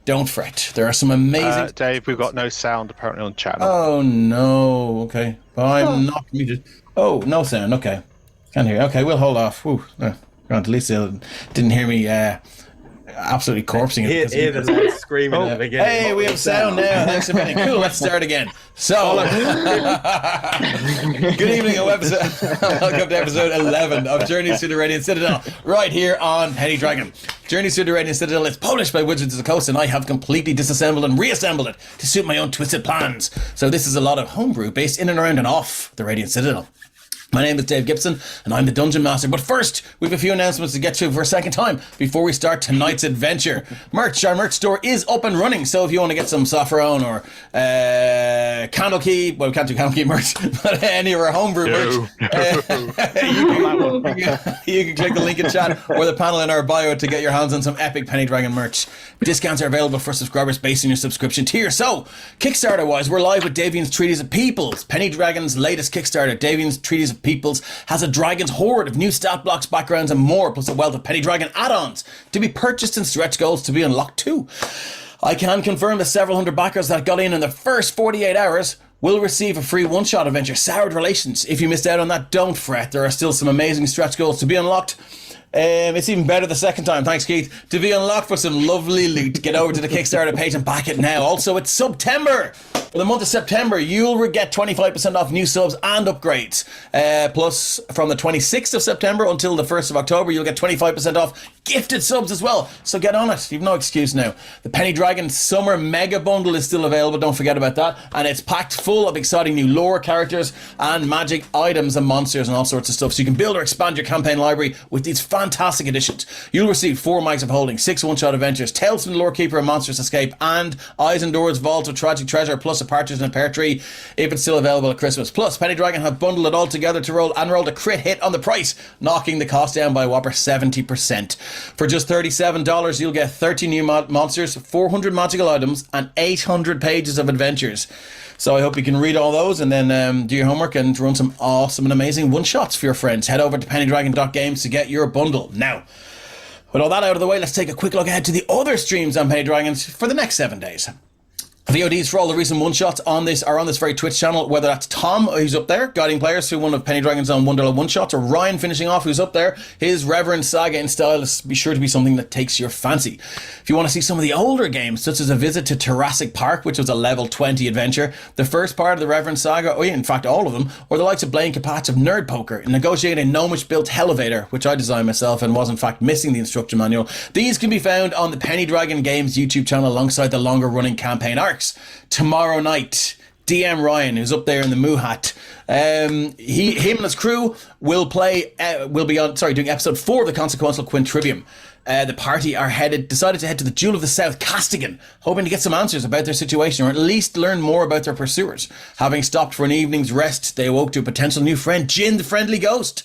don't fret. There are some amazing... Dave, we've got no sound apparently on chat. Oh, no. Okay. Well, I'm not muted. Oh, no sound. Okay. Can't hear. Okay, we'll hold off. Whew. At least they didn't hear me absolutely corpsing it. Hear the loud screaming at the beginning. Hey, we have sound now. Thanks for being cool. Let's start again. So, good evening and welcome to episode 11 of Journeys to the Radiant Citadel, right here on Penny Dragon. Journeys to the Radiant Citadel is published by Wizards of the Coast, and I have completely disassembled and reassembled it to suit my own twisted plans. So this is a lot of homebrew based in and around and off the Radiant Citadel. My name is Dave Gibson, and I'm the Dungeon Master. But first, we have a few announcements to get to for a second time before we start tonight's adventure. Our merch store is up and running, so if you want to get some Sopherone or Candlekeep, well, we can't do Candlekeep merch, but any of our homebrew merch, you can click the link in chat or the panel in our bio to get your hands on some epic Penny Dragon merch. Discounts are available for subscribers based on your subscription tier. So, Kickstarter-wise, we're live with Davian's Treaties of Peoples, Penny Dragon's latest Kickstarter. Davian's Treaties of Peoples has a dragon's horde of new stat blocks, backgrounds and more, plus a wealth of Penny Dragon add-ons to be purchased and stretch goals to be unlocked too. I can confirm that several hundred backers that got in the first 48 hours will receive a free one-shot adventure, Soured Relations. If you missed out on that, don't fret. There are still some amazing stretch goals to be unlocked. It's even better the second time, thanks Keith, to be unlocked for some lovely loot. Get over to the Kickstarter page and back it now. Also, it's September. For the month of September, you'll get 25% off new subs and upgrades. Plus, from the 26th of September until the 1st of October, you'll get 25% off gifted subs as well. So get on it. You've no excuse now. The Penny Dragon Summer Mega Bundle is still available. Don't forget about that. And it's packed full of exciting new lore, characters, and magic items and monsters and all sorts of stuff. So you can build or expand your campaign library with these fantastic additions. You'll receive 4 Mags of Holding, 6 one-shot adventures, Tales from the Lore Keeper and Monsters Escape, and Eyes and Doors Vault of Tragic Treasure, plus a partridge and a pear tree if it's still available at Christmas. Plus, Penny Dragon have bundled it all together to rolled a crit hit on the price, knocking the cost down by a whopper 70%. For just $37, you'll get 30 new monsters, 400 magical items, and 800 pages of adventures. So I hope you can read all those and then do your homework and run some awesome and amazing one-shots for your friends. Head over to pennydragon.games to get your bundle. Now, with all that out of the way, let's take a quick look ahead to the other streams on Penny Dragons for the next 7 days. VODs for all the recent one-shots on this very Twitch channel, whether that's Tom, who's up there, guiding players through one of Penny Dragon's own Wonderland one-shots, or Ryan finishing off, who's up there. His Reverend Saga in style is be sure to be something that takes your fancy. If you want to see some of the older games, such as a visit to Jurassic Park, which was a level 20 adventure, the first part of the Reverend Saga, in fact all of them, or the likes of Blaine Capatch of Nerd Poker, negotiating a gnomish-built elevator, which I designed myself and was in fact missing the instruction manual. These can be found on the Penny Dragon Games YouTube channel alongside the longer-running campaign arcs. Tomorrow night, DM Ryan, who's up there in the Muhat, him and his crew will be doing episode 4 of the Consequential Quintrivium. The party are decided to head to the Jewel of the South, Castigan, hoping to get some answers about their situation, or at least learn more about their pursuers. Having stopped for an evening's rest, they awoke to a potential new friend, Jin the Friendly Ghost.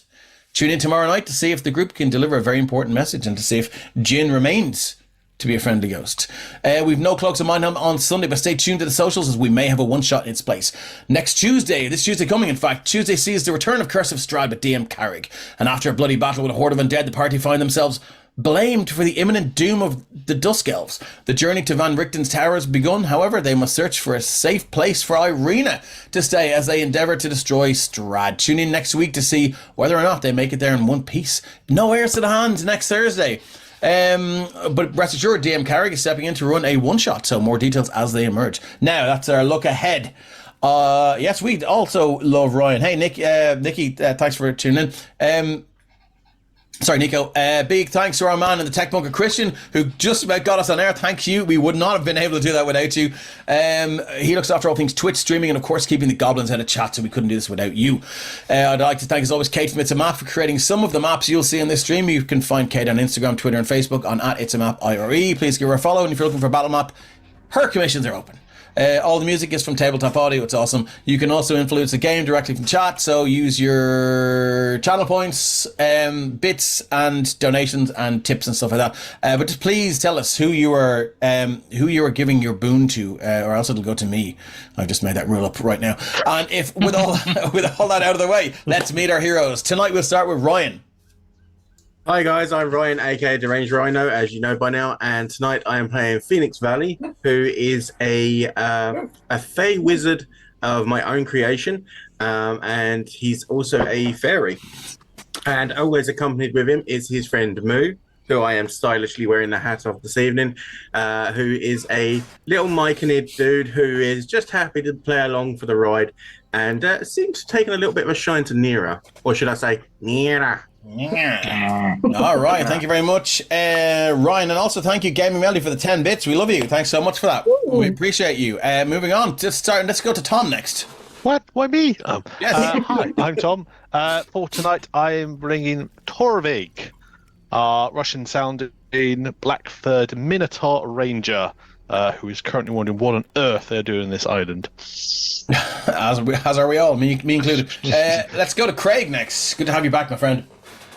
Tune in tomorrow night to see if the group can deliver a very important message and to see if Jin remains to be a friendly ghost. We've no Cloaks of Mindhelm on Sunday, but stay tuned to the socials as we may have a one-shot in its place. This Tuesday coming in fact, Tuesday sees the return of Curse of Strahd with DM Carrig. And after a bloody battle with a horde of undead, the party find themselves blamed for the imminent doom of the Dusk Elves. The journey to Van Richten's tower has begun. However, they must search for a safe place for Irina to stay as they endeavour to destroy Strahd. Tune in next week to see whether or not they make it there in one piece. No heirs to the hand next Thursday. But rest assured, DM Carrig is stepping in to run a one-shot, so more details as they emerge. Now, that's our look ahead. Yes, we also love Ryan. Hey, Nikki, thanks for tuning in. Sorry, Nico. Big thanks to our man in the Tech Bunker, Christian, who just about got us on air. Thank you. We would not have been able to do that without you. He looks after all things Twitch streaming and, of course, keeping the goblins out of chat, so we couldn't do this without you. I'd like to thank, as always, Kate from It's a Map for creating some of the maps you'll see in this stream. You can find Kate on Instagram, Twitter, and Facebook on @itsamapIRE. Please give her a follow, and if you're looking for a battle map, her commissions are open. All the music is from Tabletop Audio. It's awesome. You can also influence the game directly from chat, so use your channel points, bits and donations and tips and stuff like that. But just please tell us who you are giving your boon to, or else it'll go to me. I've just made that rule up right now. And if with all that out of the way, let's meet our heroes. Tonight we'll start with Ryan. Hi guys, I'm Ryan, aka Deranged Rhino, as you know by now, and tonight I am playing Phoenix Valley, who is a Fey wizard of my own creation, and he's also a fairy. And always accompanied with him is his friend Moo, who I am stylishly wearing the hat of this evening, who is a little myconid dude who is just happy to play along for the ride, and seems to have taken a little bit of a shine to Nira, or should I say Nira. Yeah. All right, thank you very much, Ryan, and also thank you, Gaming Melody, for the 10 bits. We love you. Thanks so much for that. Ooh. We appreciate you. Moving on, let's go to Tom next. What? Why me? Yes. Hi, I'm Tom. For tonight, I am bringing Torvig, Russian-sounding black-furred Minotaur Ranger, who is currently wondering what on earth they're doing on this island. As are we all, me included. Let's go to Craig next. Good to have you back, my friend.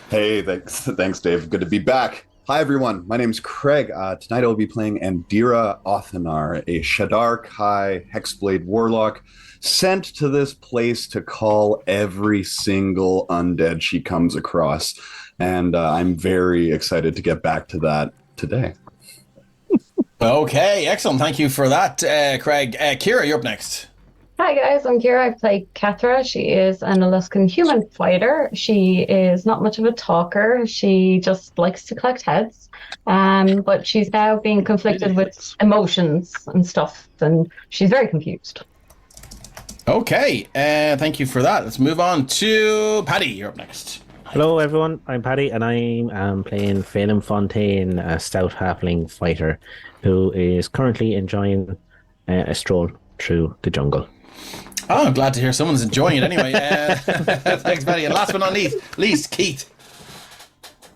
Hey, thanks, Dave. Good to be back. Hi, everyone. My name's Craig. Tonight I'll be playing Andira Othenar, a Shadar Kai Hexblade Warlock sent to this place to call every single undead she comes across. And I'm very excited to get back to that today. Okay, excellent. Thank you for that, Craig. Kira, you're up next. Hi guys, I'm Kira. I play Hethar. She is an Aluskan human fighter. She is not much of a talker. She just likes to collect heads. But she's now being conflicted with emotions and stuff, and she's very confused. Okay, thank you for that. Let's move on to Paddy. You're up next. Hello everyone, I'm Paddy and I'm playing Phelim Fontaine, a stout halfling fighter who is currently enjoying a stroll through the jungle. Oh, I'm glad to hear someone's enjoying it anyway. Thanks, Paddy. And last but not least, Keith.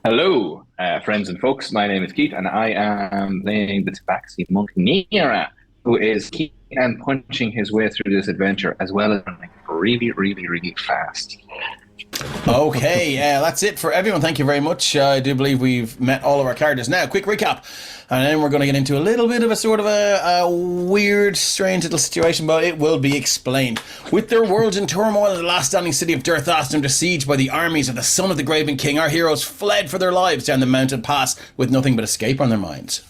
Hello, friends and folks. My name is Keith and I am playing the Tabaxi monk Nira, who is keeping and punching his way through this adventure as well as running really, really, really fast. Okay, that's it for everyone. Thank you very much. I do believe we've met all of our characters. Now, quick recap, and then we're going to get into a little bit of a sort of a weird, strange little situation, but it will be explained. With their world in turmoil and the last standing city of Derthast under siege by the armies of the son of the Graven King, our heroes fled for their lives down the mountain pass with nothing but escape on their minds.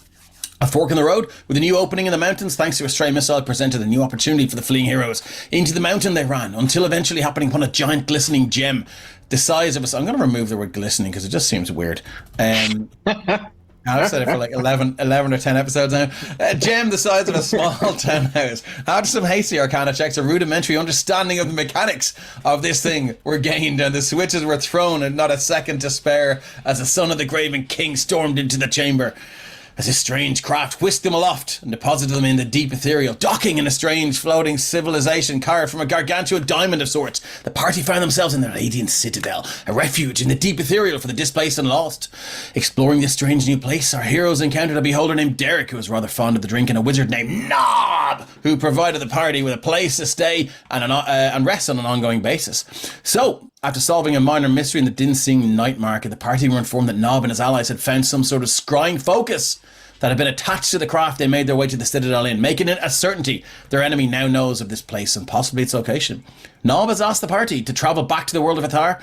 A fork in the road, with a new opening in the mountains thanks to a stray missile, presented a new opportunity for the fleeing heroes. Into the mountain they ran, until eventually happening upon a giant glistening gem the size of a... I'm going to remove the word glistening because it just seems weird. I've said it for like 11 or 10 episodes now. A gem the size of a small townhouse. After some hasty arcana checks, a rudimentary understanding of the mechanics of this thing were gained, and the switches were thrown, and not a second to spare, as the son of the Graven King stormed into the chamber. As this strange craft whisked them aloft and deposited them in the deep ethereal, docking in a strange floating civilization carved from a gargantuan diamond of sorts, the party found themselves in the Radiant Citadel, a refuge in the deep ethereal for the displaced and lost. Exploring this strange new place, our heroes encountered a beholder named Derek, who was rather fond of the drink, and a wizard named Nob, who provided the party with a place to stay and rest on an ongoing basis. So, after solving a minor mystery in the Dinsing night market, the party were informed that Nob and his allies had found some sort of scrying focus that had been attached to the craft they made their way to the Citadel in, making it a certainty their enemy now knows of this place and possibly its location. Nob has asked the party to travel back to the world of Hethar,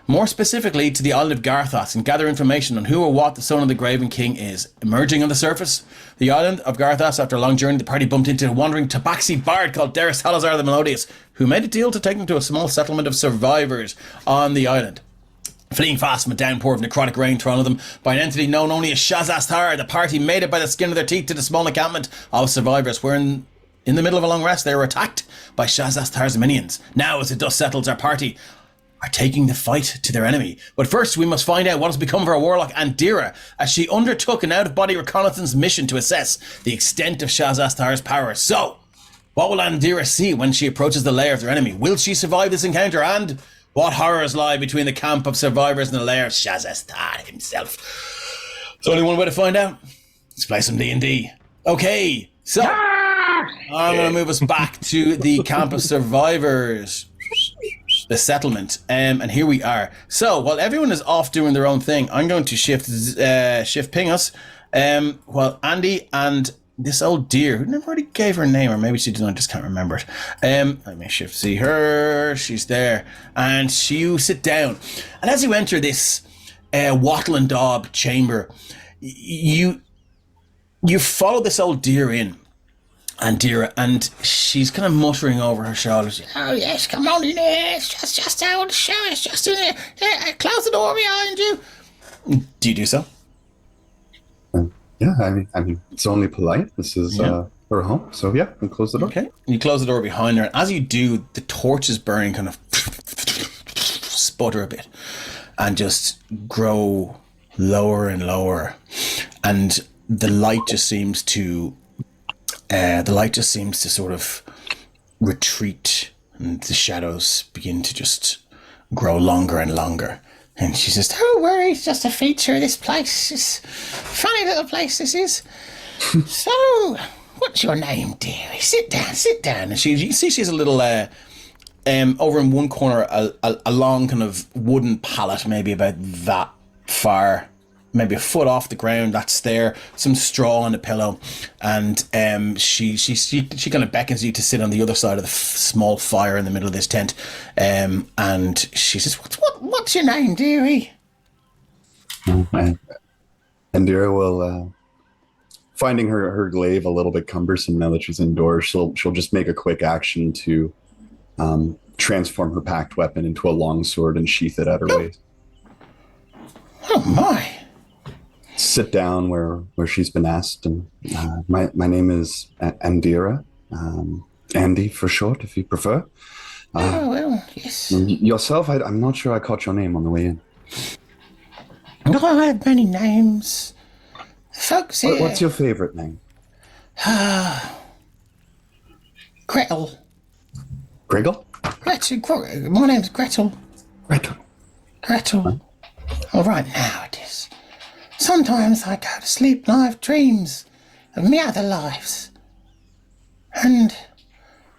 more specifically to the island of Garthas, and gather information on who or what the son of the Graven King is. Emerging on the surface, the island of Garthas, after a long journey, the party bumped into a wandering tabaxi bard called Derthast the Melodious, who made a deal to take them to a small settlement of survivors on the island. Fleeing fast from a downpour of necrotic rain thrown at them by an entity known only as Hethar, the party made it by the skin of their teeth to the small encampment of survivors, where in the middle of a long rest they were attacked by Hethar's minions. Now, as the dust settles, our party are taking the fight to their enemy. But first, we must find out what has become of our warlock Andira, as she undertook an out-of-body reconnaissance mission to assess the extent of Hethar's power. So, what will Andira see when she approaches the lair of their enemy? Will she survive this encounter? And what horrors lie between the camp of survivors and the lair of Hetar himself? There's only one way to find out. Let's play some D&D. Okay, so I'm going to move us back to the camp of survivors, the settlement, and here we are. So while everyone is off doing their own thing, I'm going to shift ping us, while Andy and this old dear, who never really gave her name, or maybe she didn't, I just can't remember it. Let me shift see her, she's there, and you sit down. And as you enter this wattle and daub chamber. You follow this old deer in, and she's kind of muttering over her shoulder. Oh yes, come on in here. It's just out the show. It's just in here. Yeah, close the door behind you. Do you do so? Yeah, I mean, it's only polite. This is her home, so yeah, and close the door. Okay, you close the door behind her, and as you do, the torches burning kind of sputter a bit, and just grow lower and lower, and the light just seems to sort of retreat, and the shadows begin to just grow longer and longer. And she says, "Don't worry, it's just a feature of this place. It's a funny little place this is. So, what's your name, dearie? Sit down. And you see she's a little, over in one corner, a long kind of wooden pallet, maybe about that far, maybe a foot off the ground. That's there. Some straw on the pillow, and she kind of beckons you to sit on the other side of the small fire in the middle of this tent, and she says, "What's your name, dearie?" And Dira will, finding her glaive a little bit cumbersome now that she's indoors, she'll just make a quick action to transform her packed weapon into a longsword and sheath it at her waist. Oh my! Sit down where she's been asked, and my name is Andira, Andy for short, if you prefer. Oh well, yes. Yourself, I'm not sure I caught your name on the way in. I have many names. Folks here. What's your favorite name? Gretel. Gregor? Gretel. My name's Gretel. Gretel. Gretel. All right, now it is. Sometimes I go to sleep and I have dreams of me other lives. And,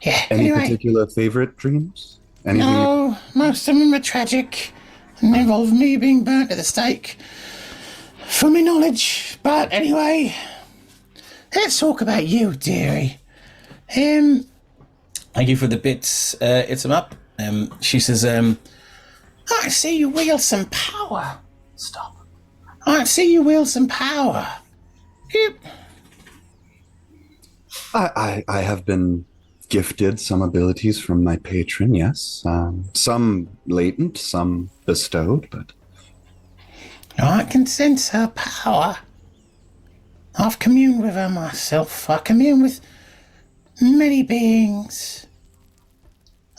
yeah, Any anyway. particular favorite dreams? Anything No, most of them are tragic and involve me being burnt at the stake for my knowledge. But anyway, let's talk about you, dearie. Thank you for the bits. It's a map. She says, I see you wield some power. Stop. I see you wield some power. I have been gifted some abilities from my patron, yes. Some latent, some bestowed, but... I can sense her power. I've communed with her myself. I commune with many beings.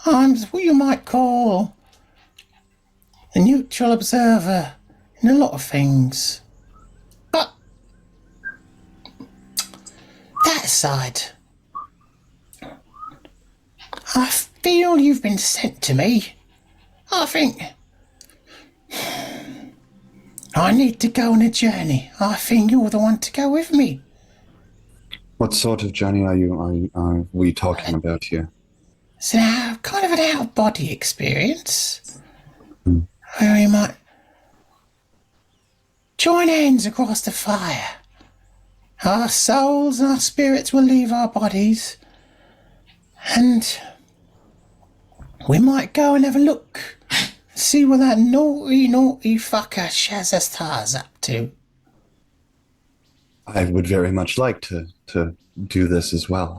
I'm what you might call a neutral observer in a lot of things. But that aside, I feel you've been sent to me. I think I need to go on a journey. I think you're the one to go with me. What sort of journey are we talking about here? It's kind of an out-of-body experience. Where we might join hands across the fire. Our souls and our spirits will leave our bodies. And we might go and have a look. See what that naughty fucker Shazastar's up to. I would very much like to do this as well.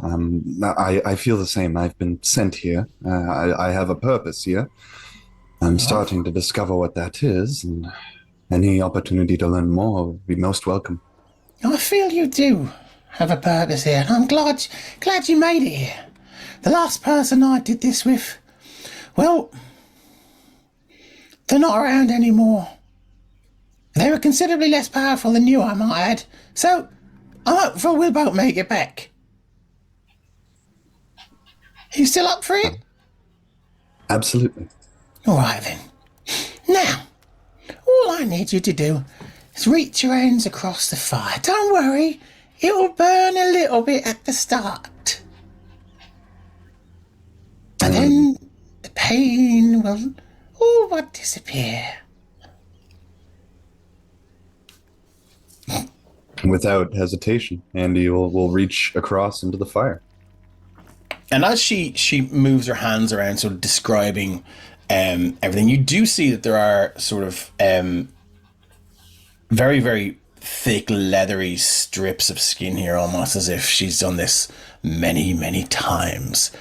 I feel the same. I've been sent here. I have a purpose here. I'm starting to discover what that is, and any opportunity to learn more would be most welcome. I feel you do have a purpose here, and I'm glad you made it here. The last person I did this with, well, they're not around anymore. They were considerably less powerful than you, I might add. So, I'm hopeful we'll both make it back. Are you still up for it? Absolutely. All right, then. Now, all I need you to do is reach your hands across the fire. Don't worry, it will burn a little bit at the start. And then the pain will all but disappear. Without hesitation, Andy will reach across into the fire. And as she moves her hands around, sort of describing everything, you do see that there are sort of very, very thick, leathery strips of skin here, almost as if she's done this many, many times.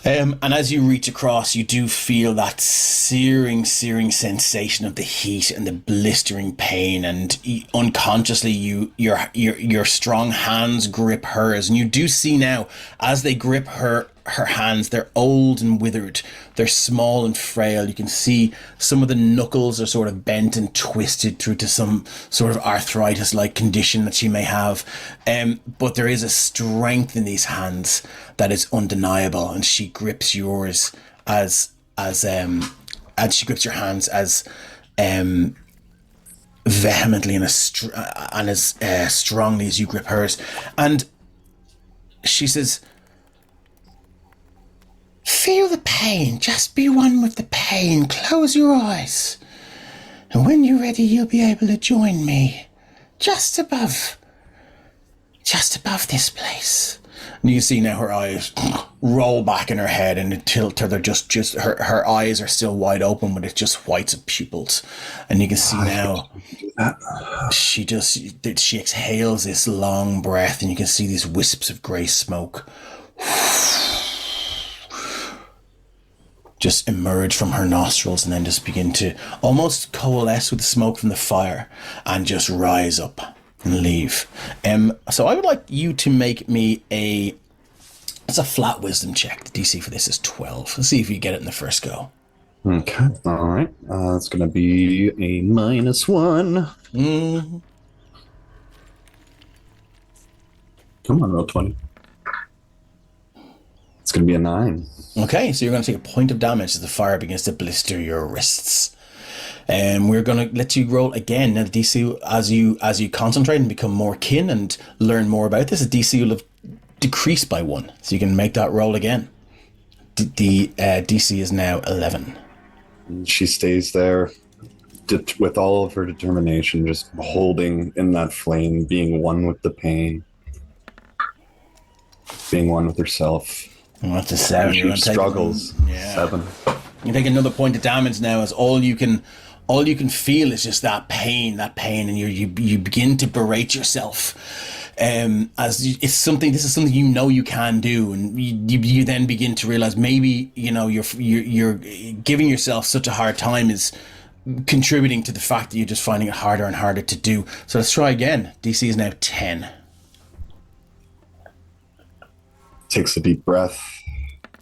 And as you reach across, you do feel that searing sensation of the heat and the blistering pain, and unconsciously your strong hands grip hers, and you do see now as they grip her hands, they're old and withered, they're small and frail. You can see some of the knuckles are sort of bent and twisted through to some sort of arthritis-like condition that she may have, but there is a strength in these hands that is undeniable, and she grips yours as she grips your hands as vehemently and as strongly as you grip hers, and she says, "Feel the pain. Just be one with the pain. Close your eyes. And when you're ready, you'll be able to join me just above this place." And you see now her eyes roll back in her head and it tilt her. They're just her eyes are still wide open, but it's just whites of pupils. And you can see now she exhales this long breath, and you can see these wisps of grey smoke just emerge from her nostrils and then just begin to almost coalesce with the smoke from the fire and just rise up and leave. So I would like you to make me it's a flat wisdom check. The DC for this is 12. Let's see if you get it in the first go. Okay, all right. It's going to be a -1. Come on, roll 20. It's going to be a 9. Okay, so you're going to take a point of damage as the fire begins to blister your wrists. And we're going to let you roll again. Now, the DC, as you concentrate and become more kin and learn more about this, the DC will have decreased by 1. So you can make that roll again. The DC is now 11. She stays there with all of her determination, just holding in that flame, being one with the pain, being one with herself. And that's a 7. She struggles. 7. You take another point of damage now, as all you can feel is just that pain, and you begin to berate yourself. This is something you can do, and you then begin to realize maybe you're giving yourself such a hard time is contributing to the fact that you're just finding it harder and harder to do. So let's try again. DC is now 10. Takes a deep breath,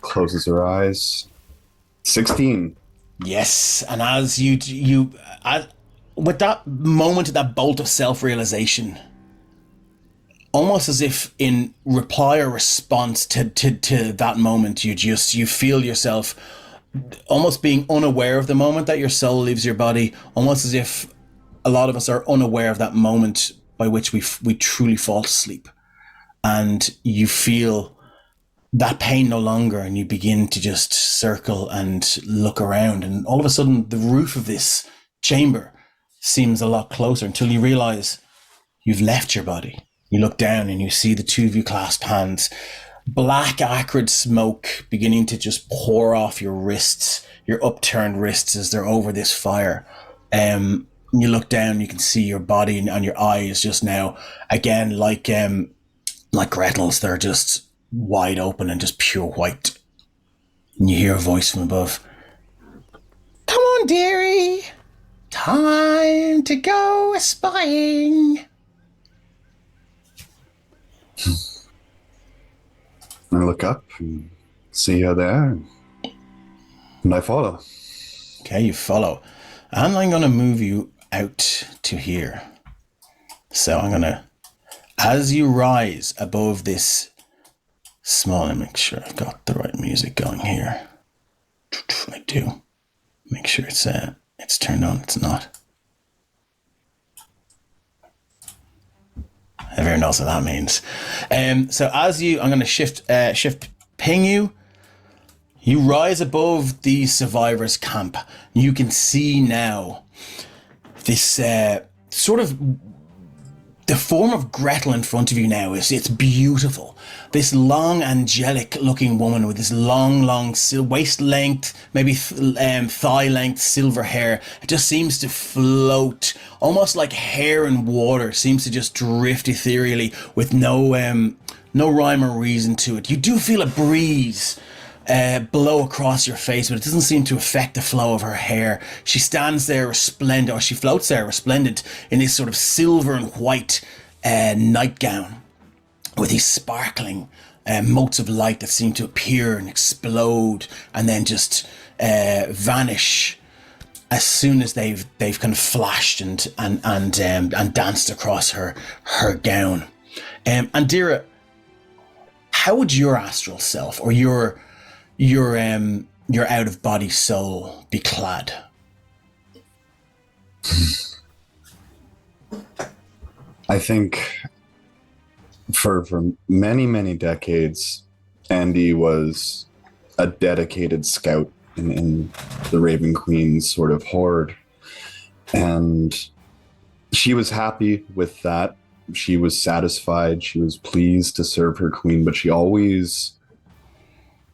closes her eyes. 16. Yes, and as with that moment, that bolt of self-realization, almost as if in reply or response to that moment, you feel yourself almost being unaware of the moment that your soul leaves your body, almost as if a lot of us are unaware of that moment by which we truly fall asleep, and you feel that pain no longer, and you begin to just circle and look around, and all of a sudden the roof of this chamber seems a lot closer until you realize you've left your body. You look down and you see the two of you clasped hands, black acrid smoke beginning to just pour off your wrists, your upturned wrists as they're over this fire. You look down, you can see your body and your eyes just now again like Grethel's, they're just wide open and just pure white. And you hear a voice from above. "Come on, dearie. Time to go spying." I look up and see her there, and I follow. Okay, you follow. And I'm going to move you out to here. So I'm going to, as you rise above this small, and make sure I've got the right music going here. I do. Make sure it's turned on. It's not. Everyone knows what that means. So as I'm going to shift ping you. You rise above the survivors' camp. You can see now this sort of the form of Gretel in front of you now it's beautiful. This long, angelic-looking woman with this long waist length, maybe thigh length silver hair. It just seems to float, almost like hair in water. Seems to just drift ethereally with no rhyme or reason to it. You do feel a breeze blow across your face, but it doesn't seem to affect the flow of her hair. She stands there resplendent, or she floats there resplendent in this sort of silver and white nightgown with these sparkling motes of light that seem to appear and explode and then just vanish as soon as they've kind of flashed and danced across her gown. Andira, how would your astral self or your out of body soul be clad? I think for many decades, Andy was a dedicated scout in the Raven Queen's sort of horde, and she was happy with that. She was satisfied. She was pleased to serve her queen, but she always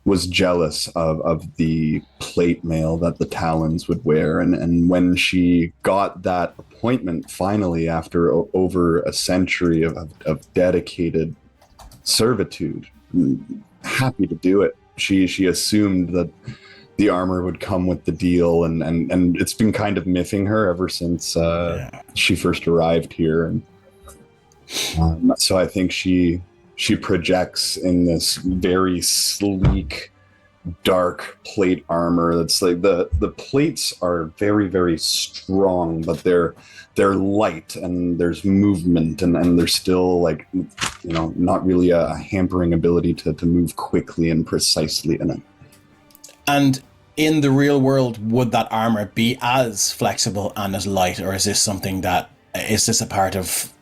was jealous of the plate mail that the Talons would wear. And when she got that appointment finally after over a century of dedicated servitude, happy to do it. She assumed that the armor would come with the deal, and it's been kind of miffing her ever since she first arrived here. And so I think she projects in this very sleek, dark plate armor. That's like the plates are very, very strong, but they're light and there's movement and there's still like, not really a hampering ability to move quickly and precisely in it. And in the real world, would that armor be as flexible and as light, or is this something that is this a part of,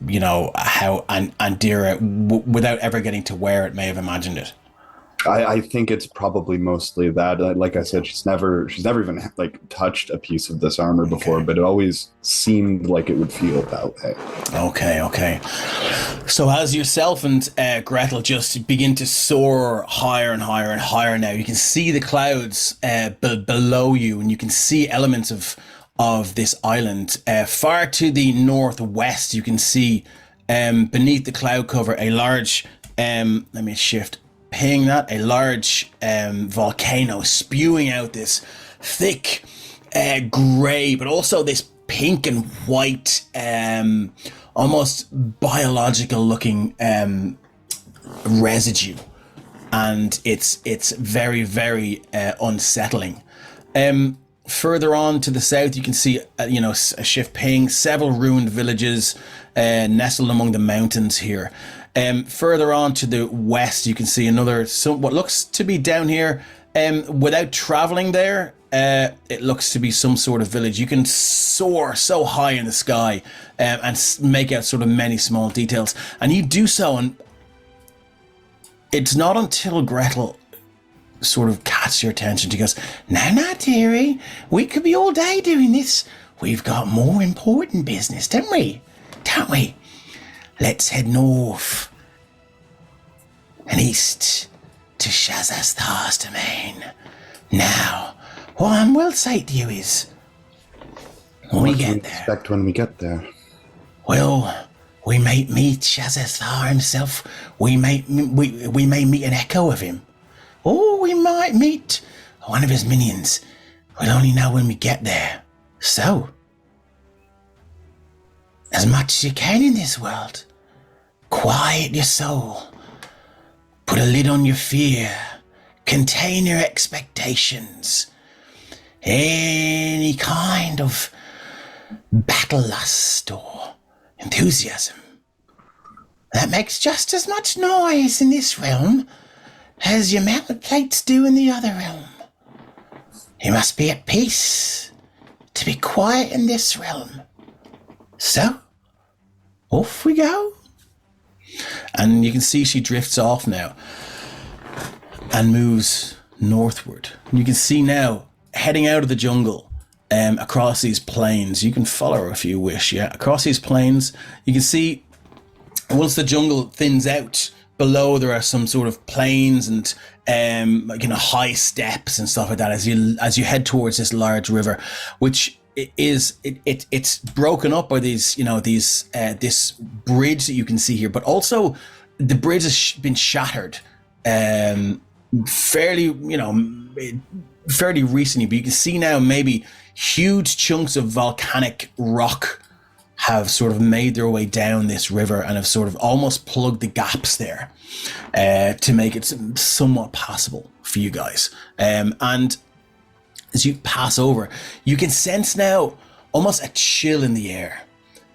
how Andira, without ever getting to wear it, may have imagined it? I think it's probably mostly that. Like I said, she's never even touched a piece of this armor before, but it always seemed like it would feel that way. Okay. So as yourself and Gretel just begin to soar higher and higher and higher now, you can see the clouds below you, and you can see elements of this island. Far to the northwest, you can see beneath the cloud cover a large, let me shift, ping that, a large volcano spewing out this thick grey, but also this pink and white, almost biological looking residue. And it's very, very unsettling. Further on to the south, you can see, a shift ping, several ruined villages nestled among the mountains here. Further on to the west, you can see another, what looks to be down here. Without traveling there, it looks to be some sort of village. You can soar so high in the sky and make out sort of many small details. And you do so, and it's not until Gretel sort of catches your attention. She goes, "No, dearie, we could be all day doing this. We've got more important business, don't we? Let's head north and east to Shazazthar's domain. Now, what I will say to you is, when we get there, expect when we get there? Well, we may meet Shazazthar himself. We may meet an echo of him. Or we might meet one of his minions. We'll only know when we get there. So, as much as you can in this world, quiet your soul. Put a lid on your fear. Contain your expectations. Any kind of battle lust or enthusiasm that makes just as much noise in this realm as your metal plates do in the other realm. You must be at peace to be quiet in this realm. So, off we go." And you can see she drifts off now and moves northward. And you can see now, heading out of the jungle, across these plains. You can follow her if you wish, yeah. Across these plains, you can see once the jungle thins out, below there are some sort of plains and high steps and stuff like that as you head towards this large river, which it's broken up by these this bridge that you can see here, but also the bridge has been shattered fairly recently, but you can see now maybe huge chunks of volcanic rock have sort of made their way down this river and have sort of almost plugged the gaps there to make it somewhat passable for you guys. And as you pass over, you can sense now almost a chill in the air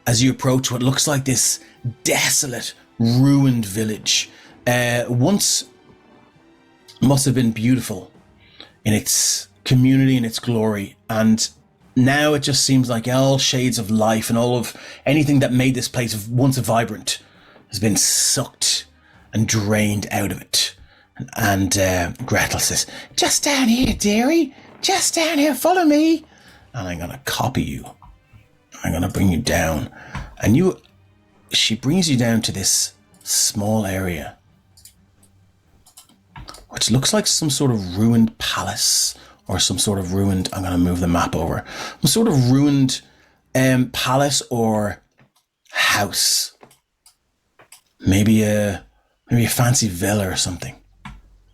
as you approach what looks like this desolate, ruined village. Once must have been beautiful in its community and its glory, and now it just seems like all shades of life and all of anything that made this place once vibrant has been sucked and drained out of it. And Gretel says, "Just down here, dearie. Just down here. Follow me." And I'm going to copy you. I'm going to bring you down. And she brings you down to this small area, which looks like some sort of ruined palace or some sort of ruined, I'm going to move the map over, some sort of ruined palace or house. Maybe a fancy villa or something.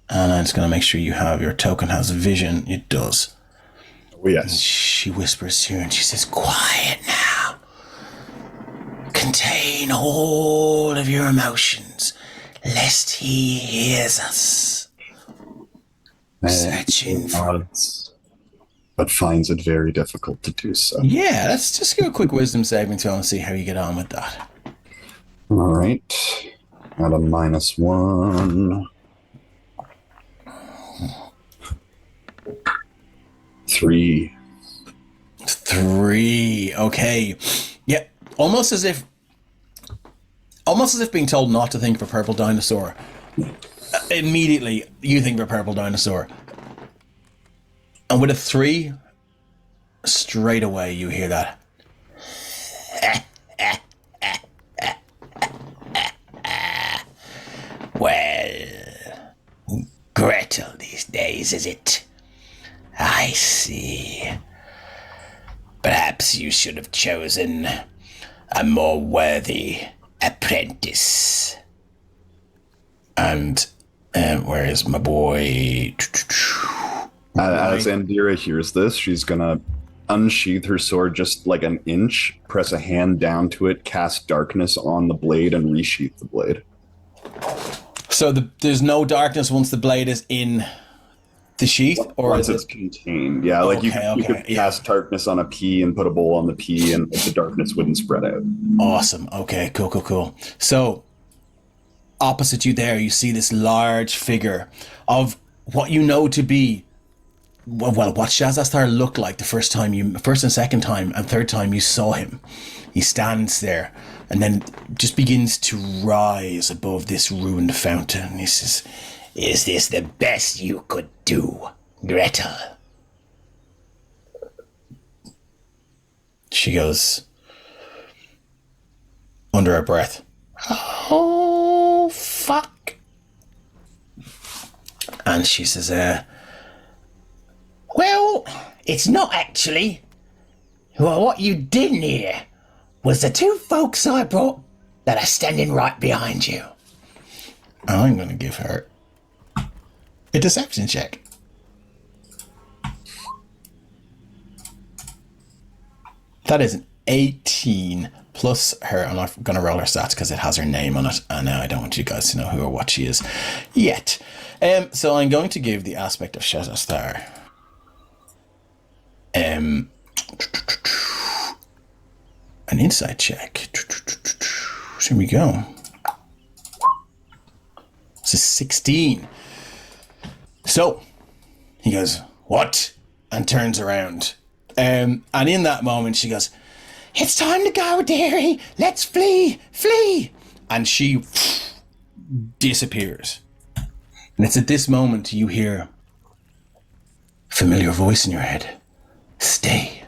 And I'm just going to make sure your token has vision. It does. Oh, yes. And she whispers to you and she says, "Quiet now. Contain all of your emotions, lest he hears us. Searching for..." But finds it very difficult to do so. Yeah, let's just give a quick wisdom saving throw and see how you get on with that. All right. At a -1. 3. 3. Okay. Yeah. Almost as if being told not to think of a purple dinosaur. Immediately, you think of a purple dinosaur. And with a 3, straight away you hear that. Well, Gretel these days, is it? I see. Perhaps you should have chosen a more worthy apprentice. And where is my boy? As Andira hears this, she's gonna unsheath her sword just like an inch, press a hand down to it, cast darkness on the blade, and resheath the blade. So there's no darkness once the blade is in the sheath, or once is it's it contained? Yeah, like you could cast darkness on a pea and put a bowl on the pea, and the darkness wouldn't spread out. Awesome. Okay, cool. So opposite you there, you see this large figure of what you know to be, well, what Shazastar looked like the first and second time and third time you saw him. He stands there and then just begins to rise above this ruined fountain. He says, "Is this the best you could do, Gretel?" She goes, under her breath, "Oh, fuck." And she says, "Well, it's not actually. Well, what you didn't hear was the 2 folks I brought that are standing right behind you." I'm going to give her a deception check. That is an 18 plus her. I'm not going to roll her stats because it has her name on it. And I don't want you guys to know who or what she is yet. So I'm going to give the aspect of Shazastar an insight check. Here we go. This is 16. So he goes, "What?" and turns around. And in that moment she goes, "It's time to go, dearie. Let's flee. And she disappears. And it's at this moment you hear a familiar voice in your head. Stay.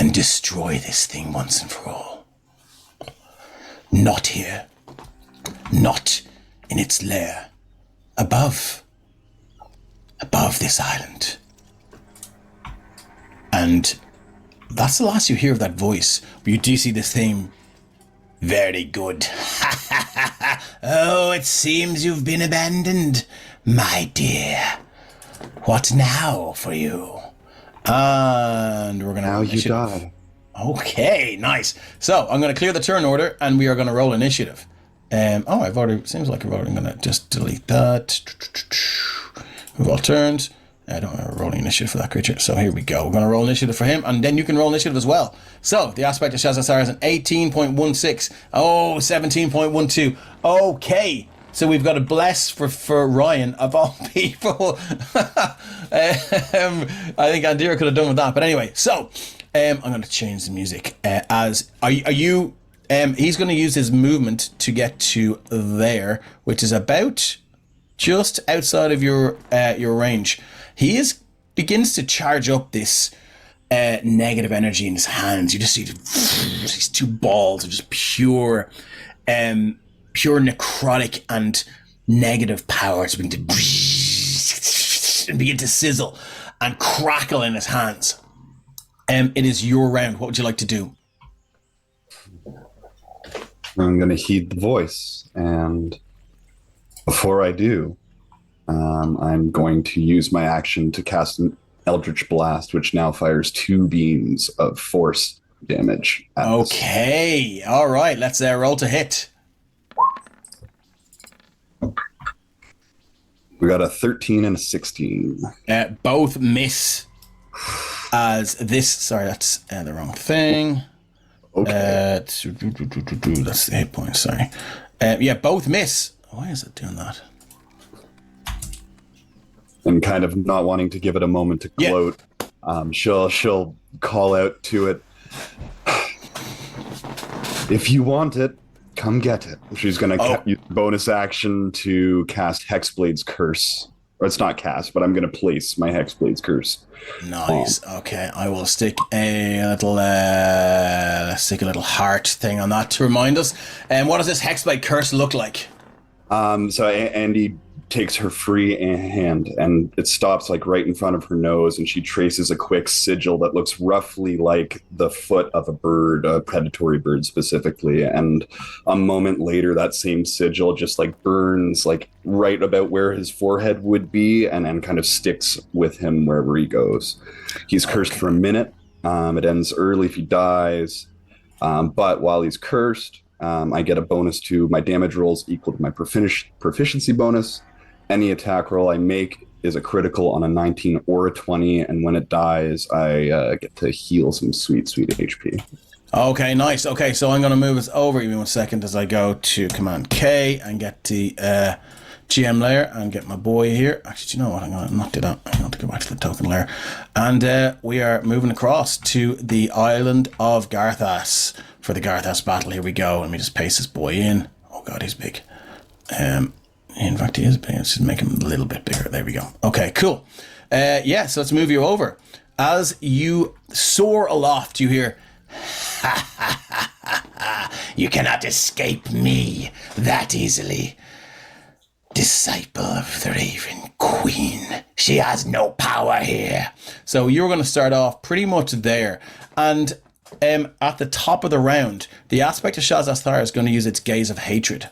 and destroy this thing once and for all. Not here. Not in its lair. Above this island. And that's the last you hear of that voice. But you do see this theme. Very good. Oh, it seems you've been abandoned, my dear. What now for you? And we're gonna Now you die. Okay, nice. So I'm gonna clear the turn order, and we are gonna roll initiative. I've already. Seems like I'm gonna just delete that. Move all turns. I don't have a rolling initiative for that creature. So here we go. We're going to roll initiative for him, and then you can roll initiative as well. So the aspect of Shazazar is an 18.16. Oh, 17.12. Okay. So we've got a bless for Ryan, of all people. I think Andira could have done with that. But anyway, so I'm going to change the music. Are you... he's going to use his movement to get to there, which is about just outside of your range. He begins to charge up this negative energy in his hands. You just see these two balls of just pure necrotic and negative power to begin to sizzle and crackle in his hands. It is your round. What would you like to do? I'm going to heed the voice, and before I do, I'm going to use my action to cast an Eldritch Blast, which now fires 2 beams of force damage. Okay, all right, let's roll to hit. We got a 13 and a 16. Both miss as this... Sorry, that's the wrong thing. Okay. That's the hit point, sorry. Both miss. Why is it doing that? And kind of not wanting to give it a moment to gloat, she'll call out to it, if you want it, come get it. She's going to use bonus action to cast Hexblade's Curse. Or it's not cast, but I'm going to place my Hexblade's Curse. Nice. Okay, I will stick a little heart thing on that to remind us. And what does this Hexblade Curse look like? So Andy takes her free hand, and it stops like right in front of her nose, and she traces a quick sigil that looks roughly like the foot of a bird, a predatory bird specifically. And a moment later, that same sigil just like burns like right about where his forehead would be, and kind of sticks with him wherever he goes. He's cursed for a minute. It ends early if he dies, but while he's cursed, I get a bonus to my damage rolls equal to my proficiency bonus. Any attack roll I make is a critical on a 19 or a 20, and when it dies, I get to heal some sweet HP. Okay, nice. Okay, so I'm going to move us over. Give me 1 second as I go to Command K and get the GM layer and get my boy here. Actually, do you know what? I'm going to not do that. I'm going to go back to the token layer. And we are moving across to the island of Garthas for the Garthas battle. Here we go. Let me just paste this boy in. Oh, God, he's big. In fact, he is big. Let's just make him a little bit bigger. There we go. Okay, cool. So let's move you over. As you soar aloft, you hear, ha, ha, ha, ha, ha. You cannot escape me that easily. Disciple of the Raven Queen. She has no power here. So you're going to start off pretty much there. And at the top of the round, the aspect of Shazazar is going to use its Gaze of Hatred.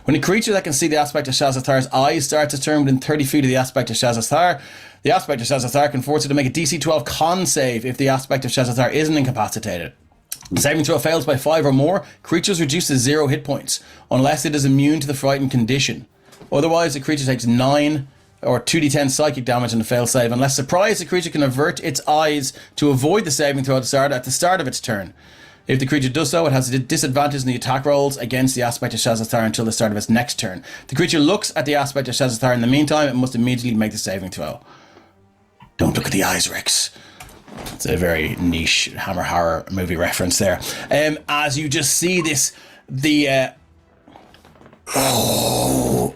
When a creature that can see the aspect of Shazazar's eyes starts a turn within 30 feet of the aspect of Shazazar, the aspect of Shazazar can force it to make a DC 12 con save if the aspect of Shazazar isn't incapacitated. The saving throw fails by 5 or more, creatures reduced to 0 hit points, unless it is immune to the frightened condition. Otherwise, the creature takes 9 or 2d10 psychic damage on the fail save. Unless surprised, the creature can avert its eyes to avoid the saving throw at the start of its turn. If the creature does so, it has a disadvantage in the attack rolls against the aspect of Shazazar until the start of its next turn. If the creature looks at the aspect of Shazazar in the meantime, it must immediately make the saving throw. Don't look at the eyes, Rex. It's a very niche Hammer Horror movie reference there. As you just see this,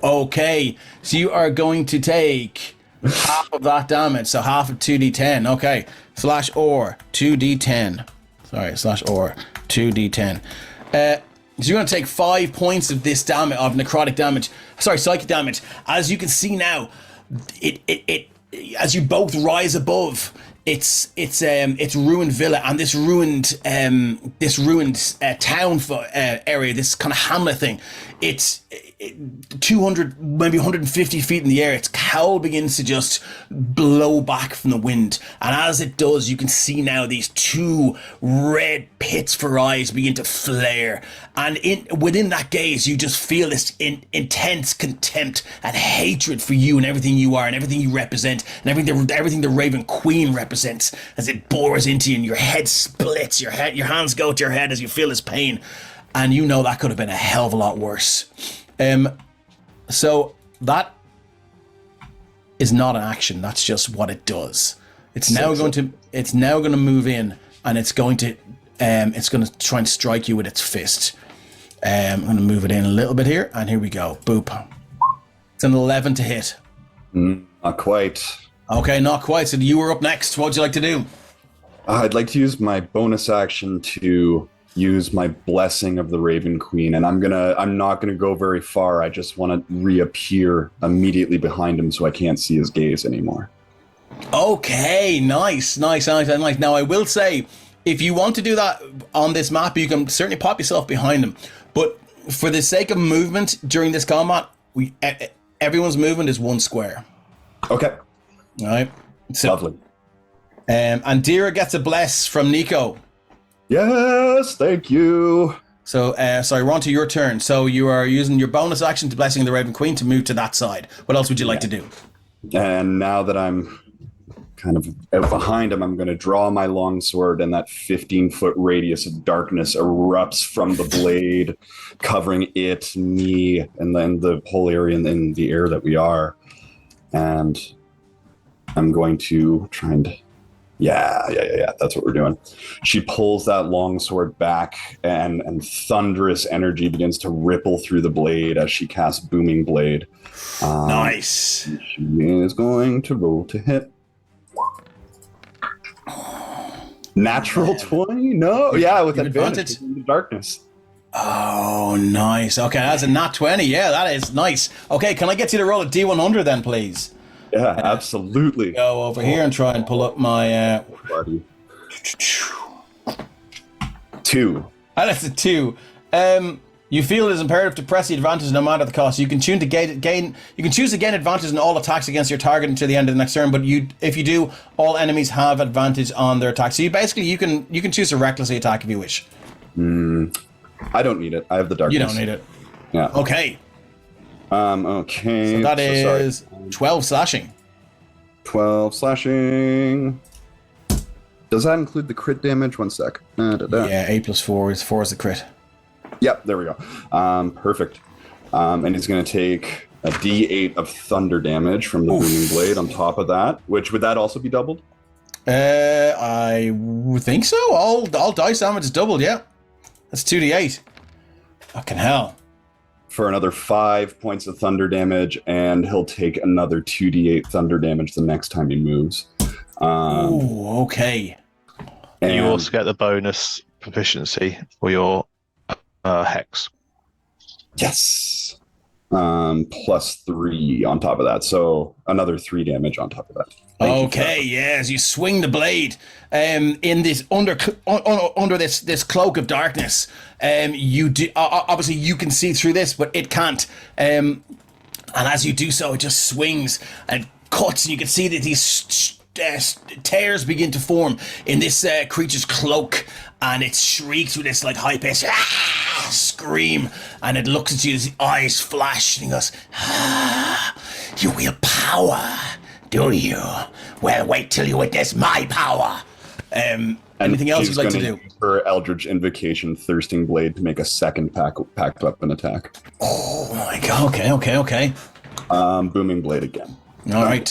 okay. So you are going to take half of that damage, so half of 2d10. Okay. /or 2d10. Sorry, slash or 2d10. So you're going to take 5 points of this damage, of necrotic damage. Sorry, psychic damage. As you can see now, it as you both rise above, it's ruined villa and this ruined town area, this kind of hamlet thing. It's 200, maybe 150 feet in the air. Its cowl begins to just blow back from the wind, and as it does, you can see now these two red pits for eyes begin to flare, and within that gaze, you just feel this intense contempt and hatred for you and everything you are and everything you represent and everything the Raven Queen represents as it bores into you, and your head splits. Your hands go to your head as you feel this pain. And you know that could have been a hell of a lot worse. So that is not an action. That's just what it does. It's now going to move in, and it's going to try and strike you with its fist. I'm going to move it in a little bit here, and here we go. Boop. It's an 11 to hit. Not quite. Okay, not quite. So you were up next. What would you like to do? I'd like to use my bonus action to use my blessing of the Raven Queen, and I'm not gonna go very far. I just want to reappear immediately behind him so I can't see his gaze anymore. Okay, nice. Now I will say, if you want to do that on this map, you can certainly pop yourself behind him. But for the sake of movement during this combat, everyone's movement is 1 square. Okay. All right. So, lovely. And Dira gets a bless from Nico. Yes, thank you. So, sorry, we're on to your turn. So you are using your bonus action to Blessing the Raven Queen to move to that side. What else would you like to do? And now that I'm kind of out behind him, I'm going to draw my longsword, and that 15-foot radius of darkness erupts from the blade, covering it, me, and then the whole area in the air that we are. And I'm going to try and... Yeah. That's what we're doing. She pulls that longsword back, and thunderous energy begins to ripple through the blade as she casts Booming Blade. Nice. She is going to roll to hit. Natural 20? No. Yeah, with advantage. In the darkness. Oh, nice. Okay, that's a nat 20. Yeah, that is nice. Okay, can I get you to roll a D100 then, please? Yeah, absolutely. Go over here and try and pull up my... 2. That's a 2. You feel it is imperative to press the advantage no matter the cost. You can choose to gain advantage in all attacks against your target until the end of the next turn, but if you do, all enemies have advantage on their attacks. So you can choose to recklessly attack if you wish. I don't need it. I have the darkness. You don't need it. Yeah. Okay. Okay. So that is 12 slashing. 12 slashing. Does that include the crit damage? 1 sec. Yeah, 8 plus 4 is the crit. Yep, there we go. Perfect. And he's going to take a D8 of thunder damage from the Booming Blade on top of that. Which, would that also be doubled? I would think so. All dice damage is doubled, yeah. That's 2d8. Fucking hell. For another 5 points of thunder damage, and he'll take another 2d8 thunder damage the next time he moves. Okay. And you also get the bonus proficiency for your hex. Yes. +3 on top of that, so another 3 damage on top of that. Okay, yeah, as you swing the blade in this under this cloak of darkness, you do obviously you can see through this, but it can't. And as you do so, it just swings and cuts, and you can see that these tears begin to form in this creature's cloak, and it shrieks with this like high-pitched scream, and it looks at you as the eyes flash, and he goes, "You wield power, do you? Well, wait till you witness my power." Anything else you'd like to do? Use her Eldritch Invocation, Thirsting Blade, to make a second packed weapon attack. Oh my god! Okay. Booming Blade again. All right.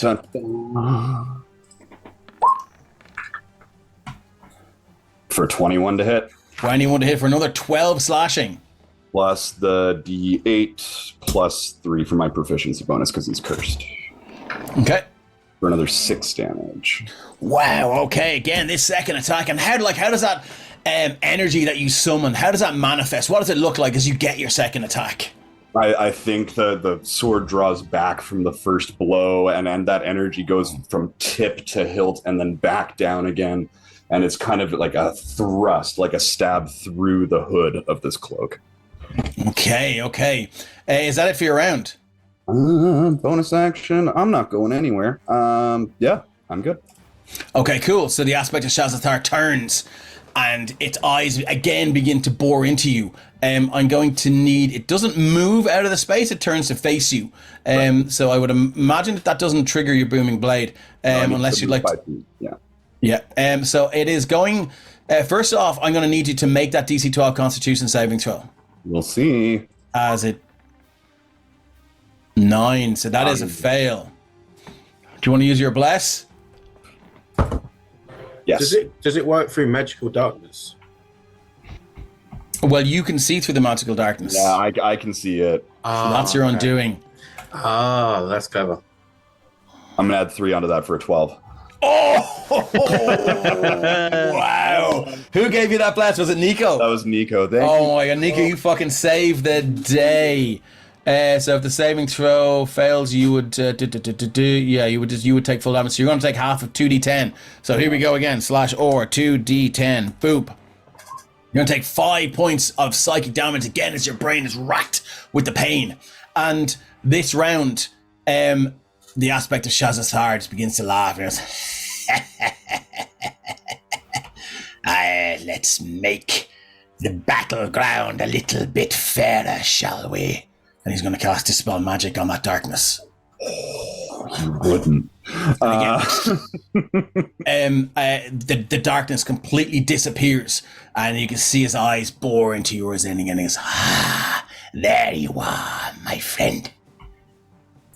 For 21 to hit. 21 to hit for another 12 slashing. Plus the D8 plus 3 for my proficiency bonus because he's cursed. Okay. For another 6 damage. Wow, okay, again, this second attack, and how does that energy that you summon, how does that manifest? What does it look like as you get your second attack? I think the sword draws back from the first blow, and that energy goes from tip to hilt and then back down again. And it's kind of like a thrust, like a stab through the hood of this cloak. Okay. Is that it for your round? Bonus action. I'm not going anywhere. Yeah, I'm good. Okay, cool. So the aspect of Shaz-Hethar turns and its eyes again begin to bore into you. I'm going to need... It doesn't move out of the space, it turns to face you. Right. So I would imagine that doesn't trigger your booming blade, unless you'd like to... Yeah. So it is going... first off, I'm going to need you to make that DC 12 Constitution saving throw. We'll see. As it... 9, so that is a fail. Do you want to use your bless? Yes. Does it work through magical darkness? Well, you can see through the magical darkness. Yeah, I can see it. So that's your undoing. Ah, that's clever. I'm going to add 3 onto that for a 12. Oh! Wow. Who gave you that blast? Was it Nico? That was Nico. Thank you. Oh my god, Nico, you fucking saved the day. So if the saving throw fails, you would you would take full damage. So you're going to take half of 2d10. So here we go again. /or 2d10. Boop. You're going to take 5 points of psychic damage again as your brain is racked with the pain. And this round, the aspect of Shaz-Hethar just begins to laugh and goes, let's make the battleground a little bit fairer, shall we? And he's going to cast Dispel Magic on that darkness. You wouldn't. The darkness completely disappears, and you can see his eyes bore into yours, and he goes, there you are, my friend.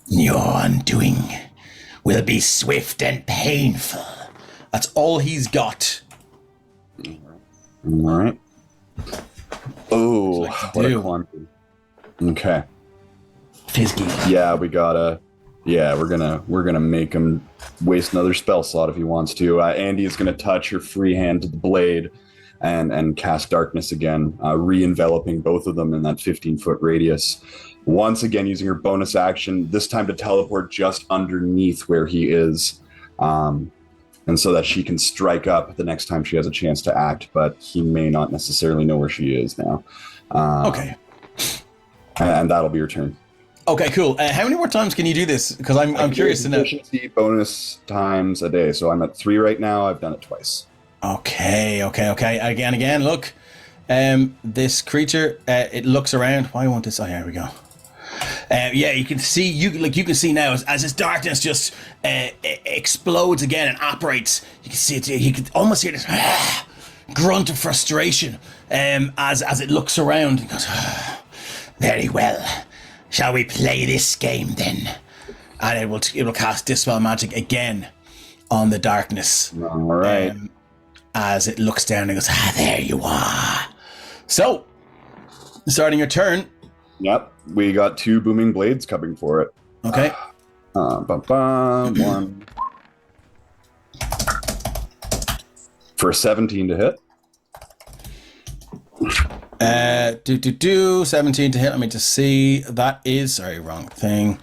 Your undoing will be swift and painful. That's all he's got. All right. Oh, what a quantity. Okay. Fizzy. Yeah, we're gonna make him waste another spell slot if he wants to. Andy is gonna touch her free hand to the blade and cast darkness again, re-enveloping both of them in that 15-foot radius. Once again, using her bonus action, this time to teleport just underneath where he is, and so that she can strike up the next time she has a chance to act, but he may not necessarily know where she is now. Okay. And that'll be your turn. Okay, cool. How many more times can you do this? Because I'm curious to know. Efficiency bonus times a day. So I'm at 3 right now. I've done it twice. Okay. Again. Look, this creature. It looks around. Why won't this? Oh, here we go. You can see. You can see now as this darkness just explodes again and operates. You can see it. You can almost hear this grunt of frustration as it looks around and goes. Very well. Shall we play this game then? And it will cast Dispel Magic again on the darkness. All right. As it looks down and goes, there you are. So, starting your turn. Yep. We got 2 booming blades coming for it. Okay. 1. For a 17 to hit. 17 to hit. Let me just see. That is, sorry, wrong thing.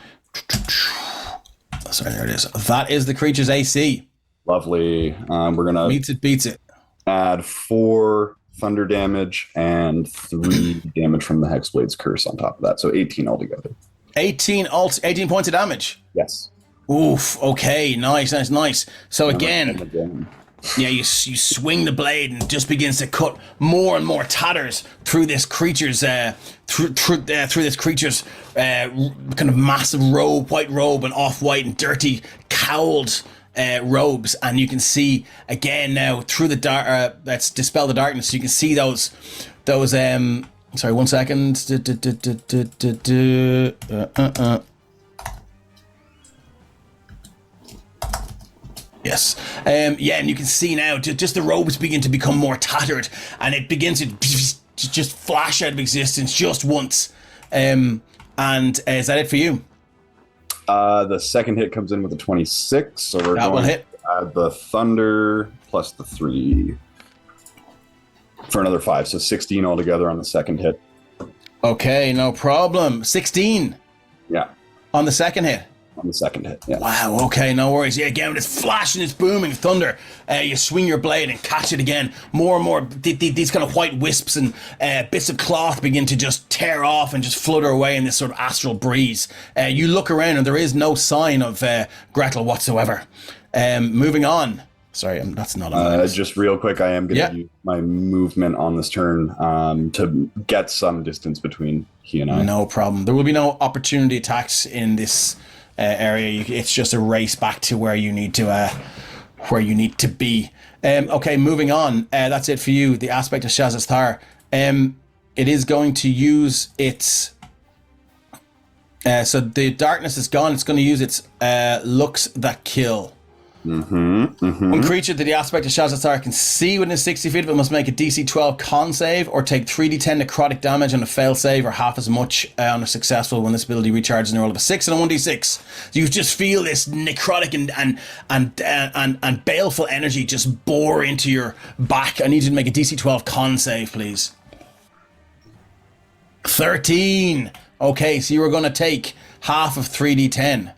Sorry, there it is. That is the creature's AC. Lovely. We're gonna beats it. Add 4 thunder damage and 3 damage from the Hexblade's curse on top of that. So 18 altogether. 18 points of damage. Yes. Oof. Okay. Nice. So again. Yeah, you swing the blade and it just begins to cut more and more tatters through this creature's through this creature's kind of massive robe, white robe, and off-white and dirty cowled robes, and you can see again now through the dark. Let's dispel the darkness. You can see those. Sorry, 1 second. Yes. And you can see now just the robes begin to become more tattered, and it begins to just flash out of existence just once. And is that it for you? The second hit comes in with a 26, so we're that will hit. To add the thunder plus the 3. For another 5, so 16 altogether on the second hit. Okay, no problem. 16 Yeah, on the second hit. on the second hit. Yeah. Wow, okay, no worries. Yeah, again, with this flash and this booming thunder, you swing your blade and catch it again. More and more, these kind of white wisps and bits of cloth begin to just tear off and just flutter away in this sort of astral breeze. You look around and there is no sign of Gretel whatsoever. Moving on. Sorry, that's not a just real quick, I am going to use my movement on this turn to get some distance between he and I. No problem. There will be no opportunity attacks in this area. It's just a race back to where you need to be. Okay, moving on. That's it for you. The aspect of Shaz's Thar. It is going to use its. So the darkness is gone. It's going to use its looks that kill. One creature that the aspect of Shazazar can see within 60 feet of it must make a DC 12 con save or take 3d10 necrotic damage on a fail save or half as much on a successful when this ability recharges in a roll of a 6 and a 1d6. You just feel this necrotic and baleful energy just bore into your back. I need you to make a DC 12 con save, please. 13. Okay, so you are going to take half of 3d10.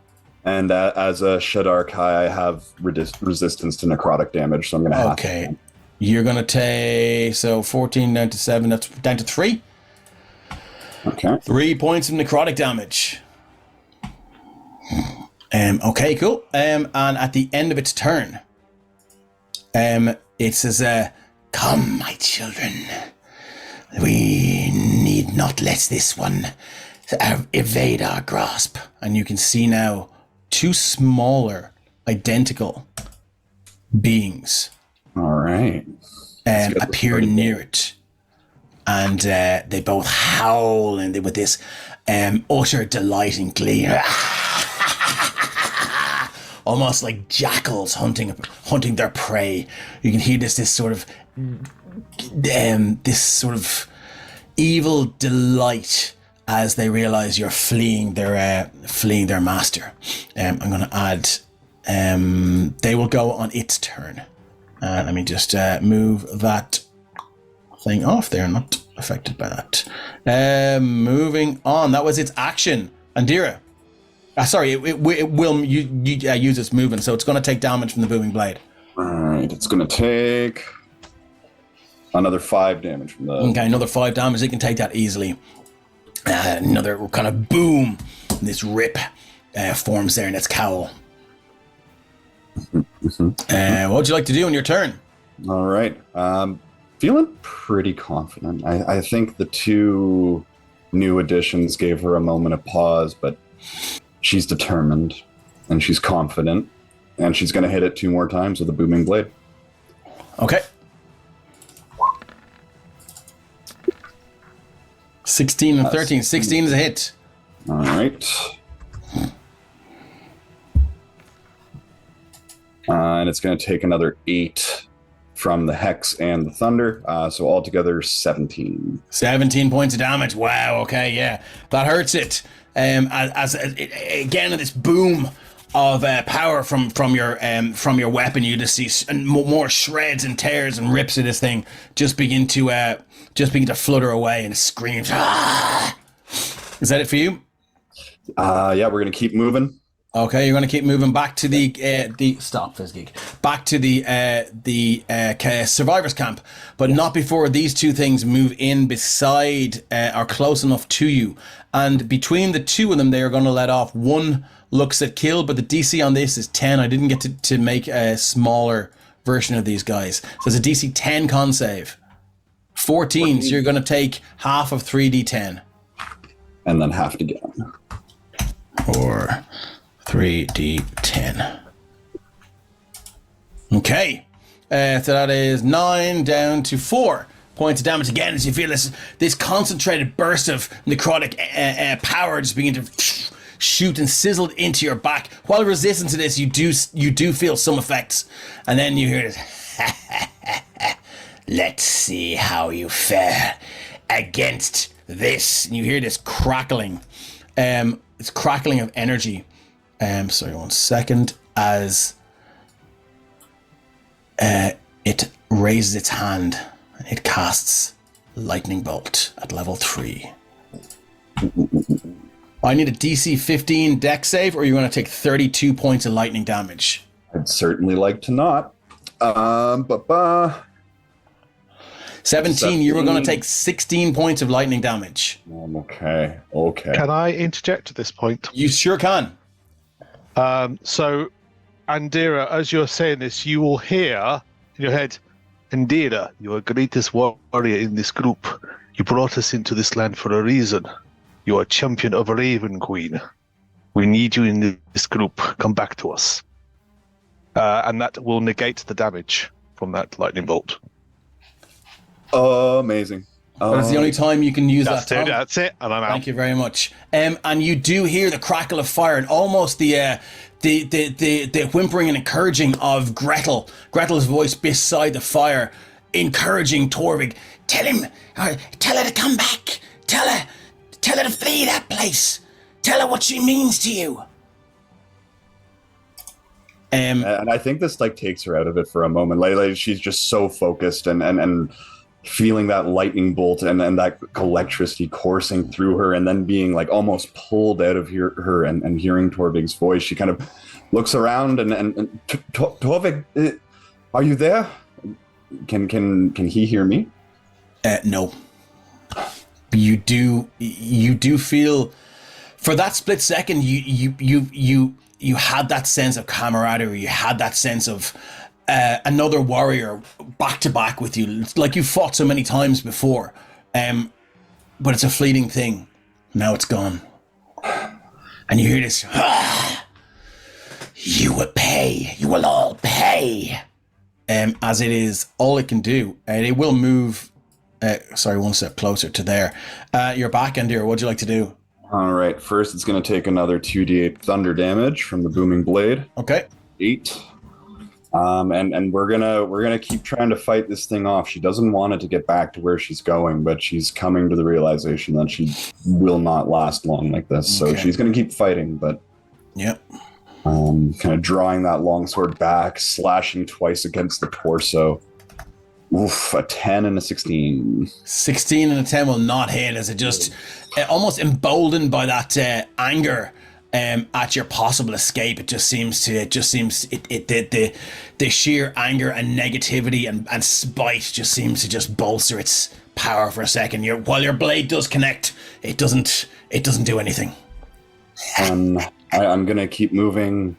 And as a Shadar Kai, I have resistance to necrotic damage, so I'm going to have Okay. You're going to take, 14 down to 7, that's down to 3. Okay. 3 points of necrotic damage. Okay, cool. And at the end of its turn, it says, "Come, my children. We need not let this one evade our grasp." And you can see now 2 smaller, identical beings All right. appear near it. And they both howl and with this utter delight and glee. Almost like jackals hunting their prey. You can hear this sort of evil delight as they realize you're fleeing their master. I'm going to add. They will go on its turn. Let me just move that thing off. They're not affected by that. Moving on. That was its action. Andira. Sorry, it will use its movement, so it's going to take damage from the booming blade. All right, it's going to take another 5 damage from the. Okay, another 5 damage. It can take that easily. Another kind of boom. This rip forms there in its cowl. What would you like to do on your turn? All right. Feeling pretty confident. I think the 2 new additions gave her a moment of pause, but she's determined and she's confident, and she's going to hit it 2 more times with a booming blade. Okay. 16 and 13. 16 is a hit. All right. And it's going to take another 8 from the Hex and the Thunder. So altogether 17. 17 points of damage. Wow, okay, yeah. That hurts it. Again, this boom of power from your weapon, you just see more shreds and tears and rips of this thing just begin to flutter away, and it screams. Ah! Is that it for you? Yeah, we're gonna keep moving. Okay, you're gonna keep moving back to the stop, Fizzgeek. Back to the survivors camp, but not before these 2 things move in beside or close enough to you. And between the 2 of them, they are going to let off 1 looks at kill, but the DC on this is 10. I didn't get to make a smaller version of these guys. So it's a DC 10 con save. 14, so you're going to take half of 3d10. And then half again. Or 3d10. Okay. So that is 9 down to 4 points of damage again as you feel this concentrated burst of necrotic power just begin to shoot and sizzle into your back. While resisting to this, you do feel some effects, and then you hear this. Let's see how you fare against this. And you hear this crackling. It's crackling of energy. Sorry, 1 second. As it raises its hand. It casts Lightning Bolt at level 3. I need a DC 15 dex save, or you're going to take 32 points of lightning damage. I'd certainly like to not. 17, you were going to take 16 points of lightning damage. Okay. Can I interject at this point? You sure can. So, Andira, as you're saying this, you will hear in your head, Andira, you are greatest warrior in this group. You brought us into this land for a reason. You are champion of Raven Queen. We need you in this group. Come back to us. And that will negate the damage from that lightning bolt. Amazing. That's the only time you can use that. That's it, and I'm out. Thank you very much. And you do hear the crackle of fire and almost the whimpering and encouraging of Gretel. Gretel's voice beside the fire, encouraging Torvig. Tell her to come back. Tell her to flee that place. Tell her what she means to you. And I think this takes her out of it for a moment. Like she's just so focused and feeling that lightning bolt and that electricity coursing through her, and then being almost pulled out of her and hearing Torvig's voice. She kind of looks around and Torvig, are you there? Can he hear me? No. You do feel, for that split second, you had that sense of camaraderie. You had that sense of another warrior back to back with you. It's like you fought so many times before, but it's a fleeting thing. Now it's gone, and you hear this. You will pay. You will all pay. As it is all it can do, and it will move. One step closer to there. You're back, Endir. What'd you like to do? All right. First, it's going to take another 2d8 thunder damage from the booming blade. Okay. 8. And we're gonna keep trying to fight this thing off. She doesn't want it to get back to where she's going, but she's coming to the realization that she will not last long like this. So she's gonna keep fighting, but yep. Kind of drawing that longsword back, slashing twice against the torso. Oof, a 10 and a 16. 16 and a 10 will not hit, as it just almost emboldened by that anger at your possible escape. The sheer anger and negativity and spite just seems to just bolster its power for a second. While your blade does connect, it doesn't do anything. I'm gonna keep moving,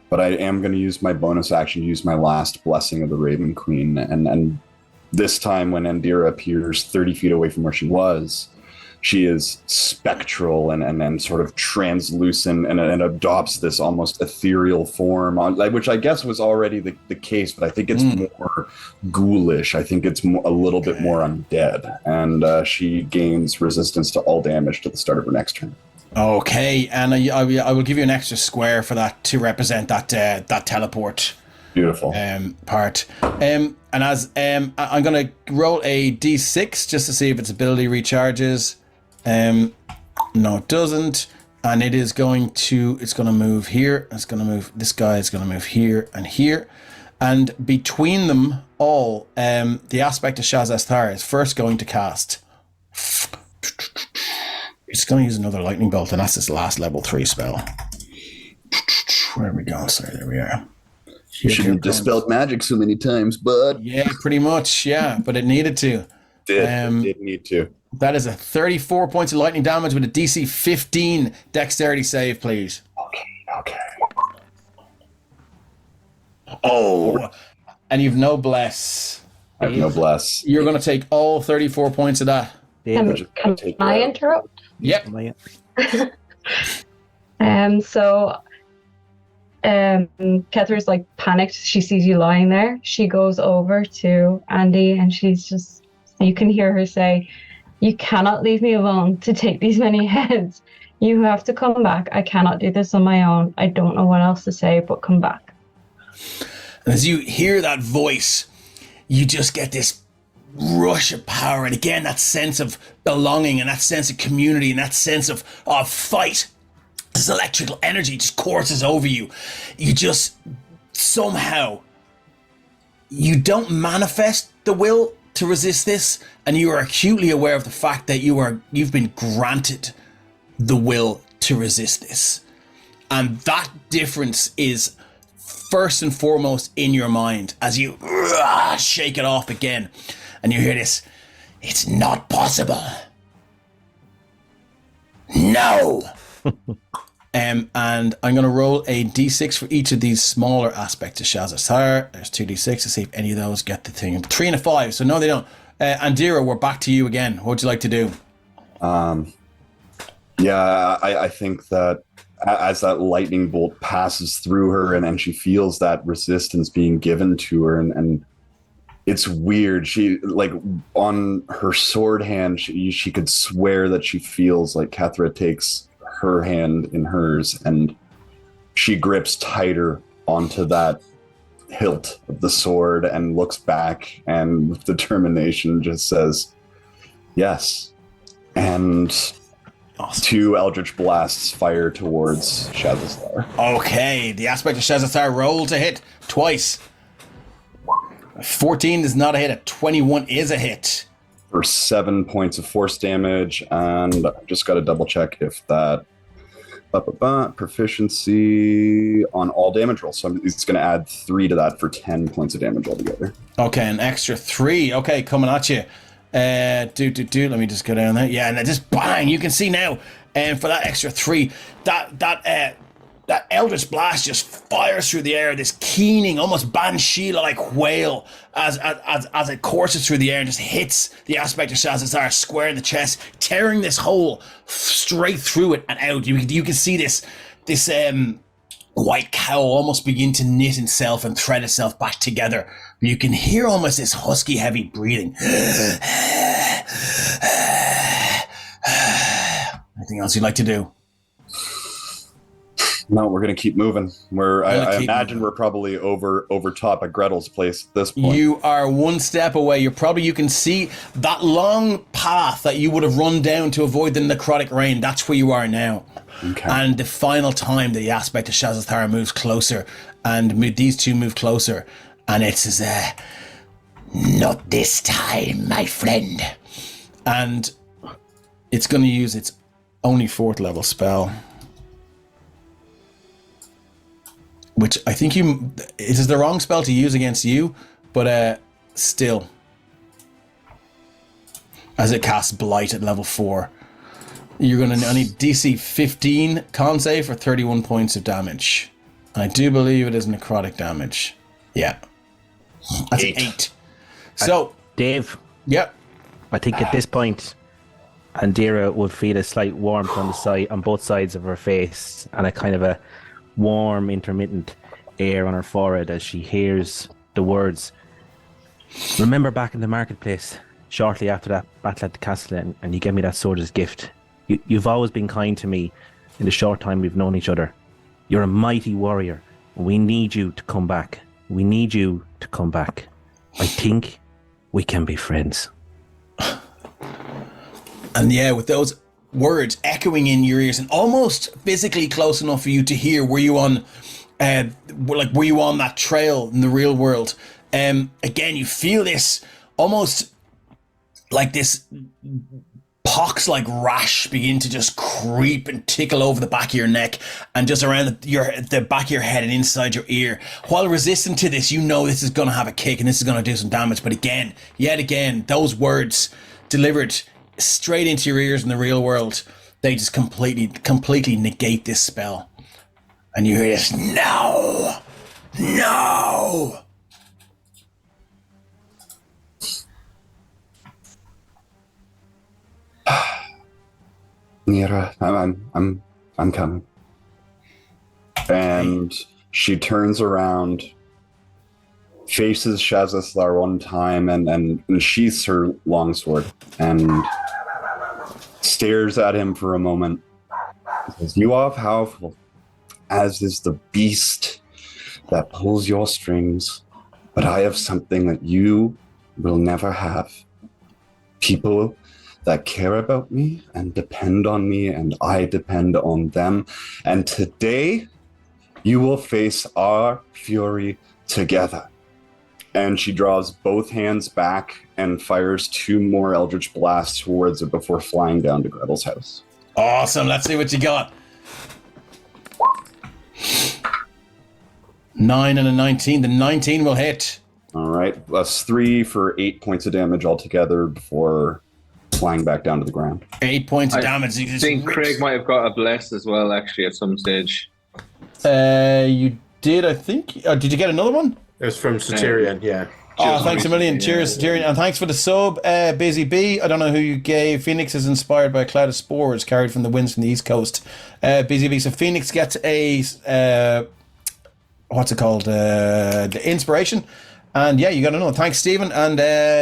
but I am gonna use my bonus action to use my last blessing of the Raven Queen, and this time when Andira appears 30 feet away from where she was, she is spectral and sort of translucent and adopts this almost ethereal form, which I guess was already the case, but I think it's more ghoulish. I think it's a little bit more undead, and she gains resistance to all damage to the start of her next turn. Okay, and I will give you an extra square for that to represent that teleport. Beautiful. Part. And as I'm going to roll a d6 just to see if its ability recharges. No, it doesn't. And it's going to move here. It's going to move. This guy is going to move here and here. And between them all, the aspect of Hethar is first going to cast. It's going to use another lightning bolt, and that's his last level 3 spell. Where are we going? Sorry, there we are. You shouldn't have dispelled magic so many times, bud. Yeah, pretty much. Yeah, but it needed to. Did need to. That is a 34 points of lightning damage with a DC 15 dexterity save, please. Okay. Oh, and you've no bless. I have no bless. You're going to take all 34 points of that. Can I interrupt? Yep. So Kether's panicked. She sees you lying there. She goes over to Andy and you can hear her say, "You cannot leave me alone to take these many heads. You have to come back. I cannot do this on my own. I don't know what else to say, but come back." And as you hear that voice, you just get this rush of power, and again that sense of belonging and that sense of community and that sense of fight. This electrical energy just courses over you. You just somehow, you don't manifest the will to resist this, and you are acutely aware of the fact that you've been granted the will to resist this. And that difference is first and foremost in your mind as you shake it off again, and you hear this: "It's not possible. No." And I'm going to roll a d6 for each of these smaller aspects of Shazza. There's 2d6 to see if any of those get the thing. 3 and a 5, so no, they don't. Andira, we're back to you again. What would you like to do? Yeah, I think that as that lightning bolt passes through her and she feels that resistance being given to her, and it's weird. She, like, on her sword hand, she could swear that she feels like Hethar takes her hand in hers, and she grips tighter onto that hilt of the sword and looks back and with determination just says, "Yes." And awesome. 2 Eldritch Blasts fire towards Shazza. Okay, the aspect of Shazza roll to hit twice. 14 is not a hit, a 21 is a hit. For 7 points of force damage, and I just got to double check if that proficiency on all damage rolls. So it's going to add 3 to that for 10 points of damage altogether. Okay, an extra 3. Okay, coming at you. Let me just go down there. Yeah, and just bang, you can see now. And for that extra 3, that Eldritch Blast just fires through the air, this keening, almost banshee-like wail as it courses through the air and just hits the aspect of Shazza square in the chest, tearing this hole straight through it and out. You can see this white cow almost begin to knit itself and thread itself back together. You can hear almost this husky, heavy breathing. Anything else you'd like to do? No, we're going to keep moving. I imagine we're probably over top at Gretel's place at this point. You are one step away. You can see that long path that you would have run down to avoid the necrotic rain. That's where you are now. Okay. And the final time the aspect of Shazza moves closer, and these two move closer, and it says, "Not this time, my friend." And it's going to use its only 4th level spell. Which I think it is the wrong spell to use against you, but still. As it casts Blight at level 4. You're going to need DC 15 con save for 31 points of damage. And I do believe it is necrotic damage. Yeah. That's 8. So, Dave. Yep. I think at this point, Andira would feel a slight warmth on both sides of her face, and a kind of a warm, intermittent air on her forehead as she hears the words, "Remember back in the marketplace, shortly after that battle at the castle, and you gave me that sword as gift. You've always been kind to me in the short time we've known each other. You're a mighty warrior. We need you to come back. We need you to come back. I think we can be friends." And yeah, with those words echoing in your ears and almost physically close enough for you to hear, were you on that trail in the real world? Again, you feel this almost like this pox-like rash begin to just creep and tickle over the back of your neck and just around the back of your head and inside your ear. While resistant to this, you know this is going to have a kick and this is going to do some damage. But again, yet again, those words delivered straight into your ears in the real world, they just completely negate this spell. And you hear this, "No! No!" Mira, I'm coming. And she turns around, faces Shazza one time, and sheaths her longsword and stares at him for a moment. Says, "You are powerful, as is the beast that pulls your strings, but I have something that you will never have. People that care about me and depend on me, and I depend on them. And today, you will face our fury together. and she draws both hands back and fires 2 more Eldritch Blasts towards it before flying down to Gretel's house. Awesome. Let's see what you got. 9 and a 19. The 19 will hit. All right, plus 3 for 8 points of damage altogether before flying back down to the ground. 8 points of I damage. I think Craig might have got a bless as well, actually, at some stage. You did, I think. Did you get another one? It was from Sotirian, yeah. Oh, thanks a million. Cheers, Tyrion. And thanks for the sub, Busy B. I don't know who you gave. Phoenix is inspired by a cloud of spores carried from the winds from the east coast. Busy B. So Phoenix gets a, what's it called? The inspiration. And yeah, you got another. Thanks, Stephen and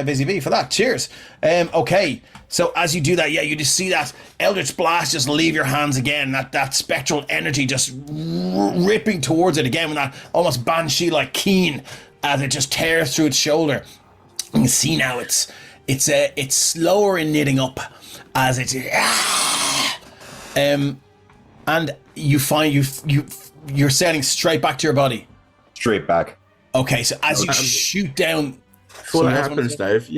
Busy B for that. Cheers. Okay, so as you do that, yeah, you just see that Eldritch Blast just leave your hands again. That spectral energy just ripping towards it again with that almost banshee-like keen as it just tears through its shoulder. You can see now it's slower in knitting up as it's and you find you're sailing straight back to your body. Straight back. Okay, so as you shoot down. Before that happens, Dave,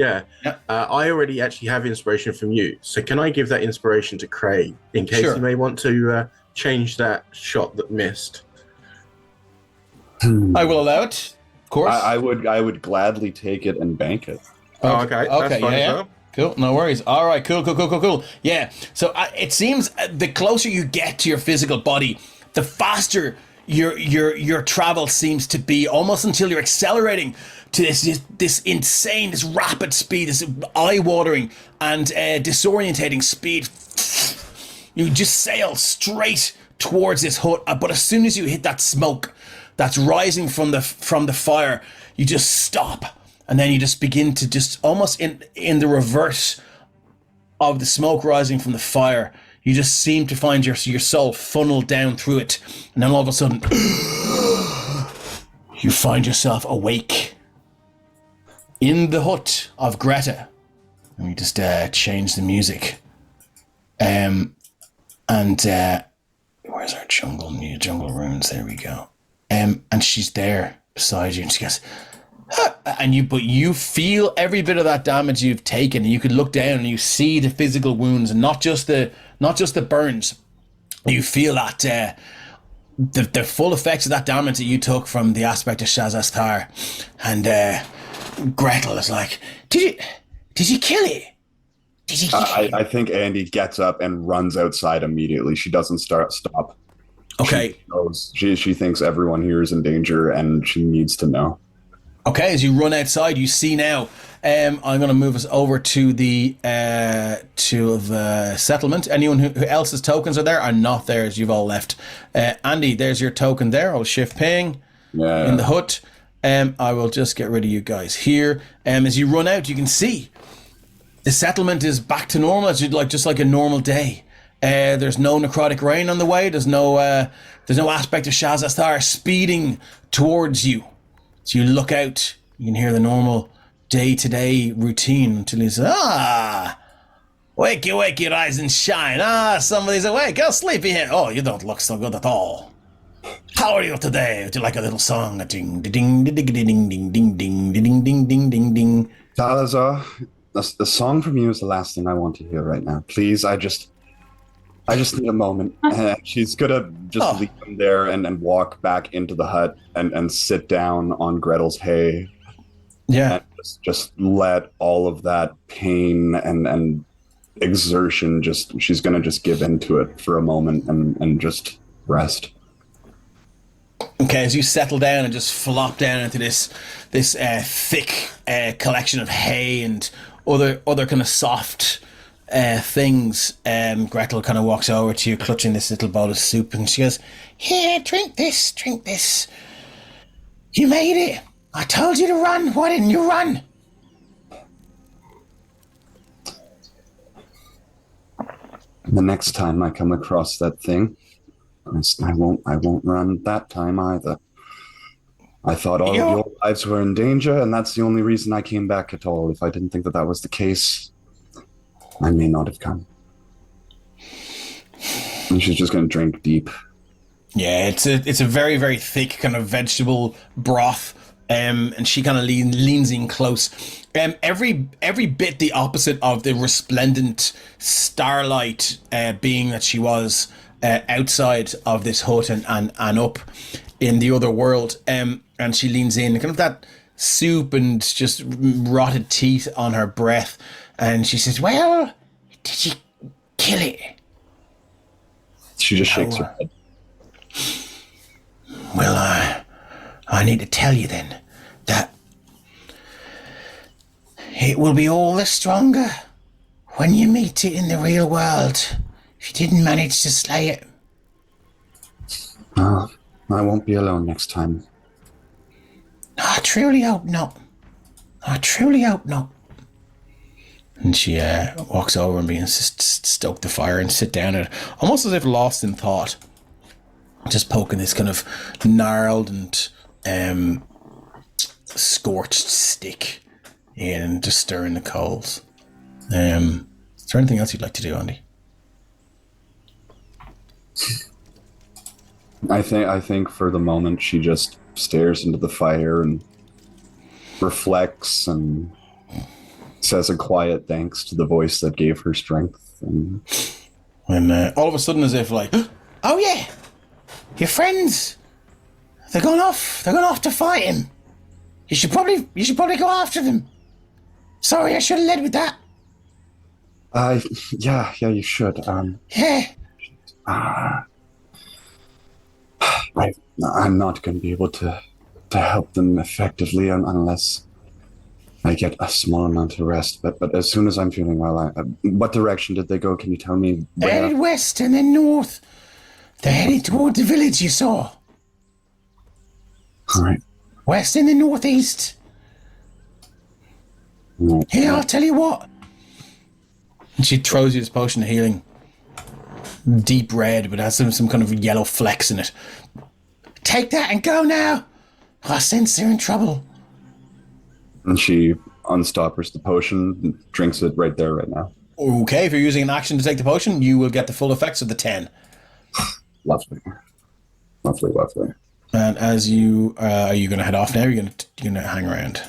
I already actually have inspiration from you. So can I give that inspiration to Craig in case Sure. you may want to change that shot that missed? I will allow it, of course. I would gladly take it and bank it. Oh, okay. That's fine as well. Cool, no worries. All right, cool. Yeah, so it seems the closer you get to your physical body, the faster your travel seems to be, almost until you're accelerating to this insane, this rapid speed, this eye-watering and disorientating speed. You just sail straight towards this hut, but as soon as you hit that smoke that's rising from the fire, you just stop, and then you just begin to just almost in the reverse of the smoke rising from the fire. You just seem to find your soul funneled down through it, and then all of a sudden, you find yourself awake in the hut of Greta. Let me just change the music. Where's our jungle runes? There we go. And she's there beside you, and she goes, but you feel every bit of that damage you've taken. You could look down and you see the physical wounds, and not just the burns. You feel that the full effects of that damage that you took from the aspect of Shazastar. And Gretel is like, did you kill it? Did you kill it? I think Andy gets up and runs outside immediately. She doesn't stop. Okay. She thinks everyone here is in danger, and she needs to know. Okay, as you run outside, you see now. I'm going to move us over to the settlement. Anyone who else's tokens are not there, as you've all left. Andy, there's your token there. I'll shift ping in the hut. I will just get rid of you guys here. As you run out, you can see the settlement is back to normal, just like a normal day. There's no necrotic rain on the way. There's no aspect of Shazastar speeding towards you. So you look out, you can hear the normal day-to-day routine until you say, wakey, rise and shine. Somebody's awake. Go sleepy here. Oh, you don't look so good at all. How are you today? Would you like a little song? A ding, ding, ding, ding, ding, ding, ding, ding, ding, ding, ding, ding, ding. Salazar, the song from you is the last thing I want to hear right now. Please, I just need a moment. She's gonna just leave him there and walk back into the hut and sit down on Gretel's hay. Yeah. And just let all of that pain and exertion she's gonna just give into it for a moment and just rest. Okay, as you settle down and just flop down into this thick collection of hay and other kind of soft things, Gretel kind of walks over to you, clutching this little bowl of soup, and she goes, "Here, drink this. You made it. I told you to run. Why didn't you run?" The next time I come across that thing, I won't run that time either. I thought all of your lives were in danger, and that's the only reason I came back at all. If I didn't think that was the case, I may not have come. And she's just going to drink deep. Yeah, it's a very, very thick kind of vegetable broth And she kind of leans in close. Every bit the opposite of the resplendent starlight being that she was outside of this hut and up in the other world. And she leans in, kind of that soup and just rotted teeth on her breath. And she says, "Well, did you kill it?" She just shakes her head. Well, I need to tell you then that it will be all the stronger when you meet it in the real world if you didn't manage to slay it. I won't be alone next time. I truly hope not. I truly hope not. And she walks over and begins to stoke the fire and sit down at it, almost as if lost in thought. Just poking this kind of gnarled and scorched stick in and just stirring the coals. Is there anything else you'd like to do, Andy? I think for the moment she just stares into the fire and reflects and says a quiet thanks to the voice that gave her strength. And all of a sudden, as if like, "Oh yeah, your friends, they're going off to fight him. You should probably go after them. Sorry, I should have led with that." Yeah, you should. Yeah. I'm not going to be able to help them effectively unless I get a small amount of rest. But as soon as I'm feeling well, what direction did they go? Can you tell me? They headed west and then north. They're heading toward the village you saw. All right. West and the northeast. Here, I'll tell you what. And she throws you this potion of healing. Deep red, but has some kind of yellow flecks in it. Take that and go now. I sense they're in trouble. And she unstoppers the potion and drinks it right there, right now. Okay, if you're using an action to take the potion, you will get the full effects of the 10. Lovely. And as you are you going to head off now? Or are you going to hang around?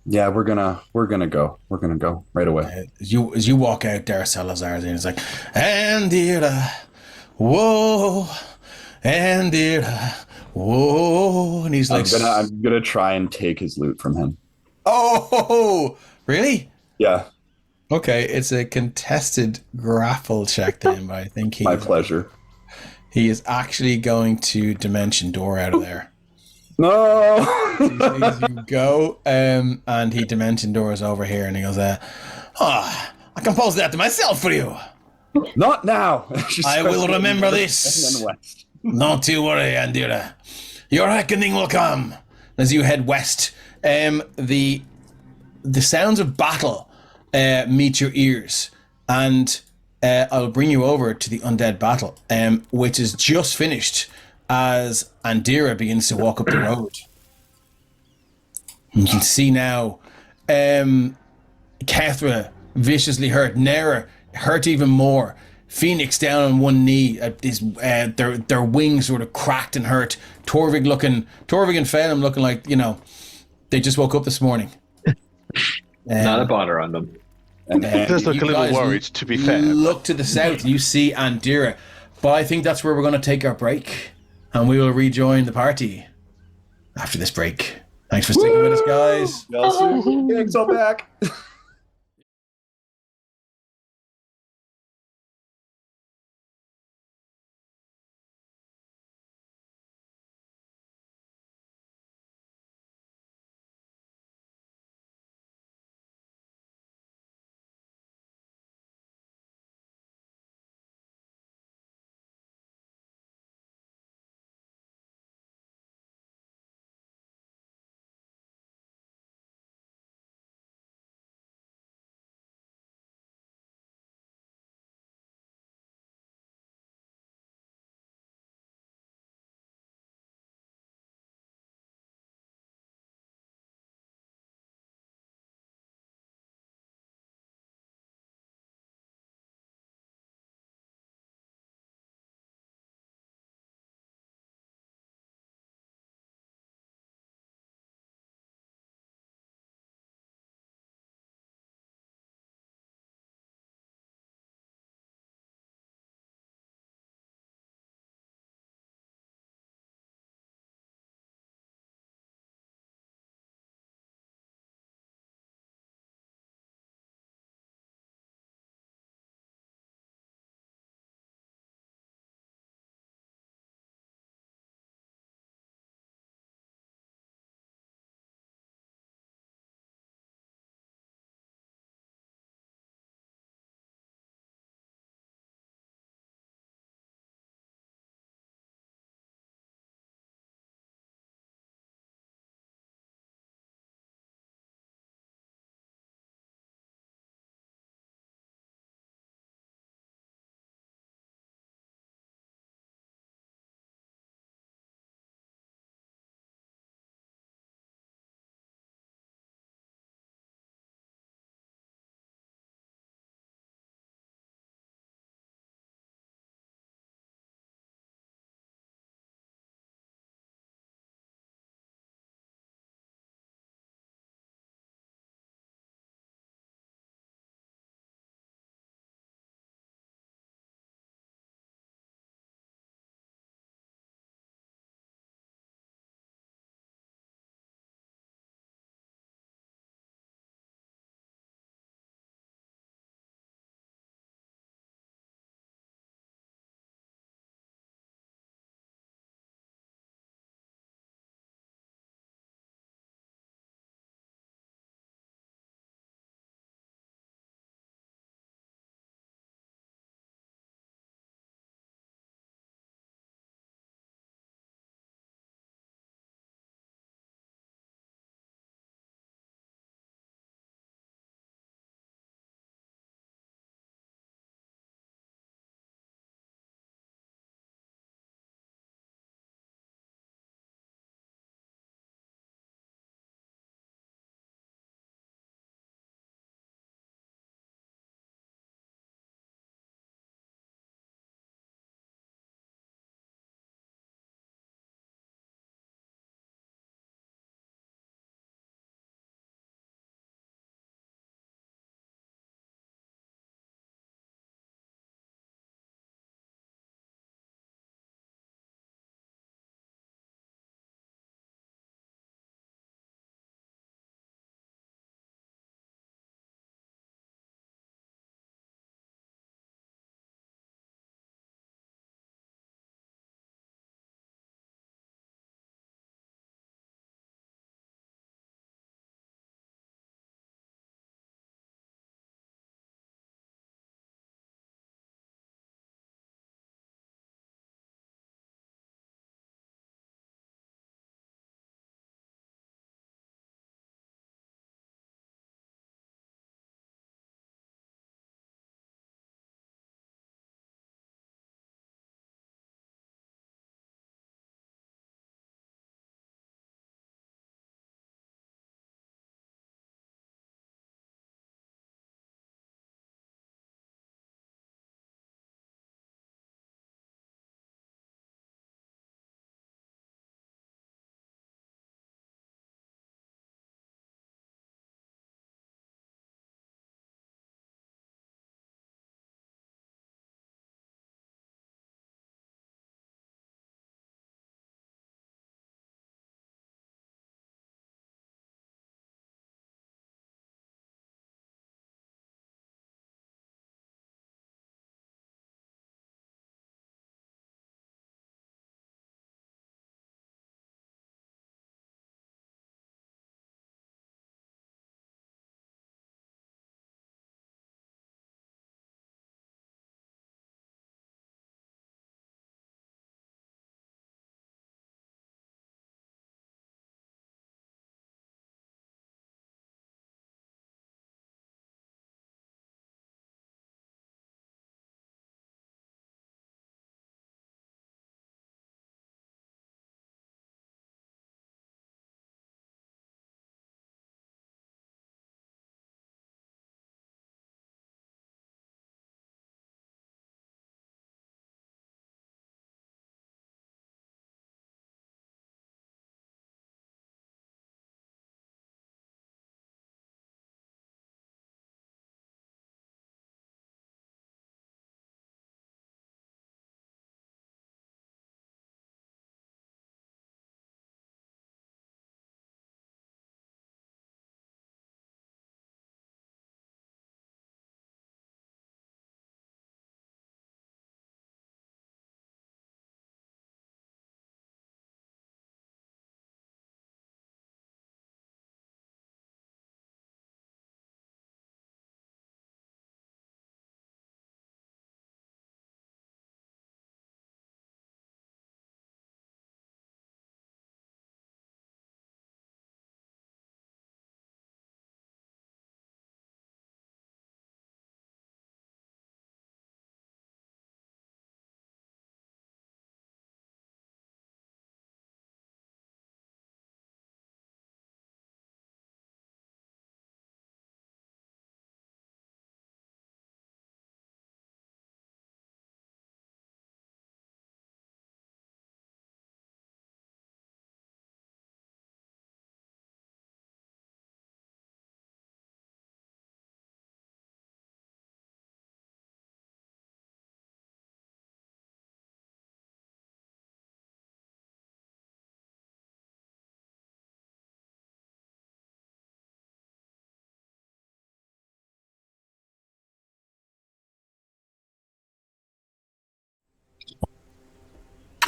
Yeah, we're gonna go. We're gonna go right away. As you walk out there, Salazar's in. It's like, Andira, whoa, Andira, whoa, and he's like, I'm gonna try and take his loot from him. Oh, really? Yeah. Okay, it's a contested grapple check then, but I think My pleasure. He is actually going to dimension door out of there. No. You go, and he dimension doors over here, and he goes, I composed that to myself for you. Not now. I will remember this. Not to worry, Andira. Your reckoning will come. As you head west, the sounds of battle meet your ears, and I'll bring you over to the undead battle, which is just finished as Andira begins to walk up the road. You can see now Kethra viciously hurt, Nera hurt even more, Phoenix down on one knee, their wings sort of cracked and hurt, Torvig and Phelim looking like, they just woke up this morning. Not a bother on them. He does look a little worried, to be fair. Look to the south, you see Andira. But I think that's where we're going to take our break. And we will rejoin the party after this break. Thanks for sticking with us, guys. Thanks, all back.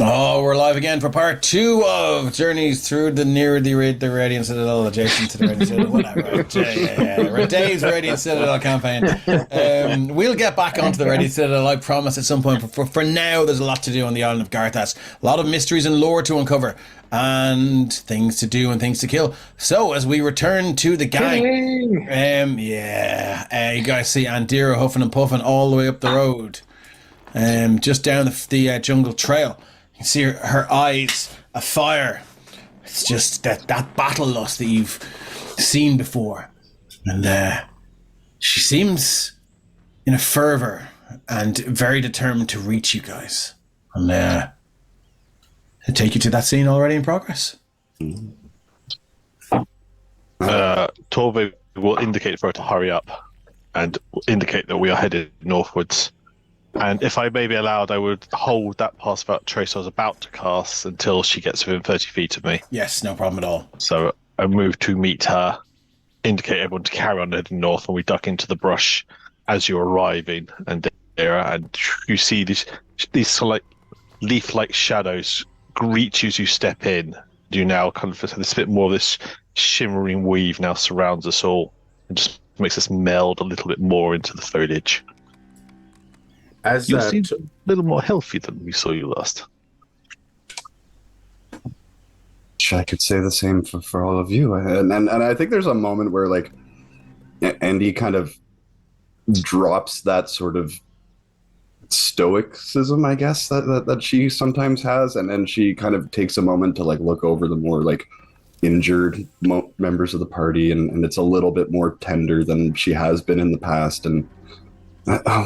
Oh, we're live again for part 2 of Journeys Through the Radiant Citadel, adjacent to the Radiant Citadel, whatever. Dave's Radiant Citadel campaign. We'll get back onto the Radiant Citadel, I promise, at some point. For now, there's a lot to do on the island of Garthas. A lot of mysteries and lore to uncover, and things to do and things to kill. So, as we return to the gang, you guys see Andira huffing and puffing all the way up the road. Just down the jungle trail. You can see her eyes afire. It's just that battle lust that you've seen before. And she seems in a fervor and very determined to reach you guys. And I take you to that scene already in progress. Torve will indicate for her to hurry up and indicate that we are headed northwards. And if I may be allowed, I would hold that pass without trace I was about to cast until she gets within 30 feet of me. Yes, no problem at all. So I move to meet her, indicate everyone to carry on heading north, and we duck into the brush as you're arriving. And you see these sort of leaf-like shadows greet you as you step in. You now kind of this bit more of this shimmering weave now surrounds us all and just makes us meld a little bit more into the foliage. As You seem a little more healthy than we saw you last. I could say the same for all of you. And I think there's a moment where, like, Andy kind of drops that sort of stoicism, I guess, that she sometimes has. And then she kind of takes a moment to, like, look over the more, like, injured members of the party. And it's a little bit more tender than she has been in the past. And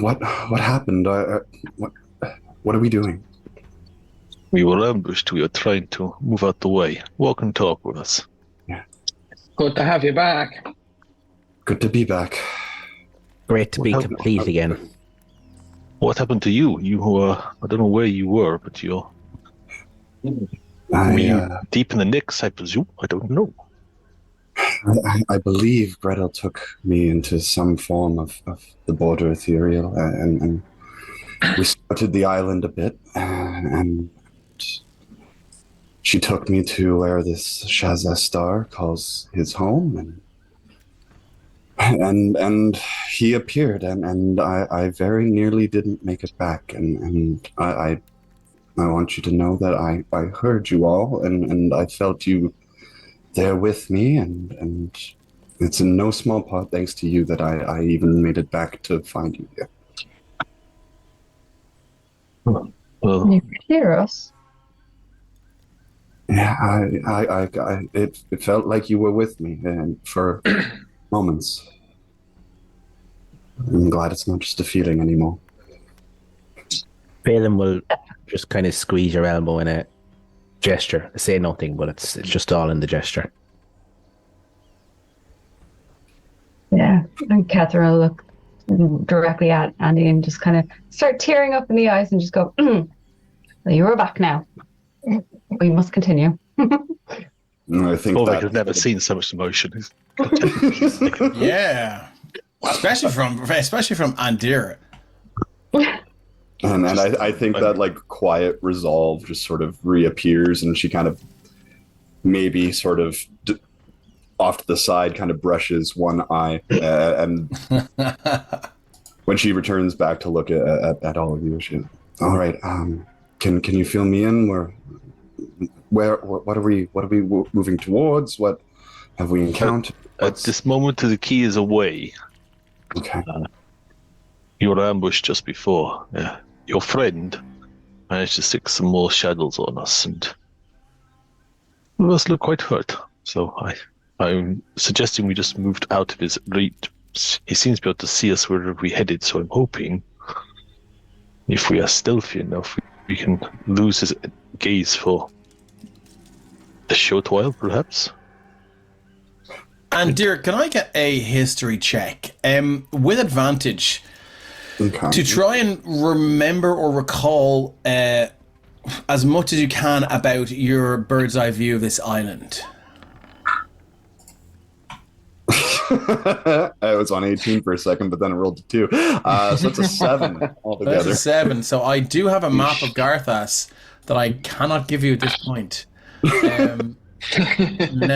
what happened? What are we doing? We were ambushed. We were trying to move out the way. Walk and talk with us. Yeah. Good to have you back. Good to be back. Great to be complete again. What happened to you? You were, I don't know where you were, but you're deep in the Nyx, I presume. I don't know. I believe Gretel took me into some form of the border ethereal, and we scouted the island a bit, and she took me to where this Shazastar calls his home, and he appeared, and I very nearly didn't make it back, and I want you to know that I heard you all, and I felt you there with me, and it's in no small part thanks to you that I even made it back to find you here. Well, You could hear us. Yeah, it felt like you were with me and for moments. I'm glad it's not just a feeling anymore. Phelan will just kind of squeeze your elbow in a gesture. Say nothing, but it's just all in the gesture. Yeah, and Catherine will look directly at Andy and just kind of start tearing up in the eyes and just go, well, you are back now. We must continue. I think I've never seen so much emotion. Yeah. Especially from Andira. And I think that, like, quiet resolve just sort of reappears, and she kind of maybe sort of off to the side kind of brushes one eye, and when she returns back to look at all of you, she, all right, can you fill me in? What are we moving towards? What have we encountered? At this moment, the key is away. Okay. You were ambushed just before. Yeah. Your friend managed to stick some more shadows on us, and we must look quite hurt. So I'm suggesting we just moved out of his reach. He seems to be able to see us wherever we headed, so I'm hoping if we are stealthy enough, we can lose his gaze for a short while, perhaps. And dear, can I get a history check with advantage to try and remember or recall as much as you can about your bird's eye view of this island? I was on 18 for a second, but then it rolled to 2. So it's a 7 That's altogether. a 7. So I do have a map of Garthas that I cannot give you at this point. Now,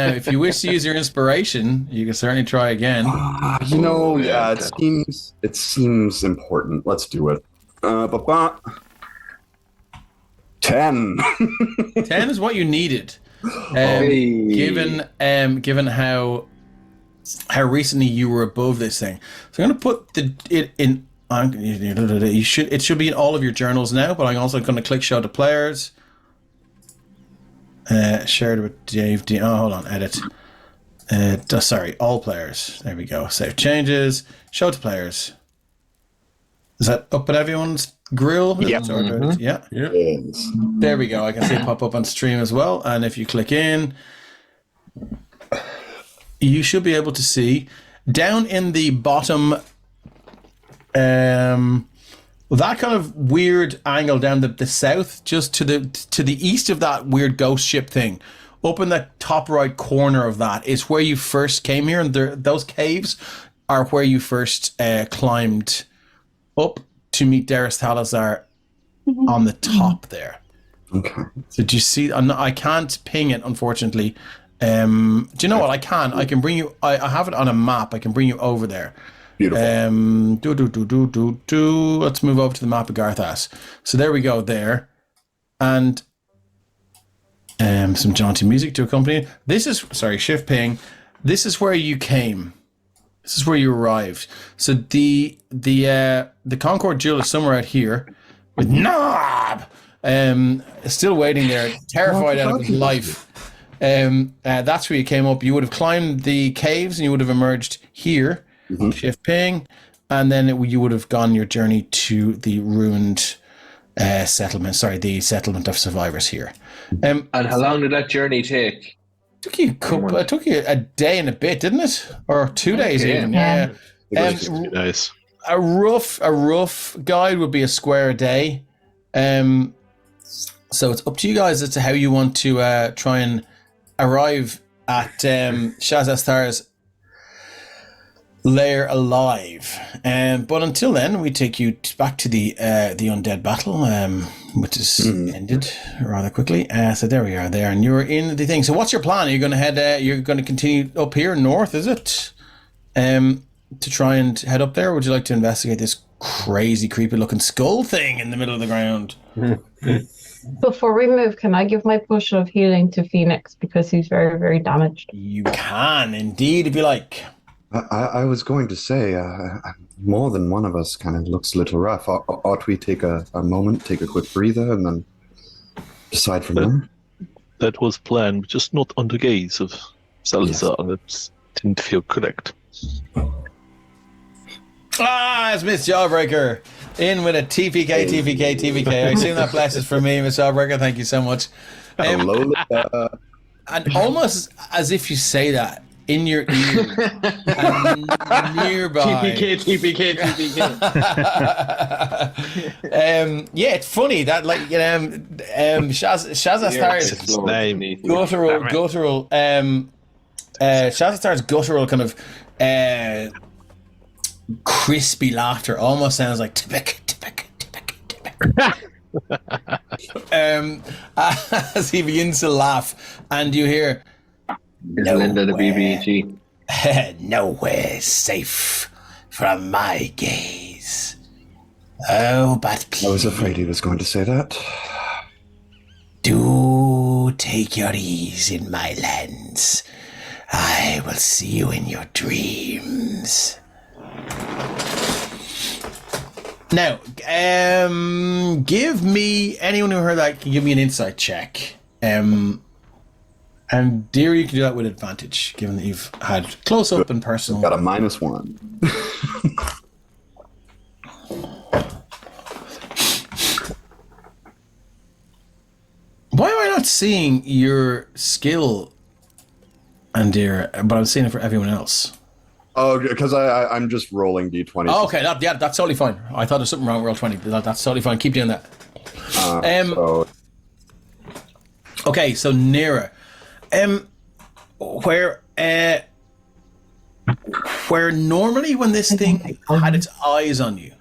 if you wish to use your inspiration, you can certainly try again. It seems important. Let's do it. 10. 10 is what you needed. Given how recently you were above this thing. So I'm going to put it in. It should be in all of your journals now, but I'm also going to click show to players. Shared with Dave. Hold on, edit. Sorry, all players. There we go. Save changes. Show to players. Is that up at everyone's grill? Yep. Yeah. Yes. There we go. I can see it pop up on stream as well. And if you click in, you should be able to see down in the bottom, that kind of weird angle down the south, just to the east of that weird ghost ship thing. Up in the top right corner of that is where you first came here, and those caves are where you first climbed up to meet Derthast on the top there. Okay. So do you see? I can't ping it, unfortunately. Do you know what? I can bring you. I have it on a map. I can bring you over there. Beautiful. Let's move over to the map of Garthas. So there we go there, and some jaunty music to accompany it. This is shift ping. This is where you came. This is where you arrived. So the Concord Jewel is somewhere out here with Knob still waiting there, terrified out of his life. That's where you came up. You would have climbed the caves and you would have emerged here. Shift ping, and then you would have gone your journey to the ruined settlement. Sorry, the settlement of survivors here. And how long did that journey take? It took you a day and a bit, didn't it? Or 2 days even. Yeah. 2 days. A rough guide would be a square a day. So it's up to you guys as to how you want to try and arrive at Shazastar's lair alive. But until then, we take you back to the undead battle, which is ended rather quickly. So there we are there, and you're in the thing. So what's your plan? Are you going to head? You're going to continue up here north, is it? To try and head up there, or would you like to investigate this crazy, creepy looking skull thing in the middle of the ground? Before we move, can I give my potion of healing to Phoenix because he's very, very damaged? You can indeed, if you like. I was going to say, more than one of us kind of looks a little rough. Ought we take a moment, take a quick breather, and then decide from there? That was planned, just not under gaze of Salazar. That didn't feel correct. It's Miss Jawbreaker in with a TPK. I assume that blesses for me, Miss Jawbreaker. Thank you so much. Hello, And almost as if you say that in your ear and nearby. TPK. Yeah, it's funny that Shazastar's name. guttural Shazastar's guttural kind of crispy laughter almost sounds like tipic. As he begins to laugh, and you hear Linda the BBG. nowhere safe from my gaze. Oh, but please, I was afraid he was going to say that. do take your ease in my lands. I will see you in your dreams. Now, give me, anyone who heard that can give me an insight check. And Dear, you can do that with advantage, given that you've had close up and personal. Got a -1. Why am I not seeing your skill, Dear, but I'm seeing it for everyone else? Oh, because I'm just rolling d20. Oh, okay, that's totally fine. I thought there's something wrong with Roll20. That's totally fine. Keep doing that. Okay, so Nira, where Where normally when this thing had its eyes on you,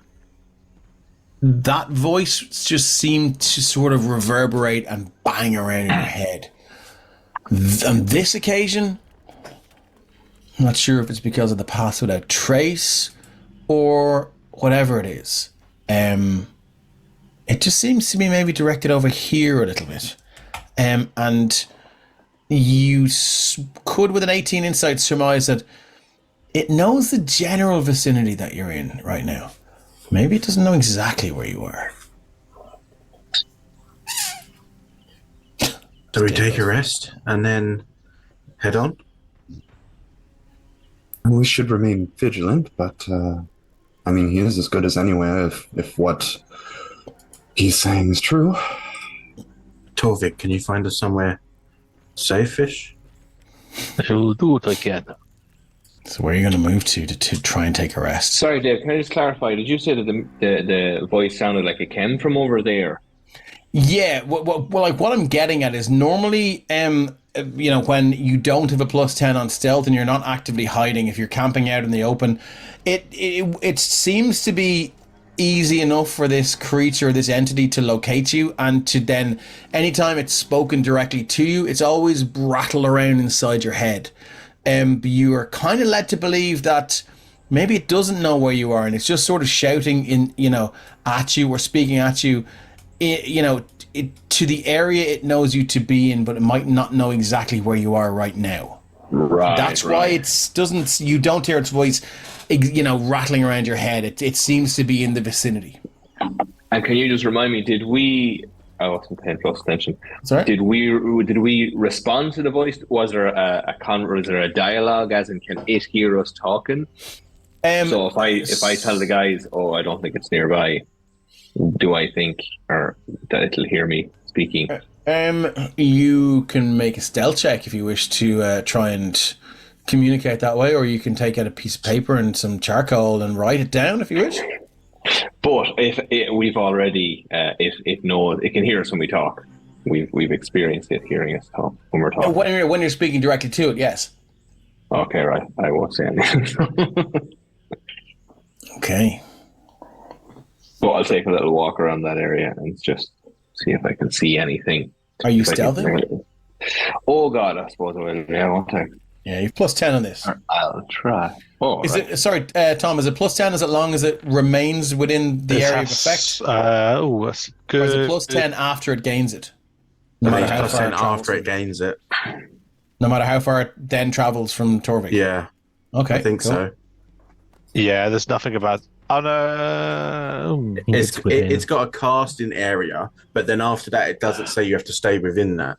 that voice just seemed to sort of reverberate and bang around in your head. On this occasion, I'm not sure if it's because of the Pass Without Trace or whatever it is. It just seems to be maybe directed over here a little bit. And you could, with an 18 insight, surmise that it knows the general vicinity that you're in right now. Maybe it doesn't know exactly where you are. Do we take a rest and then head on? We should remain vigilant, but I mean, he is as good as anywhere if what he's saying is true. Torvik, can you find us somewhere safe-ish? I'll do what I can. So where are you going to move to try and take a rest? Sorry, Dave, can I just clarify? Did you say that the voice sounded like it came from over there? Yeah, well, like what I'm getting at is normally, when you don't have a +10 on stealth and you're not actively hiding, if you're camping out in the open, it seems to be easy enough for this creature, this entity, to locate you, and to then, anytime it's spoken directly to you, it's always rattle around inside your head. But you are kind of led to believe that maybe it doesn't know where you are, and it's just sort of shouting at you or speaking at you, to the area it knows you to be in, but it might not know exactly where you are right now. Right. That's why you don't hear its voice, rattling around your head. It seems to be in the vicinity. And can you just remind me, did we... I wasn't paying close attention. Sorry? Did we respond to the voice? Was there a dialogue, as in can it hear us talking? So if I tell the guys, oh, I don't think it's nearby, do I think or that it'll hear me speaking? You can make a stealth check if you wish to try and communicate that way, or you can take out a piece of paper and some charcoal and write it down if you wish. But we've already, it knows, it can hear us when we talk. We've experienced it hearing us talk when we're talking. When you're speaking directly to it, yes. Okay, right. I won't say anything. Okay. But I'll take a little walk around that area and just see if I can see anything. Are you stealthing? Oh God, I suppose I will. Yeah, won't I? Yeah, you've +10 on this. I'll try. Oh, is it? Sorry, Tom. Is it +10 as long as it remains within the area of effect? That's good. Or is it +10 after it gains it? No matter how far after it gains it. No matter how far it then travels from Torvik. Yeah. Okay. I think so. Yeah, there's nothing about. Oh no! It's got a casting area, but then after that, it doesn't say you have to stay within that.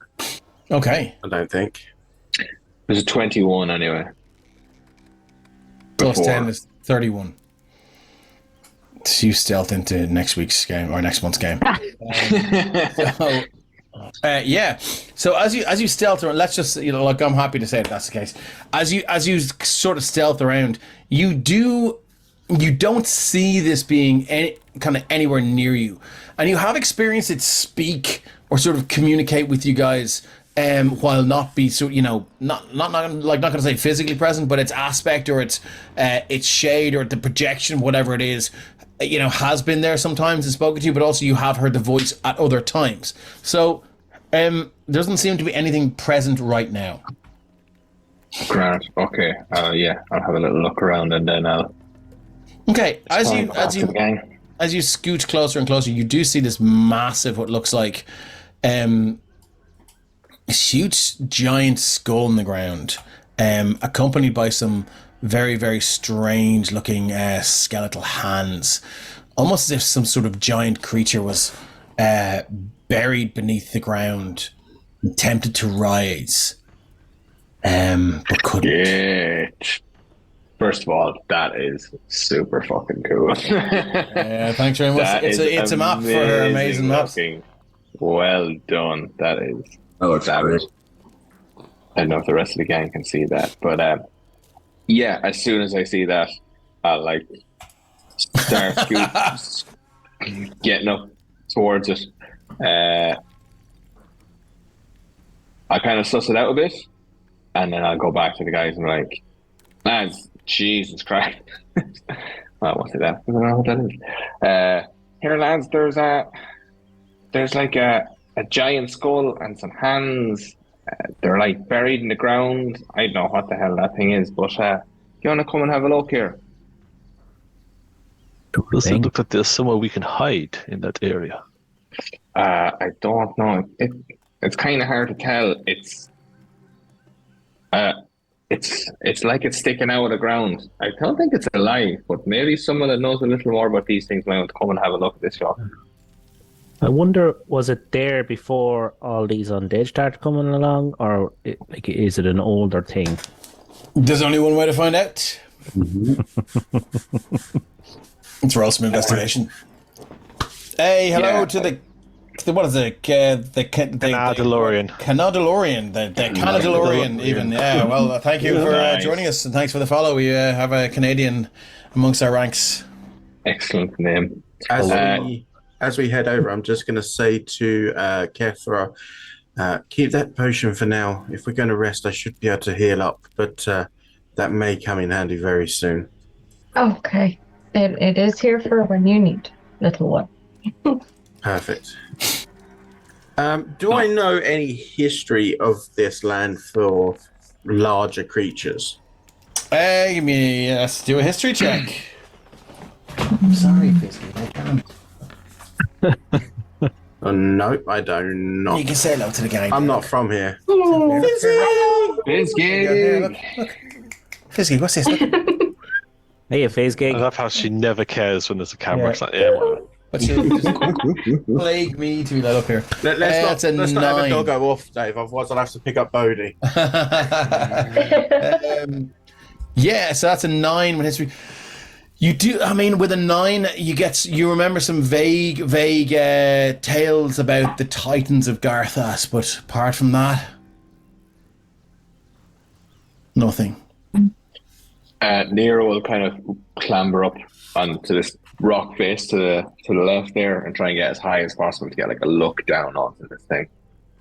Okay. I don't think. There's a 21 anyway. +10 is 31. So you stealth into next week's game or next month's game. Yeah. So as you stealth around, let's just I'm happy to say that that's the case. As you sort of stealth around, you don't see this being anywhere near you, and you have experienced it speak or sort of communicate with you guys. While not be not going to say physically present, but its aspect or its shade or the projection, whatever it is, has been there sometimes and spoken to you, but also you have heard the voice at other times. So, there doesn't seem to be anything present right now. Grant. Okay. Yeah, I'll have a little look around and then I'll. Okay. As you scoot closer and closer, you do see this massive, what looks like, huge giant skull in the ground, accompanied by some very, very strange looking skeletal hands, almost as if some sort of giant creature was buried beneath the ground, attempted to rise, but couldn't. First of all, that is super fucking cool. Thanks very much. It's a map for her amazing maps. Well done. That is. That looks great. I don't know if the rest of the gang can see that, but yeah, as soon as I see that, I'll start getting up towards it. I kind of suss it out a bit, and then I'll go back to the guys and be like, lads, Jesus Christ. Well, what's it that? I don't know what that is. Here, lads, there's like a giant skull and some hands. They're like buried in the ground. I don't know what the hell that thing is, but you want to come and have a look here? Does it look like there's somewhere we can hide in that area? I don't know. It's kind of hard to tell. It's like it's sticking out of the ground. I don't think it's alive, but maybe someone that knows a little more about these things might want to come and have a look at this shop. I wonder, was it there before all these undead started coming along, or is it an older thing? There's only one way to find out. Let's roll some investigation. Hey, hello to the what is it? The Canadalorian. Canadalorian. The Canadalorian, even. Yeah, well, thank you for joining us, and thanks for the follow. We have a Canadian amongst our ranks. Excellent name. As we head over, I'm just going to say to Hethar, keep that potion for now. If we're going to rest, I should be able to heal up, but that may come in handy very soon. Okay. It is here for when you need, little one. Perfect. Do I know any history of this land for larger creatures? Let's do a history check. I'm sorry, Fisky, I can't. No, I do not. You can say hello to the guy. I'm not from here. Fisky! Fisky, what's this? Hey, a phase I gig. love how she never cares when there's a camera. Yeah. It's like, yeah, whatever. But you just plague me to be let up here. Let's not have a doggo off, Dave. Otherwise, I'll have to pick up Bodhi. Yeah, so that's a 9 with history. You do, I mean, with a 9, you remember some vague tales about the Titans of Garthas, but apart from that, nothing. Nero will kind of clamber up onto this rock face to the left there and try and get as high as possible to get like a look down onto this thing.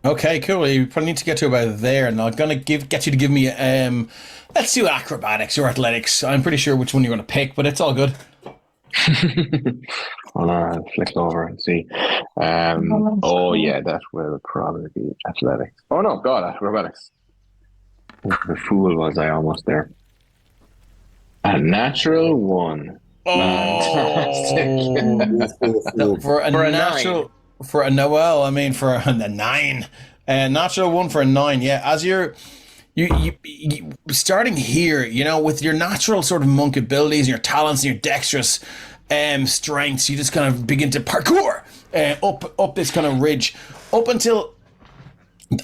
Okay, cool. You probably need to get to about there, and I'm gonna get you to give me let's do acrobatics or athletics. I'm pretty sure which one you're gonna pick, but it's all good. I'll flick over and see. Oh yeah, that will probably be athletics. Oh no, God, acrobatics. The fool was I almost there. A natural 1. Fantastic. No, for a 9. Natural 1 for a 9. Yeah, as you starting here, with your natural sort of monk abilities and your talents and your dexterous strengths, you just kind of begin to parkour up this kind of ridge, up until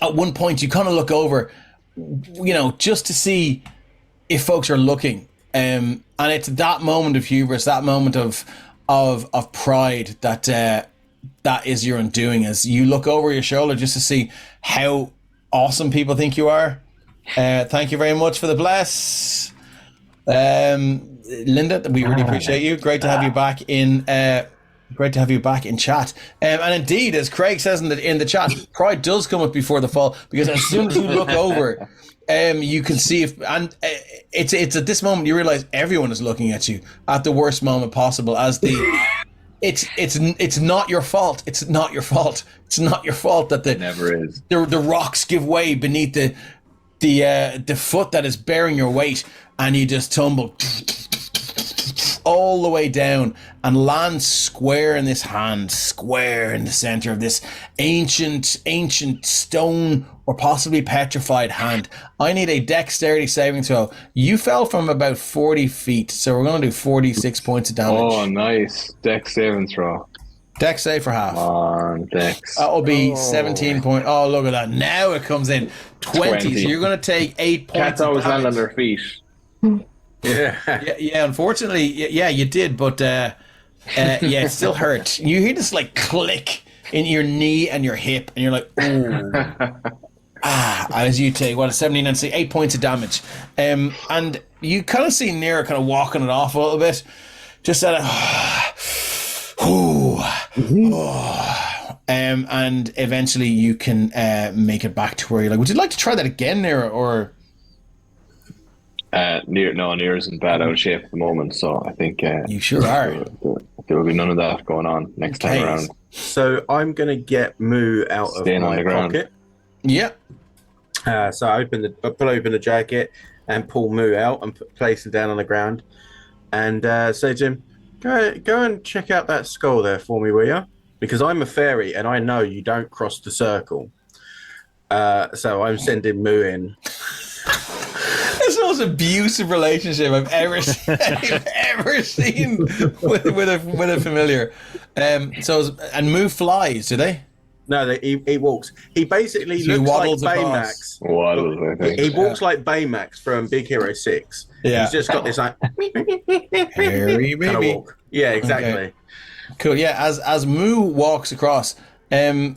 at one point you kind of look over, just to see if folks are looking. And it's that moment of hubris, that moment of pride that is your undoing, as you look over your shoulder just to see how awesome people think you are. Thank you very much for the bless, Linda. We really appreciate you. Great to have you back in. Great to have you back in chat. And indeed, as Craig says in the chat, pride does come up before the fall, because as soon as you look over, you can see it's at this moment you realize everyone is looking at you at the worst moment possible. As it's not your fault. It's not your fault. It's not your fault that the rocks give way beneath the foot that is bearing your weight, and you just tumble all the way down and land square in this hand, square in the center of this ancient stone or possibly petrified hand. I need a dexterity saving throw. You fell from about 40 feet, so we're going to do 46 points of damage. Oh, nice. Dex saving throw. Dex save for half. Come on, Dex. That will be 17 points. Oh, look at that. Now it comes in 20. So you're going to take 8 points Cats always land on their feet. Yeah, unfortunately, yeah, you did, but yeah, it still hurt. You hear this like click in your knee and your hip, and you're like, ooh. As you take 17 and 8 points of damage, and you kind of see Nero kind of walking it off a little bit, just at and eventually you can make it back to where you're like. Would you like to try that again, Nero, or? Near's in bad out of shape at the moment, so I think You sure are. there will be none of that going on next time around. So I'm going to get Moo out Staying of on my the ground. pocket. Yeah. So I pull open the jacket and pull Moo out and place him down on the ground, and say to him, "Go and check out that skull there for me, will you? Because I'm a fairy and I know you don't cross the circle." So I'm sending Moo in. It's the most abusive relationship I've ever seen with a familiar. And Moo flies, do they? No, he walks. He basically So he looks like waddles across. Baymax. Waddles, I think. He walks like Baymax from Big Hero 6. Yeah. He's just got this like Hairy kind of baby. walk. Yeah, exactly. Okay. Cool. Yeah. As Moo walks across. Okay.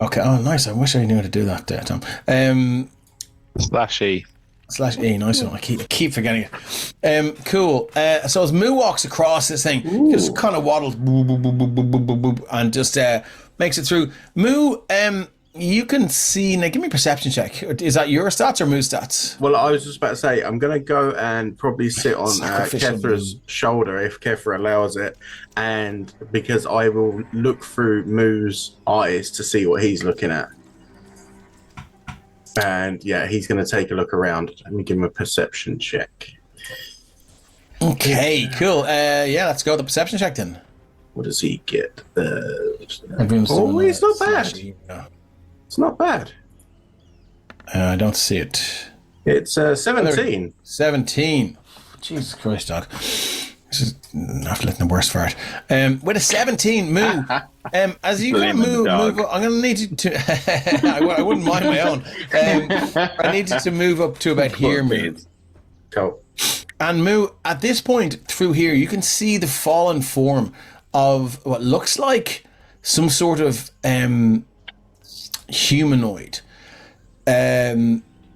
Oh, nice. I wish I knew how to do that, Tom. /E. /E, nice one. I keep forgetting it. Cool. So as Moo walks across this thing, he just kind of waddles boop, boop, boop, boop, boop, boop, boop, and just makes it through. Moo, you can see. Now, give me a perception check. Is that your stats or Moo's stats? Well, I was just about to say, I'm going to go and probably sit on Sacrificial Kethra's shoulder if Kethra allows it, and because I will look through Moo's eyes to see what he's looking at. And yeah, he's going to take a look around. Let me give him a perception check. Okay, cool. Yeah, let's go with the perception check then. What does he get? Everyone's Oh, doing it's not bad. /E. It's not bad. I don't see it. It's 17. 17. Jesus Christ, dog. This is not letting the worst for it. With a 17, Moo. As you kind of move up, I'm going to need you to. I wouldn't mind my own. I need you to move up to about here, Moo. Cool. And Moo, at this point through here, you can see the fallen form of what looks like some sort of humanoid.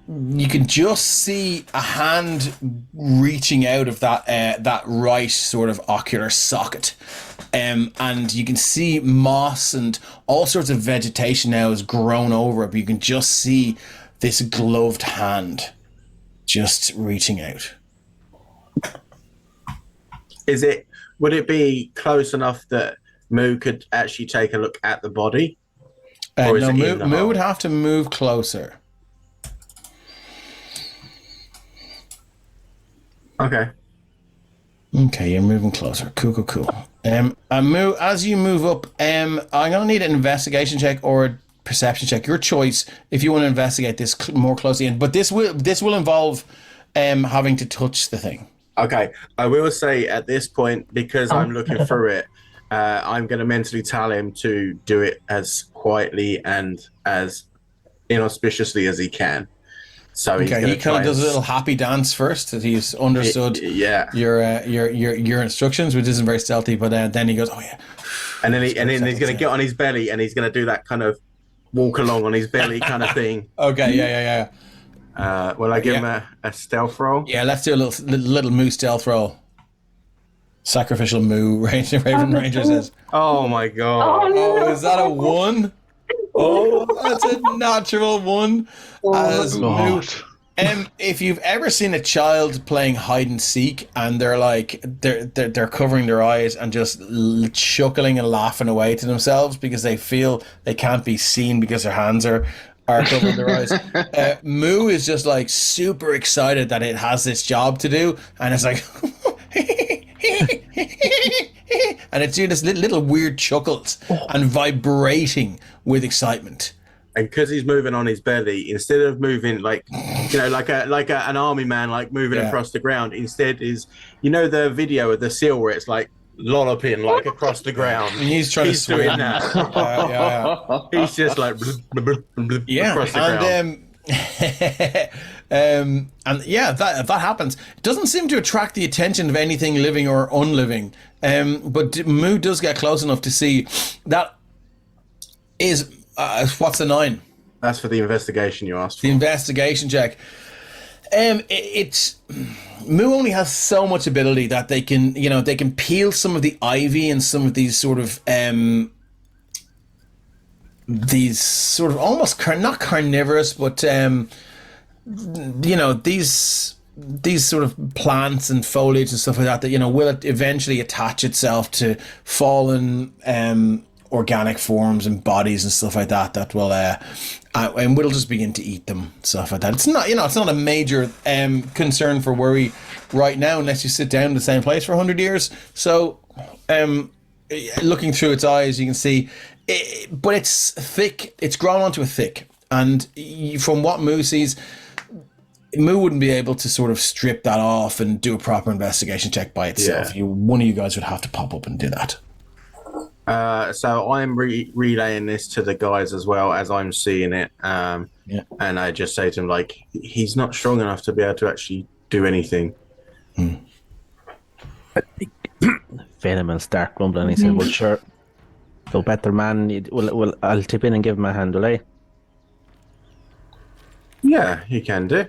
You can just see a hand reaching out of that right sort of ocular socket, and you can see moss and all sorts of vegetation now has grown over it, but you can just see this gloved hand just reaching out. Would it be close enough that Moo could actually take a look at the body? Or is No, it in the Moo hole? would have to move closer. Okay. Okay, you're moving closer. Cool. And Moo, as you move up, I'm gonna need an investigation check or a perception check. Your choice if you want to investigate this more closely. But this will involve having to touch the thing. Okay. I will say at this point, because I'm looking through it, I'm going to mentally tell him to do it as quietly and as inauspiciously as he can. So he's Okay, he kind of does a little happy dance first that he's understood your instructions, which isn't very stealthy. But then he goes, "Oh yeah," and then he's going to get on his belly and he's going to do that kind of walk along on his belly kind of thing. Okay, yeah. Will I give him a stealth roll? Yeah, let's do a little Moo stealth roll. Sacrificial Moo, Raven Ranger says. Oh my god! Oh, no. Oh, is that a 1? Oh, that's a natural 1. As Moo. If you've ever seen a child playing hide and seek and they're like they're covering their eyes and just chuckling and laughing away to themselves because they feel they can't be seen because their hands are covering their eyes. Moo is just like super excited that it has this job to do, and it's like and it's doing this little weird chuckles and vibrating with excitement. And because he's moving on his belly, instead of moving like an army man, like moving across the ground, instead is the video of the seal where it's like lolloping like across the ground. And he's trying to swim. doing that. He's just like across the ground. And yeah, that happens. It doesn't seem to attract the attention of anything living or unliving. But Moo does get close enough to see that is what's the 9? That's for the investigation you asked for. The investigation check. It's Moo only has so much ability that they can peel some of the ivy and some of these sort of almost not carnivorous, but these these sort of plants and foliage and stuff like that, will it eventually attach itself to fallen organic forms and bodies and stuff like that will and we'll just begin to eat them, stuff like that. It's not it's not a major concern for worry right now unless you sit down in the same place for 100 years. So looking through its eyes, you can see but it's thick, it's grown onto a thick, and from what Moo sees, Moo wouldn't be able to sort of strip that off and do a proper investigation check by itself. One of you guys would have to pop up and do that. So I'm relaying this to the guys as well as I'm seeing it. And I just say to him, like, he's not strong enough to be able to actually do anything. Phelim will start grumbling. He said, well, sure. So better man, well, I'll tip in and give him a hand, will I? Yeah, you can do.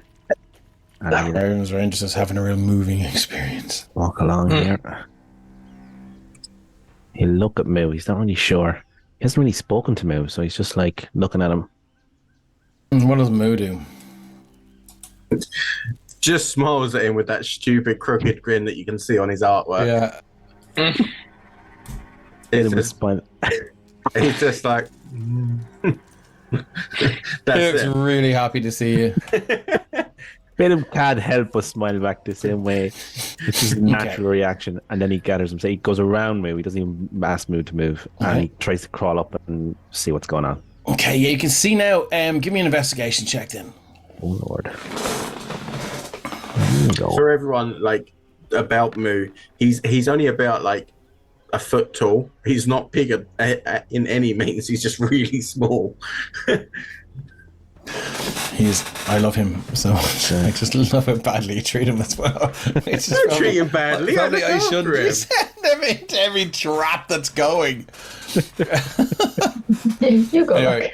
And Graven's Rangers is having a real moving experience. Walk along here. He'll look at Moo. He's not really sure. He hasn't really spoken to Moo, so he's just like looking at him. What does Moo do? Just smiles at him with that stupid crooked grin that you can see on his artwork. Yeah. It's just like that's he looks it. really happy to see you. Phelim can't help but smile back the same way. It's his natural reaction, and then he gathers himself. He goes around Moo. He doesn't even ask Moo to move, and he tries to crawl up and see what's going on. Okay, yeah, you can see now. Give me an investigation check then. Oh Lord! For everyone, like about Moo, he's only about like a foot tall. He's not big in any means. He's just really small. I love him so much. I just love how badly you treat him as well. Don't treat him badly. Probably I shouldn't send him into every trap that's going. You go. Anyway,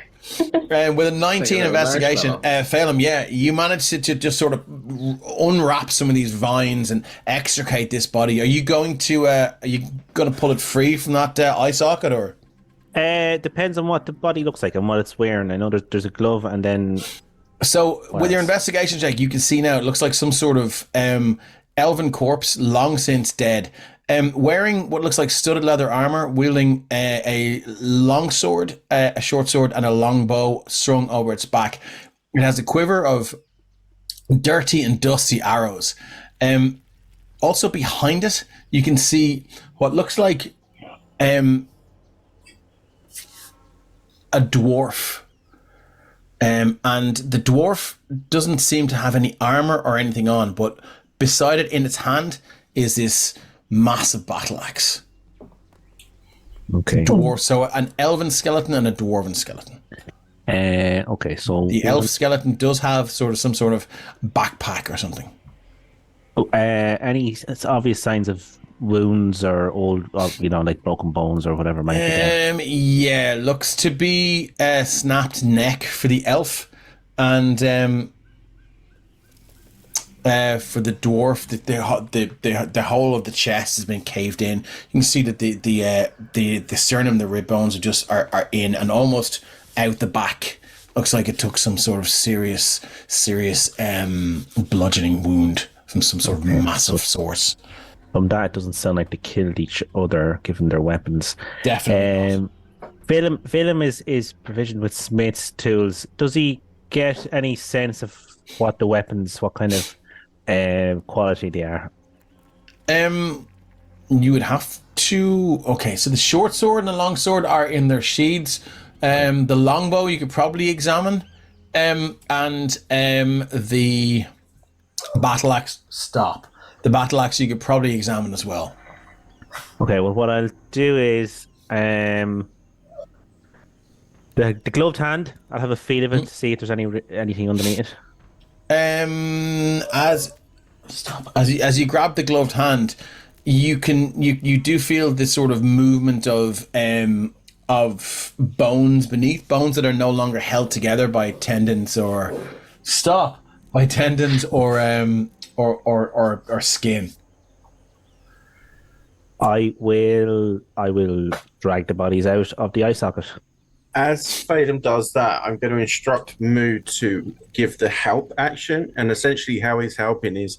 with a 19 investigation, Phelim, you managed to just sort of unwrap some of these vines and extricate this body. Are you going to pull it free from that eye socket, or? Depends on what the body looks like and what it's wearing. I know there's a glove, and then. So with your investigation check, you can see now it looks like some sort of elven corpse, long since dead, wearing what looks like studded leather armor, wielding a long sword, a short sword, and a long bow strung over its back. It has a quiver of dirty and dusty arrows. Also behind it, you can see what looks like a dwarf. And the dwarf doesn't seem to have any armor or anything on, but beside it in its hand is this massive battle axe. Okay. Dwarf, so an elven skeleton and a dwarven skeleton. Okay, so the elf skeleton does have some sort of backpack or something. Any obvious signs of wounds or old, like broken bones or whatever might be there? Yeah, looks to be a snapped neck for the elf, and for the dwarf, the whole of the chest has been caved in. You can see that the sternum, the rib bones are in and almost out the back. Looks like it took some sort of serious bludgeoning wound from some sort of massive source. From that, it doesn't sound like they killed each other, given their weapons. Definitely. Phelim is provisioned with smith's tools. Does he get any sense of what the weapons, what kind of quality they are? You would have to. Okay, so the short sword and the long sword are in their sheaths. The longbow you could probably examine, and the battle axe. Stop. The battle axe you could probably examine as well. Okay, well, what I'll do is the gloved hand. I'll have a feel of it to see if there's anything underneath it. As you grab the gloved hand, you do feel this sort of movement of bones beneath, bones that are no longer held together by tendons or skin. I will drag the bodies out of the eye socket. As Fathom does that, I'm going to instruct Moo to give the help action. And essentially, how he's helping is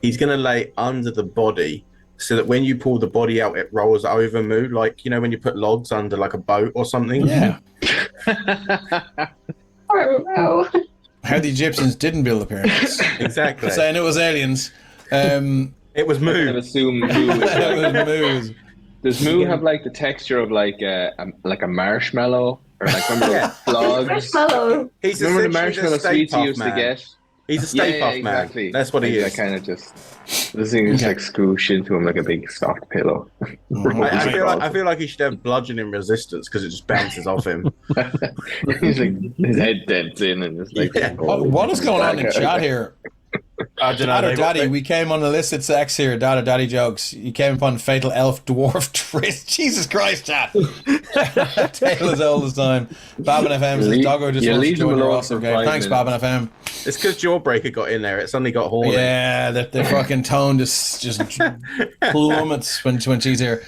he's going to lay under the body so that when you pull the body out, it rolls over Moo. Like, you know, when you put logs under like a boat or something? Yeah. Poor Moo. How the Egyptians didn't build the pyramids. Exactly. Saying it was aliens. It was I Moo. assume Moo is like, It was does Moo have like the texture of like a marshmallow or like remember Yeah. those flogs? Marshmallow. He's Remember the essentially marshmallow Stay sweets you Puft used Man. to get? He's a Stay Puft Man. exactly. That's what he Like, is. I kind of just this thing is like scoosh into him like a big soft pillow. I feel like he should have bludgeoning resistance because it just bounces off him. He's like his head dents in and just like Yeah. what is going on in chat here? I don't know. Dad or they- Daddy, we came on illicit sex here. Dad or Daddy jokes. You came upon fatal elf dwarf tryst. Jesus Christ, chat. Tale as old as time. Babin FM says Doggo just you wants to leave join him your alone awesome for game. 5 Thanks, Babin minutes. FM. It's because Jawbreaker got in there. It suddenly got horny. Yeah, the fucking tone just plummets when she's here.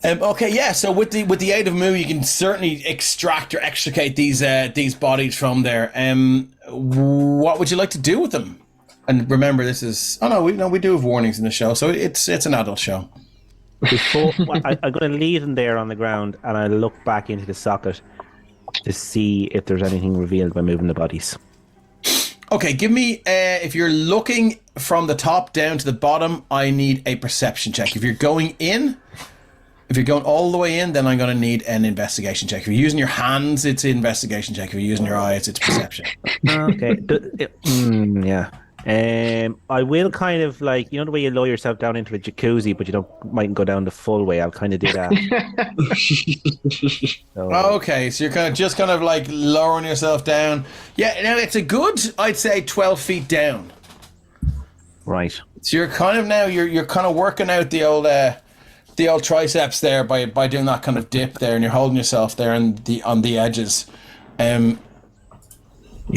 Okay, yeah. So with the aid of Moo, you can certainly extract or extricate these bodies from there. What would you like to do with them? And remember, this is we do have warnings in the show, so it's an adult show. Before I'm going to leave them there on the ground, and I look back into the socket to see if there's anything revealed by moving the bodies. Okay, give me if you're looking from the top down to the bottom, I need a perception check. If you're going all the way in, then I'm going to need an investigation check. If you're using your hands, it's an investigation check. If you're using your eyes, it's perception. Okay. Yeah. I will kind of like, you know the way you lower yourself down into a jacuzzi, but you mightn't go down the full way. I'll kind of do that. So, Okay, so you're kind of like lowering yourself down. Yeah, now it's a good, I'd say, 12 feet down. right. So you're kind of now you're kind of working out the old triceps there by doing that kind of dip there, and you're holding yourself there on the edges.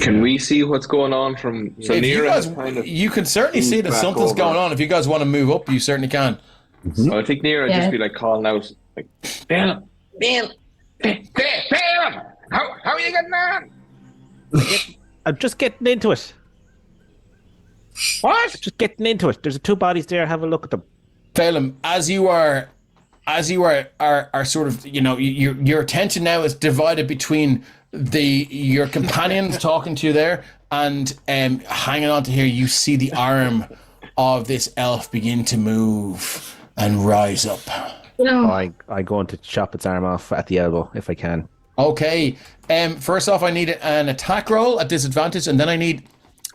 Can we see what's going on from so If you Nira guys, has kind of you can certainly see that back something's over. going on. If you guys want to move up, you certainly can. So I think Nira would Yeah. just be like calling out like Bam, how are you getting on? I'm just getting into it. What? Just getting into it. There's 2 bodies there. Have a look at them. Phelim, as you are sort of, your attention now is divided between your companions talking to you there and hanging on to here. You see the arm of this elf begin to move and rise up. No. I go on to chop its arm off at the elbow if I can. Okay. First off, I need an attack roll at disadvantage, and then I need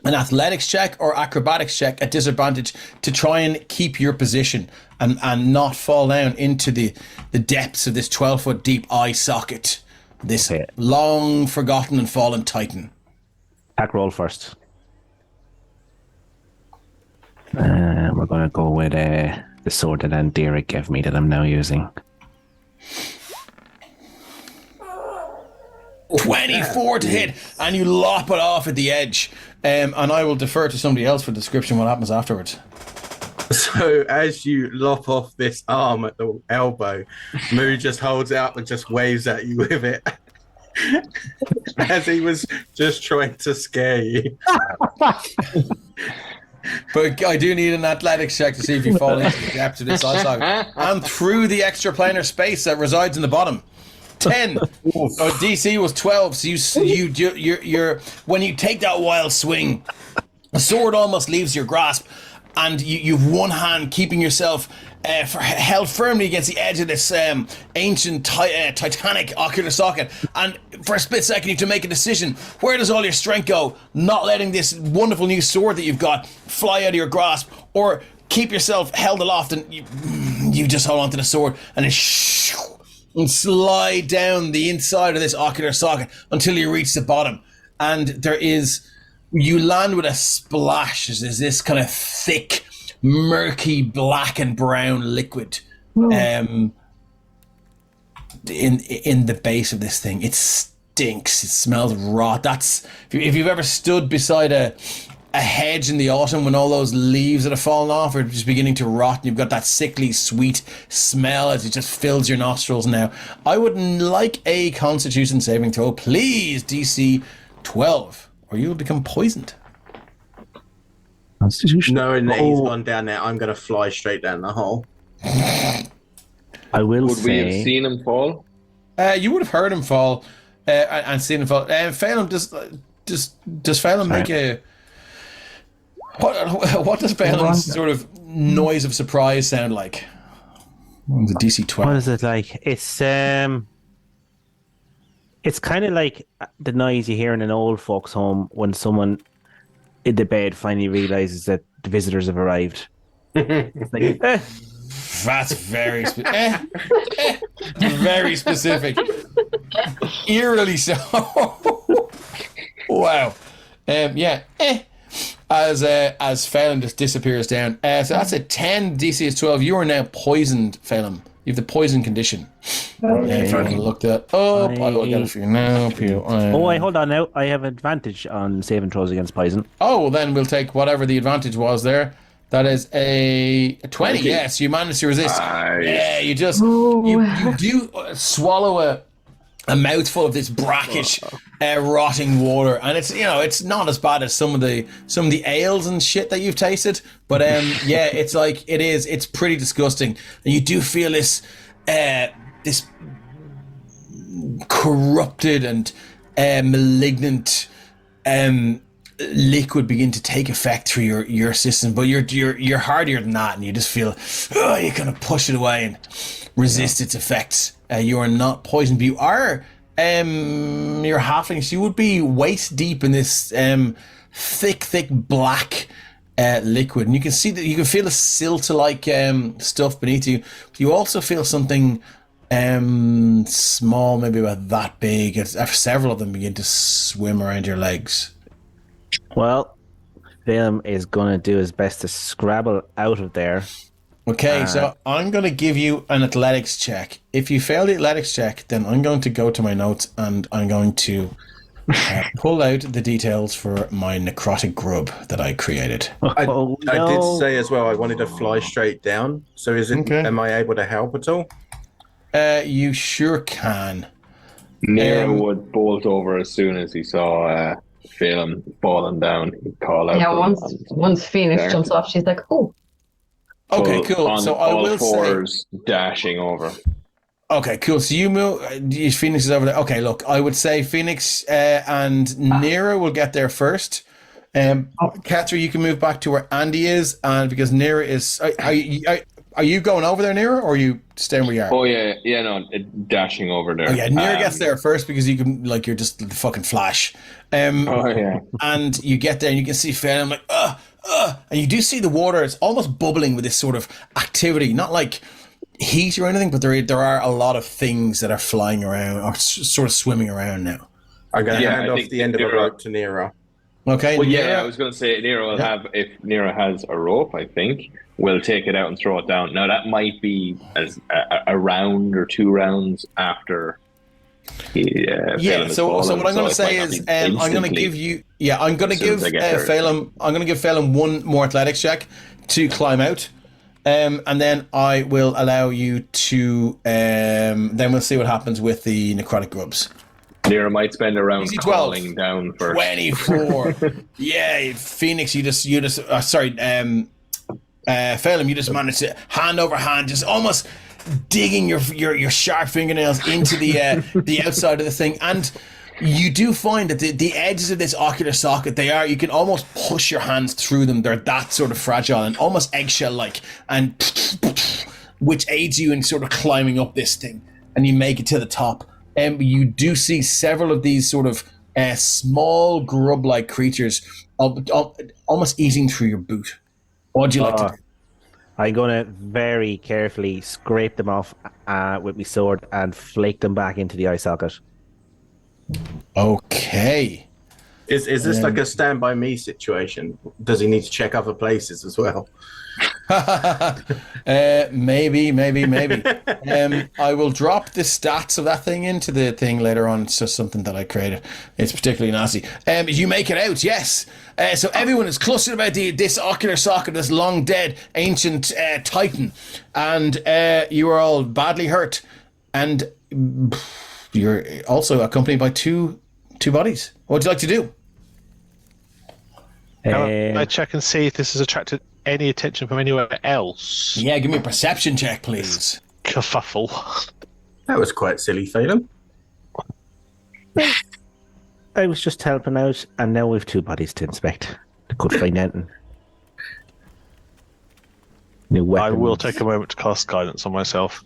an athletics check or acrobatics check at disadvantage to try and keep your position and not fall down into the depths of this 12-foot deep eye socket. This Okay. long forgotten and fallen titan. Attack roll first. We're going to go with the sword that Andira gave me that I'm now using. 24 to hit, and you lop it off at the edge. And I will defer to somebody else for the description what happens afterwards. So as you lop off this arm at the elbow, Moo just holds out and just waves at you with it. As he was just trying to scare you. But I do need an athletics check to see if you fall into the depths of this eye socket and through the extraplanar space that resides in the bottom. 10. DC was 12. So you're when you take that wild swing, the sword almost leaves your grasp, and you've one hand keeping yourself held firmly against the edge of this ancient titanic ocular socket, and for a split second you have to make a decision. Where does all your strength go? Not letting this wonderful new sword that you've got fly out of your grasp, or keep yourself held aloft and you just hold on to the sword and and slide down the inside of this ocular socket until you reach the bottom. And you land with a splash. There's this kind of thick, murky, black and brown liquid in the base of this thing. It stinks. It smells rot. That's if you've ever stood beside a hedge in the autumn when all those leaves that have fallen off are just beginning to rot, and you've got that sickly sweet smell as it just fills your nostrils now. I would like a Constitution saving throw, please, DC 12, or you will become poisoned. Constitution. Knowing that he's gone down there, I'm going to fly straight down the hole. I will Would we have say. seen him fall? You would have heard him fall and seen him fall. Phelan, does Phelan make a... What does Phelan's sort of noise of surprise sound like? The DC 12. What is it like? It's kind of like the noise you hear in an old folks' home when someone in the bed finally realizes that the visitors have arrived. It's like, That's very very specific. Eerily so. Wow. As Phelan just disappears down. So that's a 10, DC is 12. You are now poisoned, Phelan. You have the poison condition. If you want to look that up, I will get it for you now. Hold on now. I have advantage on saving throws against poison. Oh, well then we'll take whatever the advantage was there. That is a 20. Yes, you managed to resist. Nice. Yeah, you just you do swallow a mouthful of this brackish, rotting water, and it's not as bad as some of the ales and shit that you've tasted, but yeah, it's pretty disgusting, and you do feel this corrupted and malignant liquid begin to take effect through your system, but you're hardier than that, and you just feel you kind of push it away and resist its effects. You are not poisoned, but you are you're halflings. You would be waist deep in this thick black liquid, and you can see that you can feel the silt-like stuff beneath you. But you also feel something small, maybe about that big. Several of them begin to swim around your legs. Well, Phelan is going to do his best to scrabble out of there. Okay, so I'm going to give you an athletics check. If you fail the athletics check, then I'm going to go to my notes and I'm going to pull out the details for my necrotic grub that I created. I did say as well I wanted to fly straight down. So am I able to help at all? You sure can. Nero would bolt over as soon as he saw Phelan falling down. He'd call out. Yeah, once Phoenix jumps off, she's like, "Oh." Okay, cool. So I will fours dashing over. Okay, cool. So you move. Phoenix is over there. Okay, look, I would say Phoenix and Nero will get there first. Catherine, you can move back to where Andy is, and because Nero is. Are you going over there, Nero, or are you staying where you are? Oh yeah, no, dashing over there. Oh yeah, Nero gets there first because you can, you're just the fucking Flash. Oh yeah. And you get there and you can see Phelan like, and you do see the water. It's almost bubbling with this sort of activity, not like heat or anything, but there are a lot of things that are flying around or sort of swimming around now. I'm going to hand off the end of a rope to Nero. Okay. Well, Nero? yeah, I was going to say Nero will have, if Nero has a rope, I think, we'll take it out and throw it down. Now, that might be as a round or 2 rounds after. So what I'm going to say is, I'm going to give you. Yeah, I'm going to give Phelan. I'm going to give Phelan one more athletics check to climb out, and then I will allow you to. Then we'll see what happens with the necrotic grubs. Nero might spend a round crawling down first. 24. Yeah, Phoenix, you just Phelan, you just managed to hand over hand, just almost digging your sharp fingernails into the outside of the thing, and you do find that the edges of this ocular socket, you can almost push your hands through them. They're that sort of fragile and almost eggshell-like, and which aids you in sort of climbing up this thing, and you make it to the top. And you do see several of these sort of small grub-like creatures almost eating through your boot. What would you like to do? I'm going to very carefully scrape them off with my sword and flake them back into the eye socket. Okay. Is this like a Stand By Me situation? Does he need to check other places as well? Maybe. I will drop the stats of that thing into the thing later on. It's just something that I created. It's particularly nasty. You make it out, yes. So everyone is clustered about this ocular socket, this long dead ancient titan, and you are all badly hurt, and you're also accompanied by two bodies. What would you like to do? Can I check and see if this has attracted any attention from anywhere else? Yeah, give me a perception check, please. Kerfuffle. That was quite silly, Phelan. I was just helping out, and now we've two bodies to inspect. I could find anything. New weapons. I will take a moment to cast guidance on myself.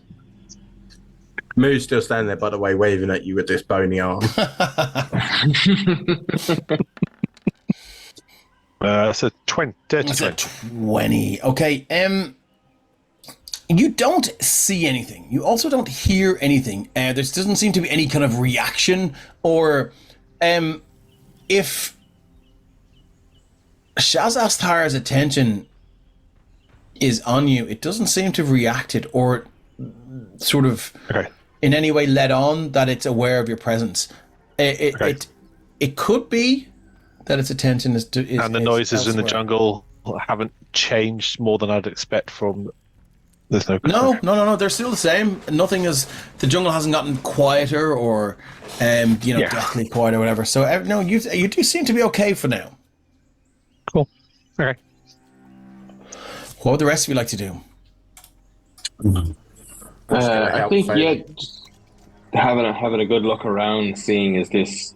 Moo's still standing there, by the way, waving at you with this bony arm. It's a 20. It's a 20. Okay. You don't see anything. You also don't hear anything. There doesn't seem to be any kind of reaction, or if Shazasthar's attention is on you, it doesn't seem to have reacted or sort of in any way let on that it's aware of your presence. It could be that its attention is and the noises in the jungle haven't changed more than I'd expect from. There's no. They're still the same. Nothing is. The jungle hasn't gotten quieter or, deathly quiet or whatever. So no, you do seem to be okay for now. Cool. Okay. What would the rest of you like to do? I think just having a good look around, seeing is this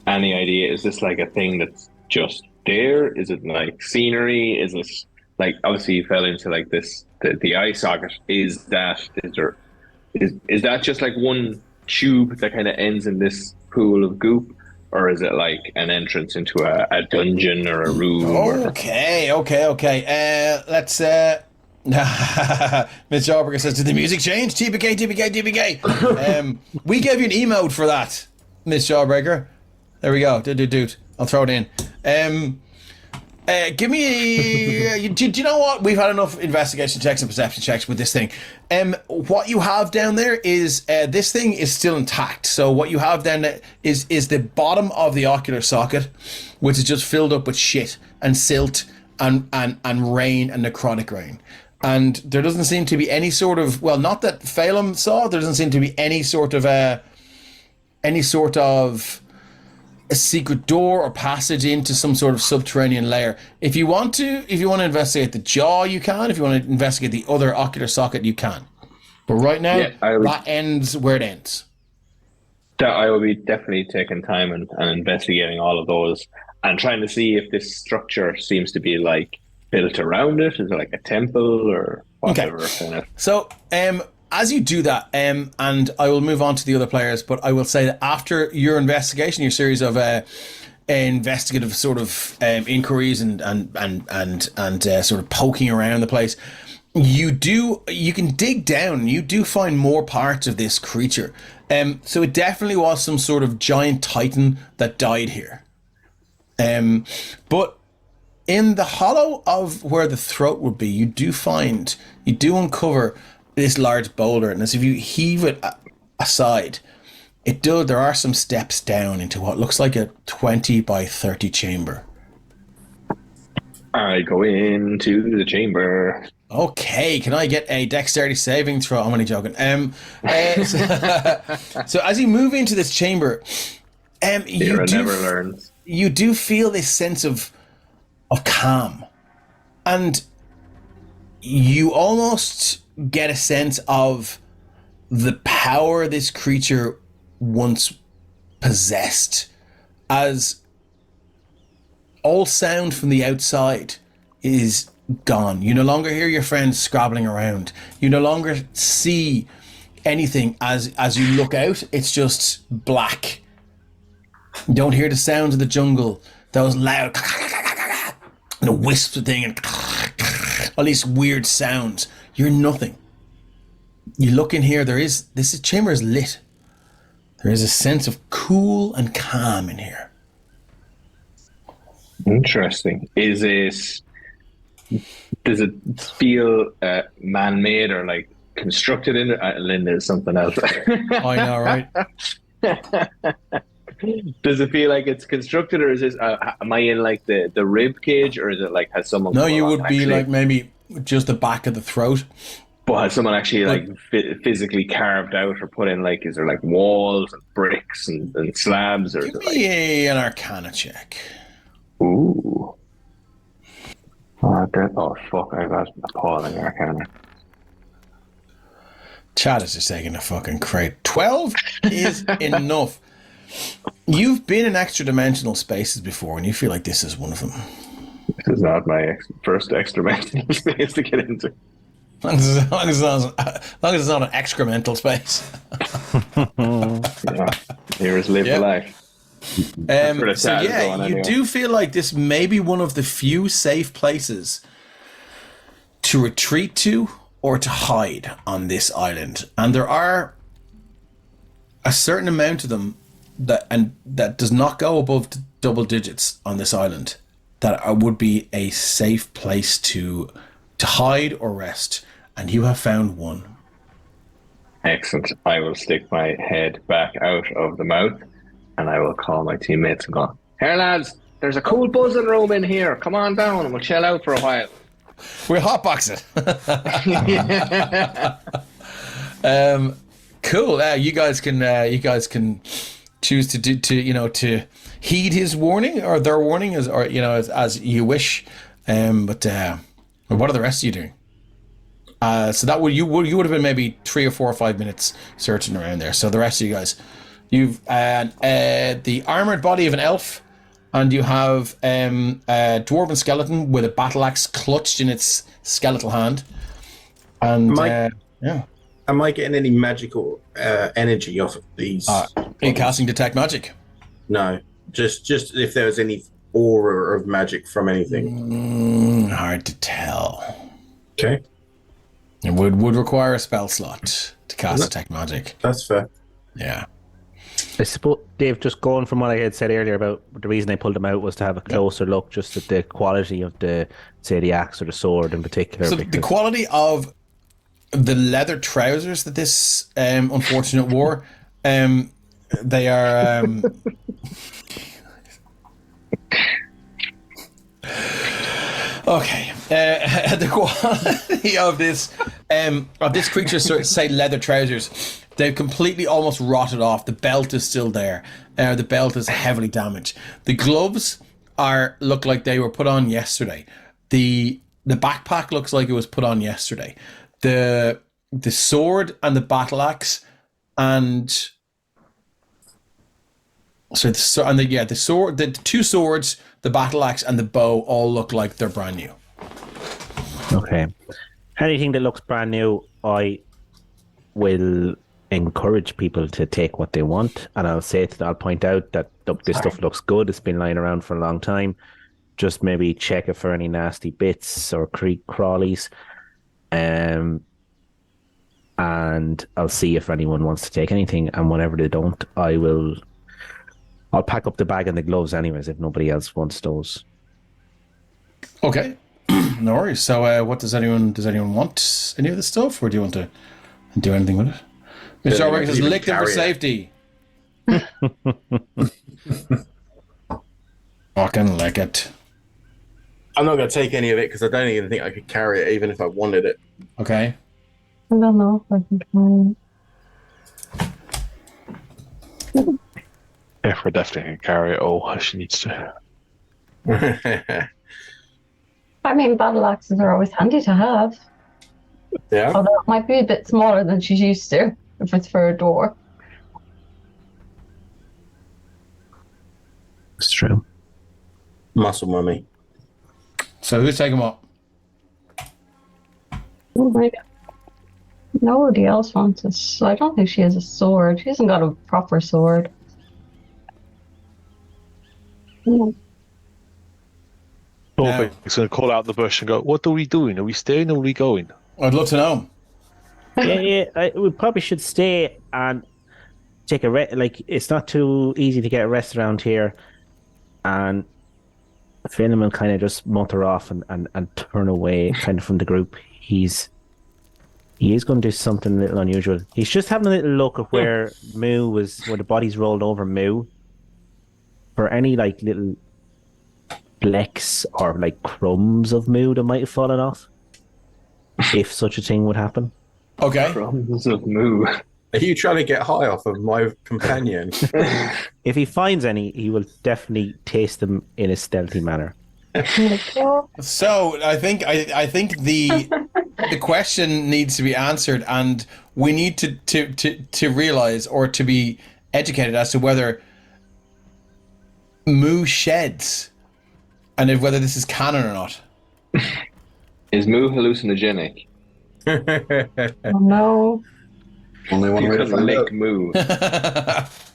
any idea? Is this like a thing that's just there? Is it like scenery? Is this like obviously you fell into like this the eye socket? Is that just like one tube that kind of ends in this pool of goop, or is it like an entrance into a dungeon or a room? Okay. Let's. Miss Jarberger says, "Did the music change? TPK. We gave you an emote for that, Miss Jawbreaker. There we go. Dude. I'll throw it in. Give me. Do you know what? We've had enough investigation checks and perception checks with this thing. What you have down there is this thing is still intact. So what you have down there is the bottom of the ocular socket, which is just filled up with shit and silt and rain and necrotic rain. And there doesn't seem to be any sort of, well, not that Phelan saw. There doesn't seem to be any sort of a secret door or passage into some sort of subterranean layer. If you want to investigate the jaw, you can. If you want to investigate the other ocular socket, you can. But right now, that ends where it ends. I will be definitely taking time and investigating all of those and trying to see if this structure seems to be like built around it. Is it like a temple or whatever? Okay. So, as you do that, and I will move on to the other players, but I will say that after your investigation, your series of investigative sort of inquiries and sort of poking around the place, you can dig down. You do find more parts of this creature. So it definitely was some sort of giant titan that died here. But in the hollow of where the throat would be, you do uncover this large boulder, and as if you heave it aside, there are some steps down into what looks like a 20 by 30 chamber. I go into the chamber. Okay, can I get a dexterity saving throw? I'm only joking. So as you move into this chamber, you do feel this sense of calm, and you almost get a sense of the power this creature once possessed, as all sound from the outside is gone. You no longer hear your friends scrabbling around. You no longer see anything as you look out. It's just black. You don't hear the sounds of the jungle, those loud and the wisps of thing and all these weird sounds. You're nothing. You look in here, this chamber is lit. There is a sense of cool and calm in here. Interesting. Is it Does it feel man-made or like constructed in? Linda is something else. I know, right? Does it feel like it's constructed, or is this? Am I in like the rib cage, or is it like has someone? No, come you along would and be actually, like maybe just the back of the throat. but has someone actually like physically carved out or put in like? Is there like walls and bricks and slabs, or is Give it like? me an Arcana check. Ooh. Oh fuck! I got appalling Arcana. Chad is just taking a fucking crate. 12 is enough. You've been in extra dimensional spaces before, and you feel like this is one of them. This is not my first extra dimensional space to get into. As long as it's not an excremental space. Yeah. Here's live the life. So yeah, you do feel like this may be one of the few safe places to retreat to or to hide on this island, and there are a certain amount of them that does not go above double digits on this island. That would be a safe place to hide or rest, and you have found one. Excellent. I will stick my head back out of the mouth, and I will call my teammates and go, "Here, lads, there's a cool buzzing room in here. Come on down, and we'll chill out for a while." We'll hotbox it. Cool. You guys can choose to heed his warning or their warning as you wish. But what are the rest of you doing? So that you would have been maybe 3 or 4 or 5 minutes searching around there. So the rest of you guys, you've the armored body of an elf. And you have a dwarven skeleton with a battle axe clutched in its skeletal hand. And yeah. Am I getting any magical energy off of these? Are you casting Detect Magic? No, just if there was any aura of magic from anything. Hard to tell. Okay. It would require a spell slot to cast Detect Magic. That's fair. Yeah. I suppose, Dave, just going from what I had said earlier about the reason I pulled them out was to have a closer look just at the quality of the axe or the sword in particular. So the quality of the leather trousers that this unfortunate wore, they are... Okay, the quality of this creature's say leather trousers, they've completely almost rotted off. The belt is still there. The belt is heavily damaged. The gloves look like they were put on yesterday. The backpack looks like it was put on yesterday. The sword and the battle axe and the sword, the 2 swords, the battle axe and the bow all look like they're brand new. Okay. Anything that looks brand new, I will encourage people to take what they want, and I'll point out that this stuff looks good. It's been lying around for a long time. Just maybe check it for any nasty bits or creek crawlies, and I'll see if anyone wants to take anything. And whenever they don't, I'll pack up the bag and the gloves anyways if nobody else wants those. Okay. No worries. So what does anyone want any of this stuff, or do you want to do anything with it? Mr. Orbeck says lick them for safety. Fucking lick it. I'm not going to take any of it because I don't even think I could carry it even if I wanted it. Okay. I don't know if I can carry it. If we're definitely going to carry it all, she needs to. I mean, battle axes are always handy to have. Yeah. Although it might be a bit smaller than she's used to if it's for a door. It's true. Muscle mummy. So who's taking what? Oh my God. Nobody else wants it. So I don't think she has a sword. She hasn't got a proper sword. He's going to call out the bush and go, "What are we doing? Are we staying or are we going?" I'd love to know. We probably should stay and take a rest. Like, it's not too easy to get a rest around here, and Phelan will kind of just mutter off and turn away kind of from the group. He is going to do something a little unusual. He's just having a little look at where where the body's rolled over Moo, for any like little flecks or like crumbs of Moo that might have fallen off, if such a thing would happen. Okay. Crumbs of moo. Are you trying to get high off of my companion? If he finds any, he will definitely taste them in a stealthy manner. So I think the question needs to be answered, and we need to realize or to be educated as to whether Moo sheds, and whether this is canon or not. Is moo hallucinogenic? Oh no. Only one way to find Lick out. moo.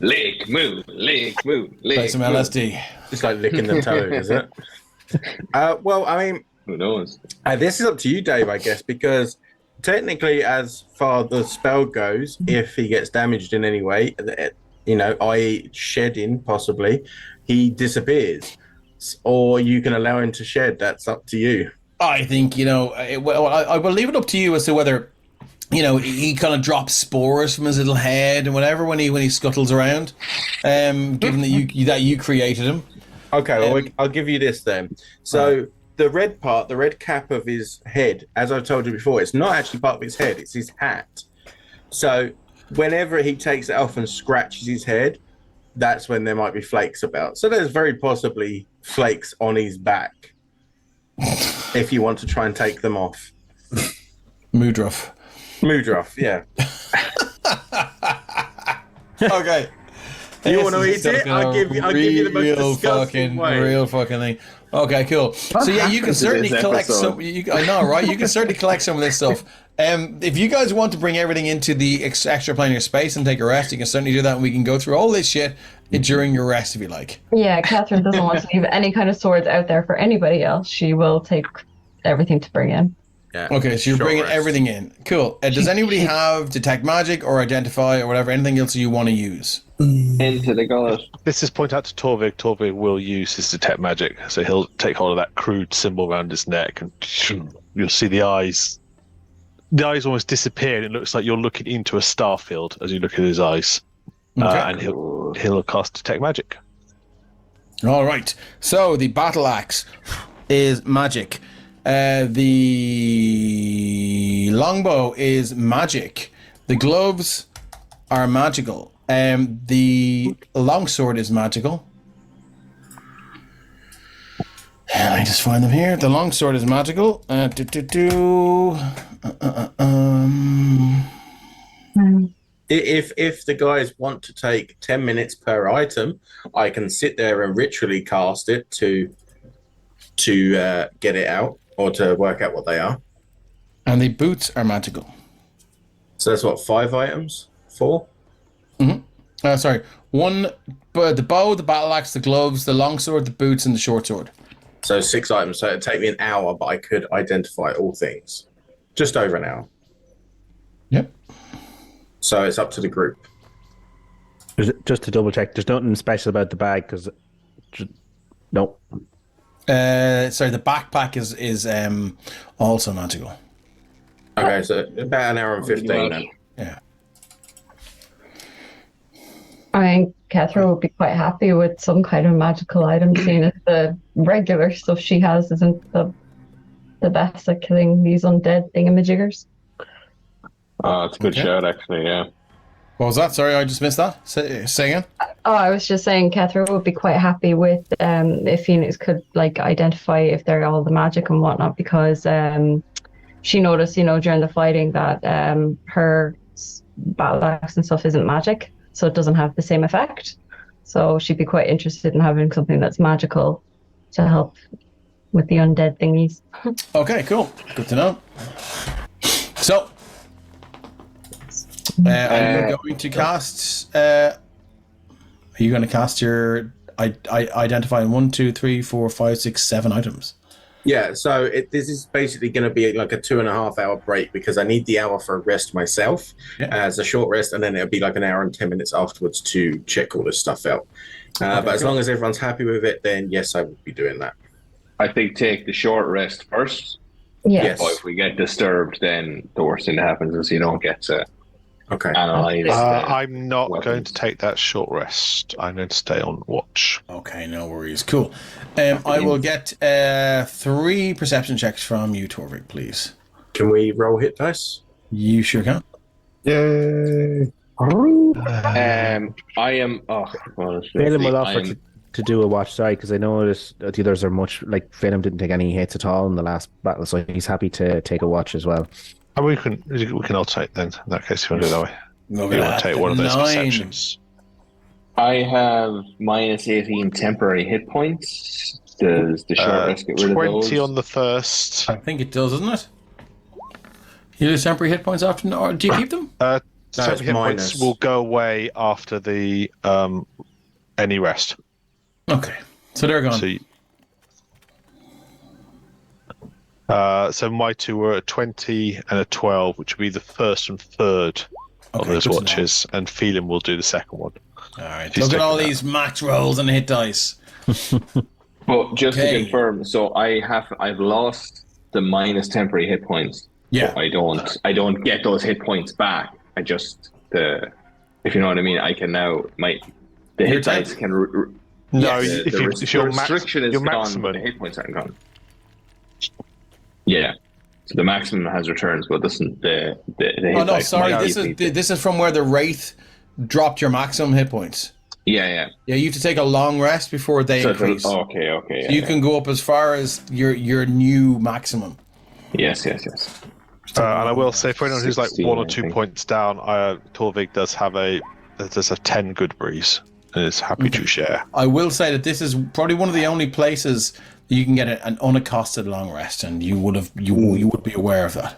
Lick moo. Lick moo. Play Lick some moo. LSD. It's like licking the toad, is it? Well, I mean, Who knows? this is up to you, Dave, I guess, because technically, as far the spell goes, if he gets damaged in any way, i.e. shedding, possibly, he disappears. Or you can allow him to shed. That's up to you. I think, I will leave it up to you as to whether, he kind of drops spores from his little head and whatever when he scuttles around, given that you created him. Okay, well, I'll give you this then. So the red part, the red cap of his head, as I've told you before, it's not actually part of his head, it's his hat. So whenever he takes it off and scratches his head, that's when there might be flakes about. So there's very possibly flakes on his back if you want to try and take them off. Moodruff. Moodruff, yeah. Okay. You want to eat it? I'll give you the most disgusting way. Real fucking thing. Okay, cool. So yeah, you can certainly collect some. I know, right? You can certainly collect some of this stuff. If you guys want to bring everything into the extra planar space and take a rest, you can certainly do that, and we can go through all this shit during your rest if you like. Yeah, Catherine doesn't want to leave any kind of swords out there for anybody else. She will take everything to bring in. Yeah. Okay, so you're bringing rest. everything in. Cool. Does anybody have detect magic or identify or whatever? Anything else you want to use? Into the gullet. This is point out to Torvig. Torvig will use his detect magic, so he'll take hold of that crude symbol around his neck, and you'll see the eyes. The eyes almost disappear, and it looks like you're looking into a star field as you look at his eyes. And he'll cast detect magic. All right. So the battle axe is magic. The longbow is magic. The gloves are magical. The longsword is magical. Let me just find them here. The longsword is magical. If the guys want to take 10 minutes per item, I can sit there and ritually cast it to get it out or to work out what they are. And the boots are magical. So that's what, 5 items? 4? Mm-hmm. Sorry. 1, the bow, the battle axe, the gloves, the longsword, the boots, and the short sword. So 6 items. So it'd take me an hour, but I could identify all things. Just over an hour. Yep. So it's up to the group. Just to double check, there's nothing special about the bag because no. Sorry, the backpack is also magical. Okay, so about an hour and 15 then. Yeah. I think Catherine would be quite happy with some kind of magical item, seeing as the regular stuff she has isn't the best at killing these undead thingamajiggers. Oh, it's a good shout, actually, yeah. What was that? Sorry, I just missed that. Say again. Oh, I was just saying Catherine would be quite happy with if Phoenix could identify if they're all the magic and whatnot, because she noticed, during the fighting that her battle axe and stuff isn't magic, so it doesn't have the same effect. So she'd be quite interested in having something that's magical to help with the undead thingies. Okay, cool. Good to know. So, are you going to cast? Are you going to cast your identifying 1, 2, 3, 4, 5, 6, 7 items? Yeah, so this is basically going to be like a 2.5 hour break because I need the hour for a rest myself as a short rest, and then it'll be like an hour and 10 minutes afterwards to check all this stuff out. But as long as everyone's happy with it, then yes, I will be doing that. I think take the short rest first. Yes. But if we get disturbed, then the worst thing that happens is you don't get to analyze. I'm not weapons. going to take that short rest. I'm going to stay on watch. Okay, no worries. Cool. I will get 3 perception checks from you, Torvik, please. Can we roll hit dice? You sure can. Yay! I am. Phelan will offer to do a watch, sorry, because I know the others are much like Phelan didn't take any hits at all in the last battle, so he's happy to take a watch as well. And we can all take then. In that case, if you want to do it that way. Look You at want that, to take one of those 9. perceptions. I have minus 18 temporary hit points. Does the short rest get rid of 20 those? on the first. I think it does, doesn't it? You lose temporary hit points often, or do you keep them? Temporary hit points will go away after the any rest. Okay, so they're gone. So my 2 were a 20 and a 12, which would be the first and third of those good to watches, and Phelan will do the second one. All right, He's look at all taking these max rolls and hit dice. But just Okay. to confirm, so I've lost the minus temporary hit points. Yeah. But I don't get those hit points back. I just if you know what I mean, I can now the hit time. dice can. No, Yes. if your restriction is your gone, maximum. but the hit points aren't gone. Yeah. So the maximum has returns, but doesn't the hit Oh no, dice sorry. might This is from where the wraith dropped your maximum hit points. Yeah. Yeah, you have to take a long rest before they increase. Okay. So you can go up as far as your new maximum. Yes. And I will say, for anyone who's like 16, 1 or I 2 think. points down, Torvik does have a 10 good breeze and is happy to share. I will say that this is probably one of the only places that you can get an unaccosted long rest, and you would be aware of that.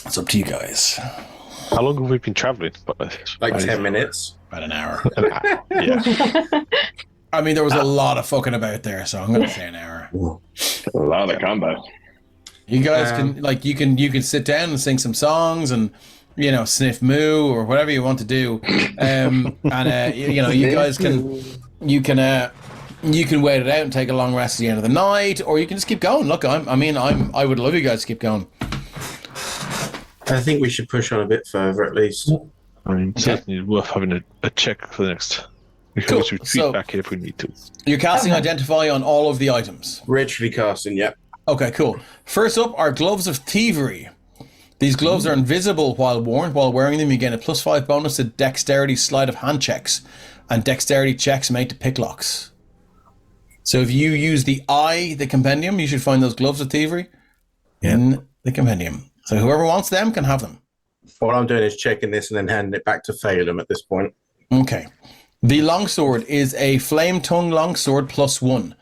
It's up to you guys. How long have we been traveling? Like 10 minutes. About an hour. Yeah. I mean, there was a lot of fucking about there, so I'm going to say an hour. A lot of combat. You guys can you can sit down and sing some songs and sniff moo or whatever you want to do, and you guys can wait it out and take a long rest at the end of the night, or you can just keep going. Look, I would love you guys to keep going. I think we should push on a bit further at least. I mean, certainly worth having a check for the next. We can Cool. always retreat back here if we need to. You're casting Identify on all of the items. Ritually casting, yep. Okay, cool. First up are Gloves of Thievery. These gloves are invisible while worn. While wearing them, you gain a +5 bonus to Dexterity sleight of hand checks and Dexterity checks made to pick locks. So if you use the compendium, you should find those Gloves of Thievery in the compendium. So whoever wants them can have them. All I'm doing is checking this and then handing it back to Phelan at this point. Okay. The longsword is a flame tongue longsword +1.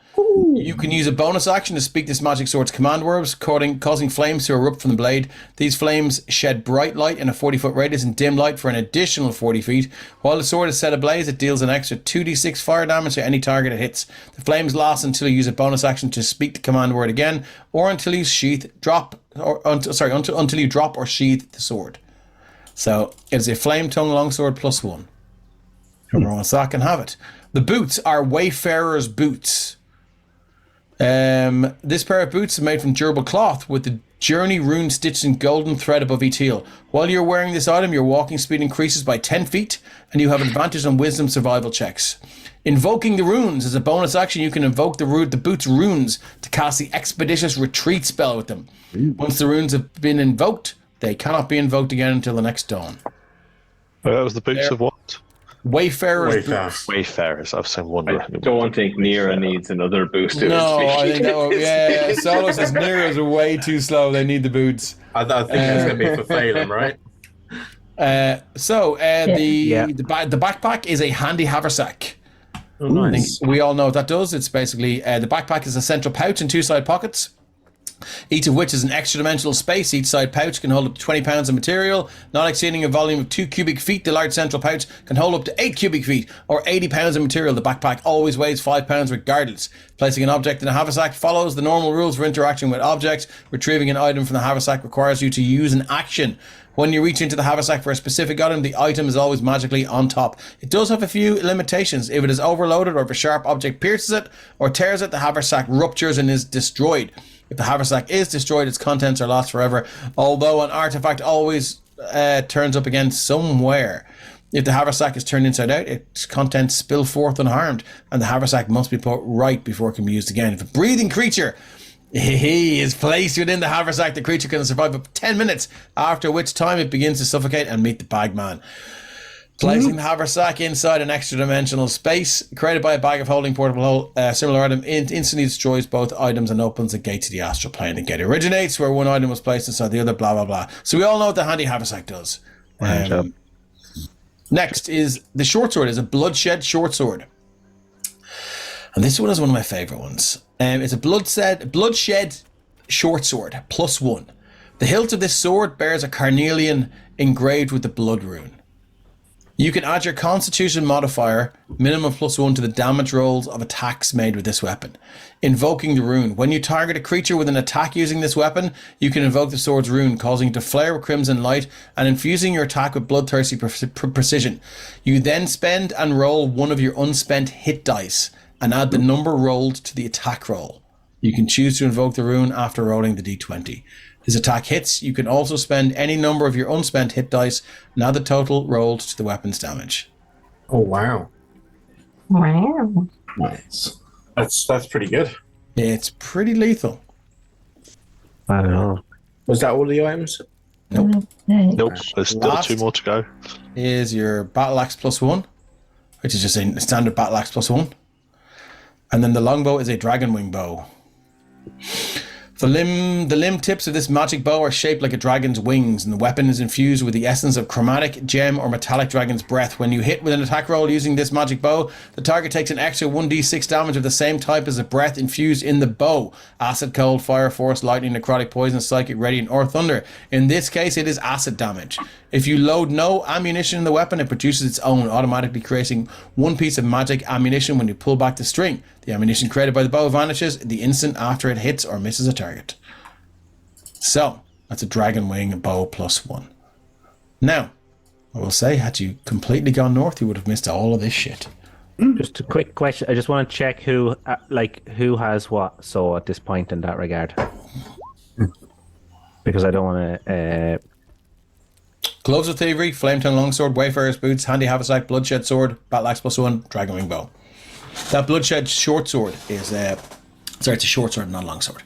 You can use a bonus action to speak this magic sword's command words, causing flames to erupt from the blade. These flames shed bright light in a 40-foot radius and dim light for an additional 40 feet. While the sword is set ablaze, it deals an extra 2d6 fire damage to any target it hits. The flames last until you use a bonus action to speak the command word again, or until you drop or sheath the sword. So it's a flame tongue longsword +1. Whoever wants that can have it. The boots are Wayfarer's boots. This pair of boots is made from durable cloth with the journey rune stitched in golden thread above each heel. While you're wearing this item, your walking speed increases by 10 feet and you have advantage on wisdom survival checks. Invoking the runes is a bonus action. You can invoke the boots runes to cast the expeditious retreat spell with them. Once the runes have been invoked, they cannot be invoked again until the next dawn. That was the boots of what? Wayfarer's Wayfarer. boots. Wayfarers. I was saying wonder. I don't think Nira needs another boost to No, his I think speed. that Solo says Nero's are way too slow. They need the boots. I think it's going to be for Phelan, right? The backpack is a handy haversack. Oh, I think nice. we all know what that does. It's basically the backpack is a central pouch and 2 side pockets, each of which is an extra dimensional space. Each side pouch can hold up to 20 pounds of material, not exceeding a volume of 2 cubic feet. The large central pouch can hold up to 8 cubic feet or 80 pounds of material. The backpack always weighs 5 pounds regardless. Placing an object in a haversack follows the normal rules for interaction with objects. Retrieving an item from the haversack requires you to use an action When you reach into the haversack for a specific item, the item is always magically on top. It does have a few limitations. If it is overloaded or if a sharp object pierces it or tears it, the haversack ruptures and is destroyed. If the haversack is destroyed, its contents are lost forever, although an artifact always turns up again somewhere. If the haversack is turned inside out, its contents spill forth unharmed, and the haversack must be put right before it can be used again. If a breathing creature he is placed within the haversack, the creature can survive up to 10 minutes, after which time it begins to suffocate and meet the bagman. Placing the haversack inside an extra dimensional space created by a bag of holding portable similar item instantly destroys both items and opens a gate to the astral plane. The gate originates where one item was placed inside the other, blah blah blah. So we all know what the handy haversack does. Next is the short sword. Is a bloodshed short sword, and this one is one of my favorite ones. It's a bloodshed short sword +1. The hilt of this sword bears a carnelian engraved with the blood rune. You can add your constitution modifier, minimum +1, to the damage rolls of attacks made with this weapon. Invoking the rune. When you target a creature with an attack using this weapon, you can invoke the sword's rune, causing it to flare with crimson light and infusing your attack with bloodthirsty precision. You then spend and roll one of your unspent hit dice and add the number rolled to the attack roll. You can choose to invoke the rune after rolling the d20. This attack hits. You can also spend any number of your unspent hit dice and add the total rolled to the weapon's damage. Oh, wow. Wow. Nice. That's pretty good. It's pretty lethal. I don't know. Was that all the items? Nope. Nope, there's still Last 2 more to go. Is your battle axe +1, which is just a standard battle axe +1. And then the longbow is a dragon wing bow. The limb tips of this magic bow are shaped like a dragon's wings, and the weapon is infused with the essence of chromatic, gem, or metallic dragon's breath. When you hit with an attack roll using this magic bow, the target takes an extra 1d6 damage of the same type as the breath infused in the bow. Acid, cold, fire, force, lightning, necrotic, poison, psychic, radiant, or thunder. In this case, it is acid damage. If you load no ammunition in the weapon, it produces its own, automatically creating one piece of magic ammunition when you pull back the string. The ammunition created by the bow vanishes the instant after it hits or misses a target. So, that's a dragon wing bow +1. Now, I will say, had you completely gone north, you would have missed all of this shit. Just a quick question. I just want to check who who has what so at this point in that regard. Because I don't want to... Gloves of Thievery, Flame Tongue Longsword, Wayfarer's Boots, Handy Haversack, Bloodshed Sword, Battle Axe +1, Dragon Wing Bow. That Bloodshed short sword is... it's a short sword, not a long sword.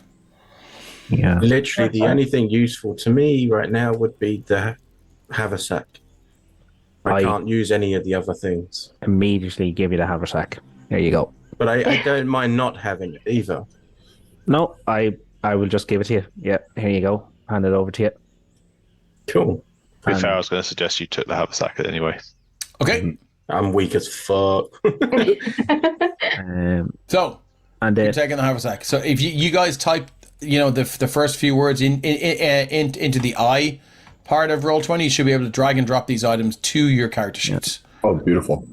Yeah. Literally, the only thing useful to me right now would be the haversack. I can't use any of the other things. Immediately give you the haversack. There you go. But I don't mind not having it either. No, I will just give it to you. Yeah, here you go. Hand it over to you. Cool. To be fair, I was going to suggest you took the haversack anyway. Okay. I'm weak as fuck. So, and you're taking the haversack. So if you guys type, the first few words into the I part of Roll20, you should be able to drag and drop these items to your character sheets. Oh, beautiful.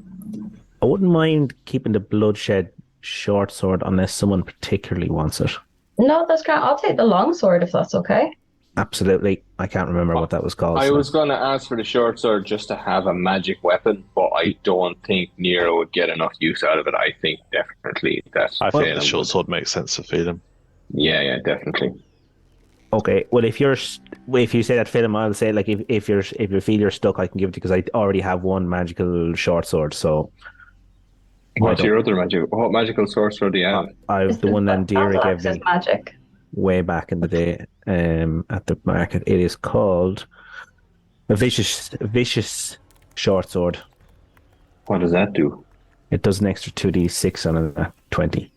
I wouldn't mind keeping the bloodshed short sword unless someone particularly wants it. No, that's great. I'll take the long sword if that's okay. Absolutely. I can't remember what that was called. I was going to ask for the short sword just to have a magic weapon, but I don't think Nero would get enough use out of it. I think definitely that. I think the short sword makes sense to Phelan. Yeah, definitely. Okay, well, if you say that, Phelan, I'll say like if you feel you're stuck, I can give it to you because I already have one magical short sword. So, what's your other what magical sword do you have? I have the one that Dira gave me magic way back in the day at the market. It is called a vicious short sword. What does that do? It does an extra 2d6 on a 20.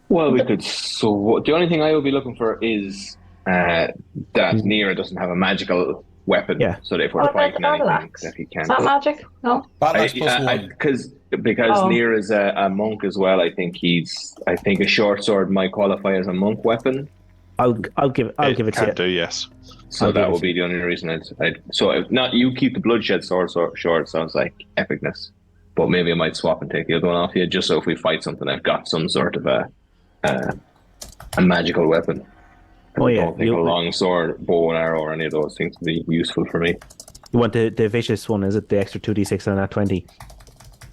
Well, we could. So the only thing I would be looking for is that Nero doesn't have a magical weapon. Yeah. So if we're fighting anything that he can't. Is that magic? No. Battle Axe +1. Because Nero is a monk as well. I think a short sword might qualify as a monk weapon. I'll give it to you. Yes. So that would be the only reason so if not, you keep the bloodshed sword short. Sounds like epicness, but maybe I might swap and take the other one off you, just so if we fight something, I've got some sort of a magical weapon. Oh I yeah, don't think a long sword, bow and arrow, or any of those things would be useful for me. You want the vicious one? Is it the extra 2d6 on that 20?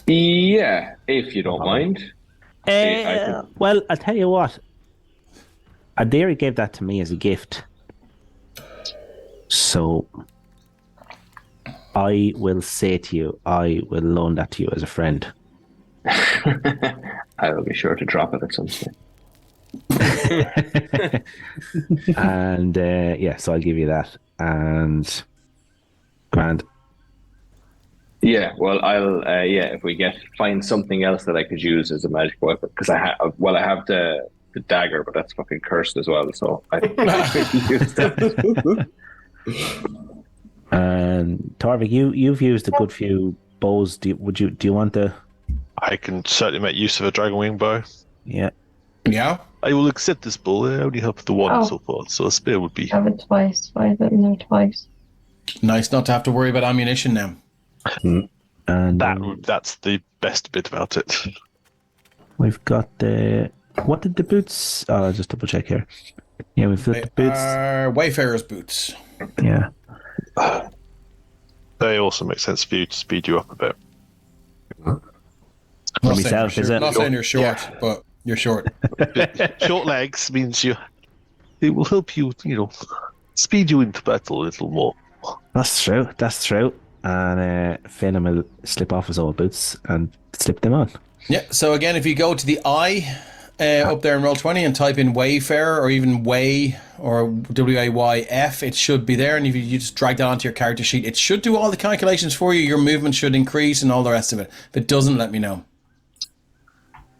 Yeah, if you don't mind. Well, I'll tell you what. Adira gave that to me as a gift. So I will say to you, I will loan that to you as a friend. I will be sure to drop it at some stage. And so I'll give you that. And grand. Yeah, well, I'll if we find something else that I could use as a magic weapon, because I have the dagger, but that's fucking cursed as well. So I could use that. And Torvik, you've used a good few bows. Do you want the? I can certainly make use of a dragon wing bow. Yeah. Yeah. I will accept this bow. I only have the one Oh. so far, so a spear would be. I have it twice. I have it in there twice. Nice not to have to worry about ammunition now. And That's the best bit about it. we've got the. What did the boots? I'll just double check here. Yeah, we've got the boots. Wayfarer's boots. Yeah. They also make sense for you to speed you up a bit. For Not myself, saying is you're it? not saying you're short, but you're short. Short legs means it will help you, speed you into battle a little more. That's true. And Phelan will slip off his old boots and slip them on. Yeah, so again, if you go to the I up there in Roll20 and type in Wayfarer or even Way or WAYF, it should be there. And if you just drag that onto your character sheet, it should do all the calculations for you. Your movement should increase and all the rest of it. If it doesn't, let me know.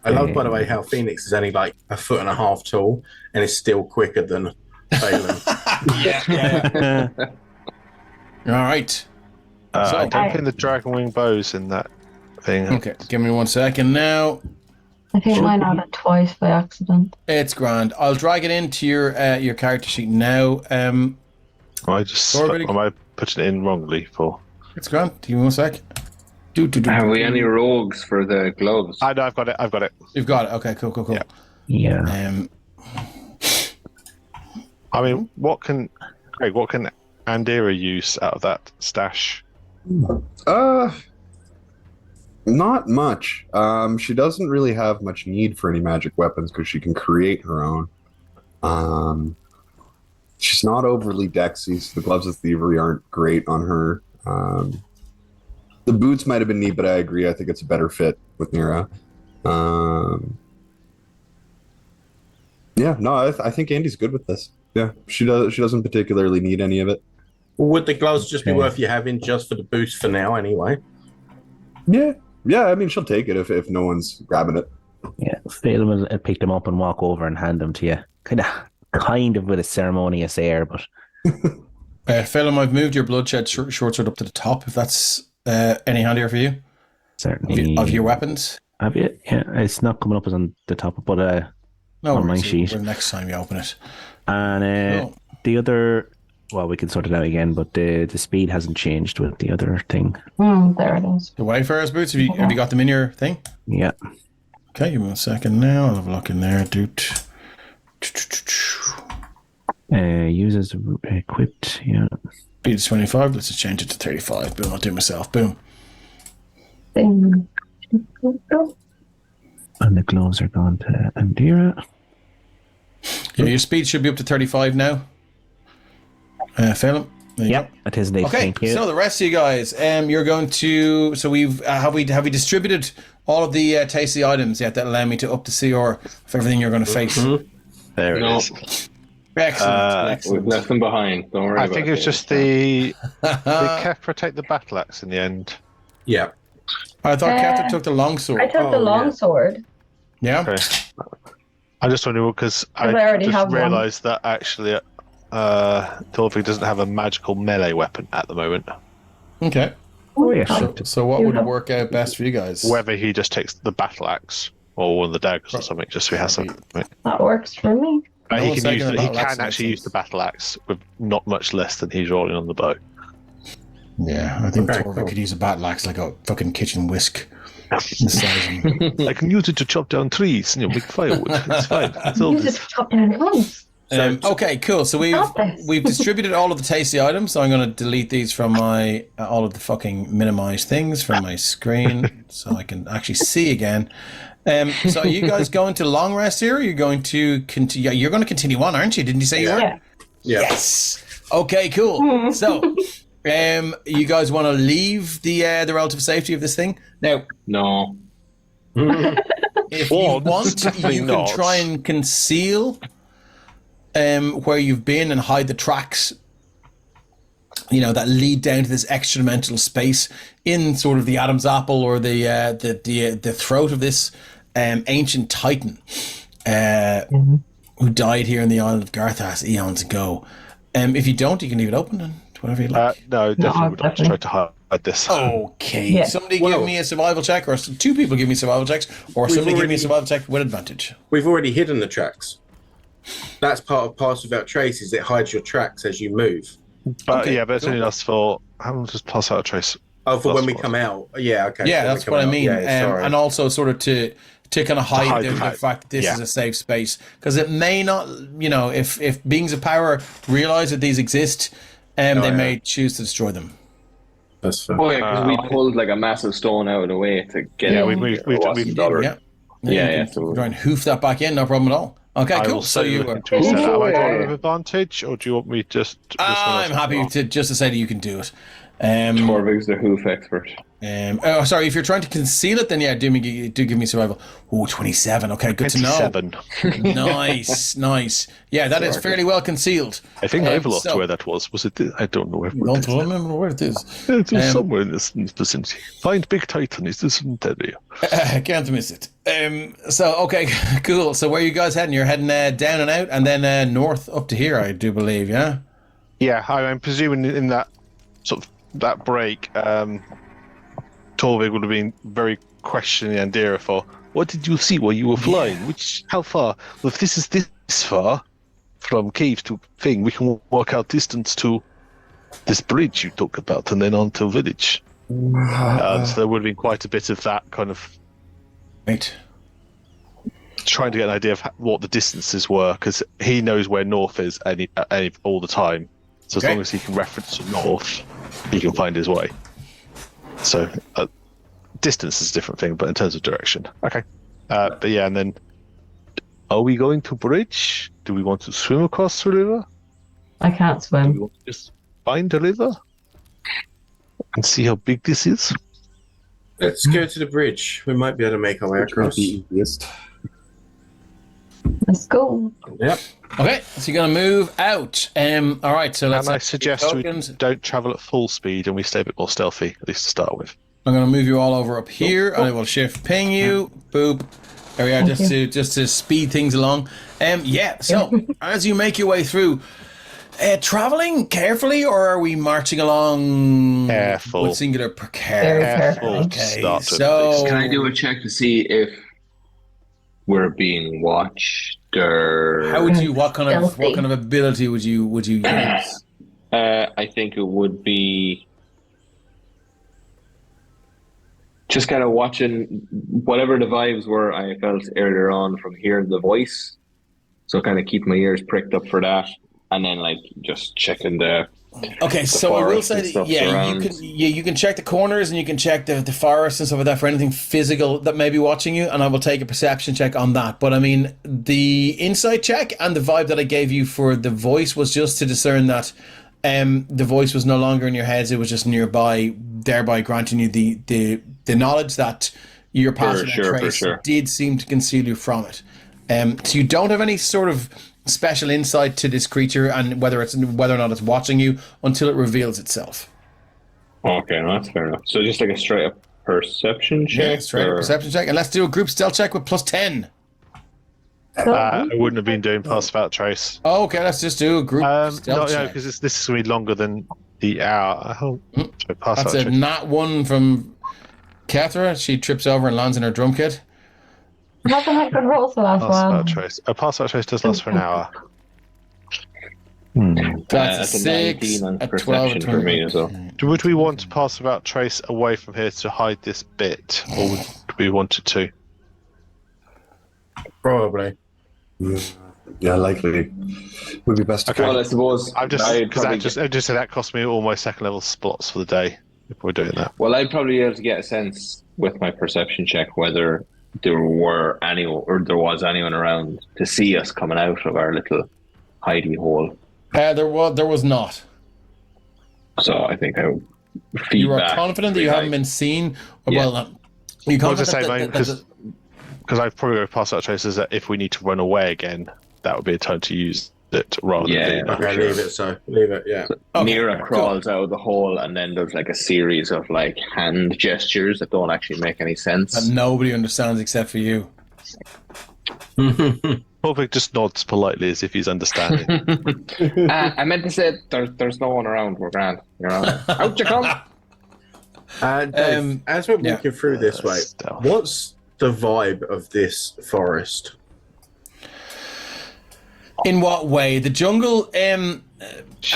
I love, by the way, how Phoenix is only like 1.5 foot tall and is still quicker than Phelan. Yeah. All right. I don't think the dragon wing bows in that thing. Okay, give me 1 second now. I think mine had it twice by accident. It's grand. I'll drag it into your character sheet now. Am I putting it in wrongly for? It's grand. Give me 1 sec. Have we any rogues for the gloves? I know, I've got it. You've got it. Okay, cool. Yeah. I mean, what can Andira use out of that stash? Not much. She doesn't really have much need for any magic weapons because she can create her own. She's not overly dexy, so the gloves of thievery aren't great on her. The boots might have been neat, but I agree. I think it's a better fit with Nira. I think Andy's good with this. Yeah, she doesn't particularly need any of it. Would the gloves just be worth you having just for the boost for now, anyway? Yeah. I mean, she'll take it if no one's grabbing it. Yeah, Phelan will pick them up and walk over and hand them to you. Kind of with a ceremonious air, but... Phelan, I've moved your bloodshed short sword up to the top, if that's any handier for you. Certainly. Of your weapons. Have you? Yeah, it's not coming up as on the top, but No, on my sheet. The next time you open it. And the other... Well, we can sort it out again, but the speed hasn't changed with the other thing. There it is. The Wayfarer's boots, have you got them in your thing? Yeah. Okay, give me 1 second now. I'll have a look in there, dude. Uses equipped, yeah. Speed is 25. Let's just change it to 35. Boom, I'll do it myself. Boom. Thing. And the gloves are gone to Andira. Yeah, your speed should be up to 35 now. Phelan. Yep, it is indeed. Okay, Thank you. so the rest of you guys, you're going to. So we've have we distributed all of the tasty items yet that allow me to up the CR of everything you're going to face? There it is. Excellent. We've left them behind. Don't worry I about think it. it's just the... Did Kefra take the battle axe in the end? Yeah. I thought Catherine took the longsword. I took the longsword. Yeah. Okay. I just wondered because I already just have one. realised that actually Torvik doesn't have a magical melee weapon at the moment. Okay. Oh, yeah. So what would work out best for you guys? Whether he just takes the battle axe or one of the daggers or something, just so he has something. That works for me. No He one's can, taking the he battle axe, can actually makes use the battle axe with not much less than he's rolling on the bow. Yeah, I think Okay, Torvik cool. could use a battle axe like a fucking kitchen whisk. The size of him. I can use it to chop down trees and make firewood. It's fine. It's all You just chop down hands. Okay, cool. So we've distributed all of the tasty items. So I'm going to delete these from my all of the fucking minimized things from my screen, so I can actually see again. So are you guys going to long rest here? Or are you going to continue? You're going to continue on, aren't you? Didn't you say you were? Yeah. Yes. Okay, cool. So, you guys want to leave the relative safety of this thing now? No. If you want, you can try and conceal where you've been and hide the tracks, that lead down to this extra-dimensional space in sort of the Adam's apple or the throat of this ancient titan who died here in the island of Garthas eons ago. If you don't, you can leave it open and whatever you like. No, definitely would like to try to hide this. Okay. Yeah. Somebody give me a survival check, or two people give me survival checks, or somebody give me a survival check with advantage. We've already hidden the tracks. That's part of Pass Without Trace, is it hides your tracks as you move. But it's only lasts for... How long does Pass Without Trace? Oh, for when we come out. Yeah, okay. Yeah, that's what I mean. Yeah, and also sort of to kind of hide the fact that this Yeah. is a safe space. Because it may not, if beings of power realize that these exist, they may choose to destroy them. That's fair. Oh, yeah, because we pulled like a massive stone out of the way to get Yeah, it. we've Try and hoof that back in, no problem at all. Okay, cool. So you were... Am I going with advantage, or do you want me just... I'm happy to say that you can do it. Torvig's the hoof expert. Sorry, if you're trying to conceal it, then do give me survival. Oh, 27. Okay, good to know. 27. Nice. Yeah, that is fairly well concealed. I think I've lost where that was. Was it? I don't know. Don't remember where it is. It was somewhere in this vicinity. Find Big Titan. Is this in that area? Can't miss it. Okay, cool. So where are you guys heading? You're heading down and out, and then north up to here, I do believe, yeah? Yeah, I'm presuming in that sort of that break, Torvig would have been very questioning Andira for, what did you see while you were flying? How far? Well, if this is this far from cave to thing, we can walk out distance to this bridge you talked about, and then on to village. So there would have been quite a bit of that kind of... Right. Trying to get an idea of what the distances were, because he knows where north is all the time. So as long as he can reference to north, he can find his way. So distance is a different thing, but in terms of direction, okay. But yeah, and then are we going to bridge? Do we want to swim across the river? I can't Do we swim. want to just find the river and see how big this is? Let's go to the bridge. We might be able to make our way across. The easiest. Let's go. Yep. Okay, so you're going to move out. All right, so let's... And I suggest we tokens. don't travel at full speed and we stay a bit more stealthy, at least to start with. I'm going to move you all over up here. I will shift ping you. Boop. There we are, just to speed things along. So as you make your way through, traveling carefully, or are we marching along Careful. with singular Very careful? careful. Okay, Start to so Can I do a check to see if we're being watched, or how would you? What kind Stealthy. of ability would you use? I think it would be just kind of watching whatever the vibes were I felt earlier on from hearing the voice. So kind of keep my ears pricked up for that, and then like just checking the... Okay, so I will forest say and that, stuff you surrounds. can you can check the corners and you can check the forest and stuff like that for anything physical that may be watching you, and I will take a perception check on that. But I mean, the insight check and the vibe that I gave you for the voice was just to discern that the voice was no longer in your heads; it was just nearby, thereby granting you the knowledge that your passive trace did seem to conceal you from it. So you don't have any sort of special insight to this creature and whether or not it's watching you until it reveals itself. Okay, no, that's fair enough. So just like a straight up perception check? Yeah, straight up perception check. And let's do a group stealth check with +10. I wouldn't have been doing pass without trace. Oh, okay, let's just do a group stealth check. Because this is going to be longer than the hour. Pass That's without a trace. nat 1 from Hethar. She trips over and lands in her drum kit. Haven't had good rolls the last Pass while. without trace. A pass without trace does last for an hour. That's a 6, 19 on a 12, a perception for 20. me as well. Would we want to pass without trace away from here to hide this bit, or would we want it to? Probably. Yeah, likely. Would be best to Okay. Well, I suppose I've just I'd because probably I just said that cost me all my second level slots for the day. If we're doing that, I'd probably be able to get a sense with my perception check whether there was anyone around to see us coming out of our little hidey hole. There was not. So I think I would feedback. You are confident that you haven't been seen? Yeah. Well, you I was just confident saying because I've probably go past that traces that if we need to run away again, that would be a time to use it rather than Okay, leave it. So leave it. Yeah. Okay, Nira crawls out of the hole, and then there's like a series of like hand gestures that don't actually make any sense. that nobody understands except for you. Pulpig just nods politely as if he's understanding. I meant to say there's no one around. We're grand. You're on. Out you come. Dave, as we're walking through this way, Stealth. what's the vibe of this forest? In what way? The jungle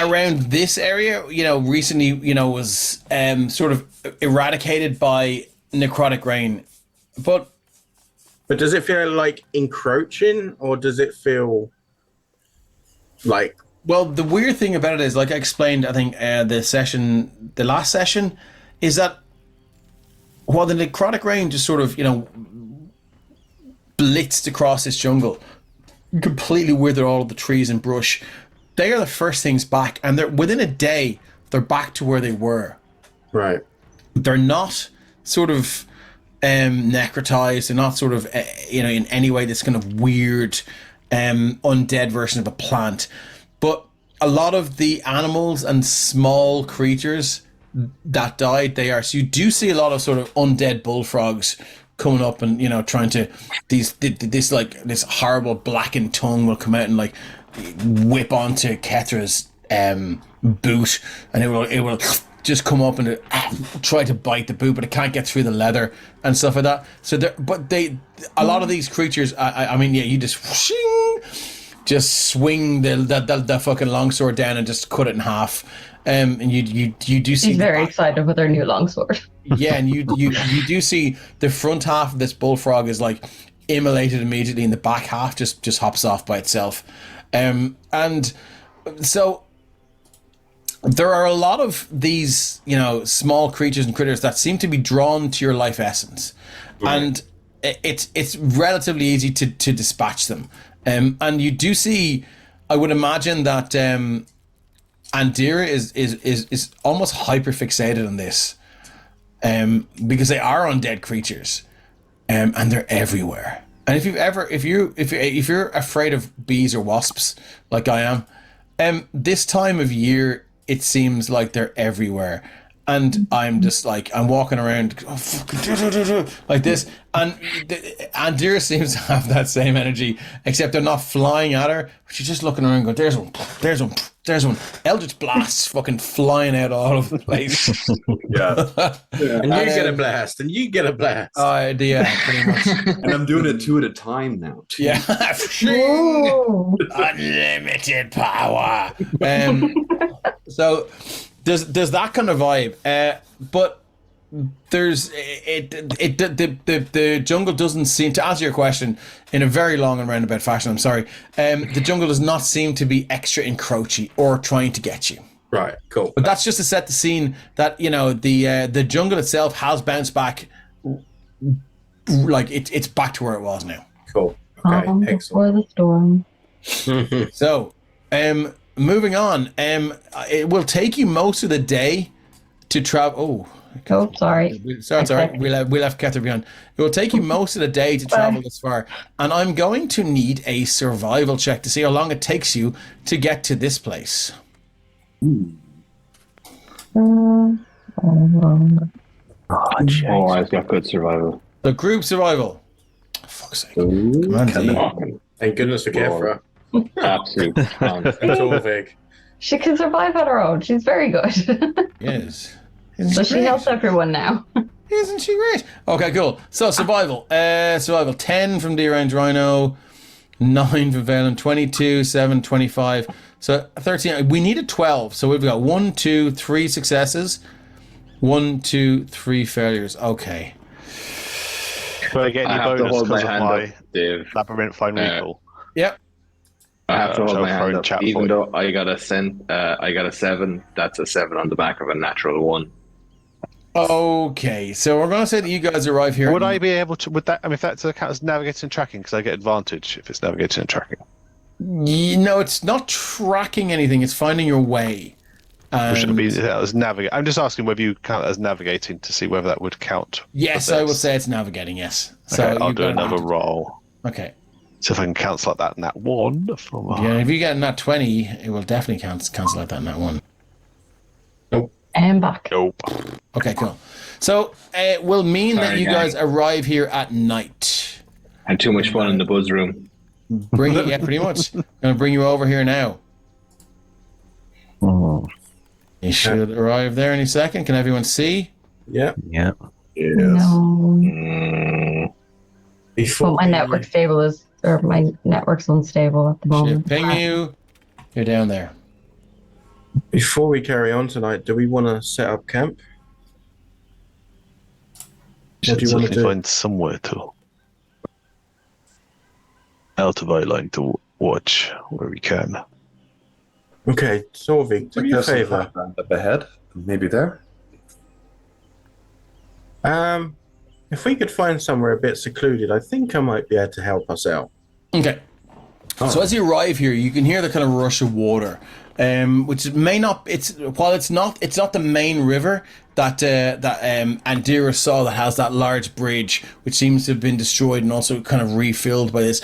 around this area, recently, was sort of eradicated by necrotic rain. But does it feel like encroaching, or does it feel like... Well, the weird thing about it is, like I explained, I think the last session, is that while the necrotic rain just sort of, blitzed across this jungle, completely withered all of the trees and brush, they are the first things back, and they're within a day they're back to where they were. Right. They're not sort of necrotized. They're not sort of in any way this kind of weird undead version of a plant. But a lot of the animals and small creatures that died, they are. So you do see a lot of sort of undead bullfrogs coming up and trying to this horrible blackened tongue will come out and like whip onto Kettra's boot, and it will just come up and try to bite the boot, but it can't get through the leather and stuff like that. So a lot of these creatures, you just swing the fucking longsword down and just cut it in half. And you do see. He's very excited with our new longsword. Yeah, and you do see the front half of this bullfrog is like immolated immediately, and the back half just hops off by itself. And so there are a lot of these, small creatures and critters that seem to be drawn to your life essence, and it's relatively easy to dispatch them. And you do see, I would imagine that Andira is almost hyper fixated on this, because they are undead creatures, and they're everywhere. And if you're afraid of bees or wasps like I am, this time of year it seems like they're everywhere. And I'm just like, I'm walking around like this, and Andira seems to have that same energy, except they're not flying at her. She's just looking around going, there's one. Eldritch blasts fucking flying out all over the place. Yeah. And you get a blast, and you get a blast. Yeah, pretty much. And I'm doing it 2 at a time now, too. Yeah. Ooh. Unlimited power. So there's that kind of vibe, but there's the jungle doesn't seem to answer your question in a very long and roundabout fashion. I'm sorry. The jungle does not seem to be extra encroachy or trying to get you. Right, cool. But that's just to set the scene that the jungle itself has bounced back, like it's back to where it was now. Cool. Okay, Before the storm. So, moving on. It will take you most of the day to travel. Oh, sorry. Sorry. We left Cather behind. It will take you most of the day to travel this far, and I'm going to need a survival check to see how long it takes you to get to this place. I've got good survival. The group survival. Oh, fuck's sake. Come on, team. Thank goodness for Kefra. Absolute pound. It's all big. She can survive on her own. She's very good. Yes. So she helps everyone now. Isn't she great? Okay, cool. So survival. Survival 10 from Deer Range Rhino, 9 from Valen, 22, 7, 25. So 13. We needed 12. So we've got 1, 2, 3 successes. 1, 2, 3 failures. Okay. But I get I any have to bonus hold my because of hand my up, Dave. labyrinth fine recall. Yep. I have to hold my hand up. chat Even for though I got a 7, that's a 7 on the back of a natural 1. Okay, so we're going to say that you guys arrive here. Would I be able to? Would that? I mean, if that's a count as navigating and tracking, because I get advantage if it's navigating and tracking. No, it's not tracking anything. It's finding your way. Or should it be as navigate? I'm just asking whether you count as navigating to see whether that would count. Yes, I would say it's navigating. Yes. So Okay, I'll you've do got another an- roll. Okay. So if I can cancel like that in that 1 from. Yeah, if you get in that 20, it will definitely cancel like that in that 1. And back. Nope. Okay, cool. So it will mean that Sorry, you guys gang. arrive here at night. Had too much fun in the buzz room. Bring it, yeah, pretty much. I'm going to bring you over here now. You should arrive there any second. Can everyone see? Yeah. Yeah. Yes. No. Before But my network stable is, or my network's unstable at the Should moment. ping you. You're down there. Before we carry on tonight, do we want to set up camp? What do you want to do? Find somewhere to. Out of eye line to watch where we can. Okay, Sorvik, do me a Guess I'll favor. round up ahead, maybe there. If we could find somewhere a bit secluded, I think I might be able to help us out. Okay. So as you arrive here, you can hear the kind of rush of water, which may not. It's not the main river that Andira saw that has that large bridge, which seems to have been destroyed and also kind of refilled by this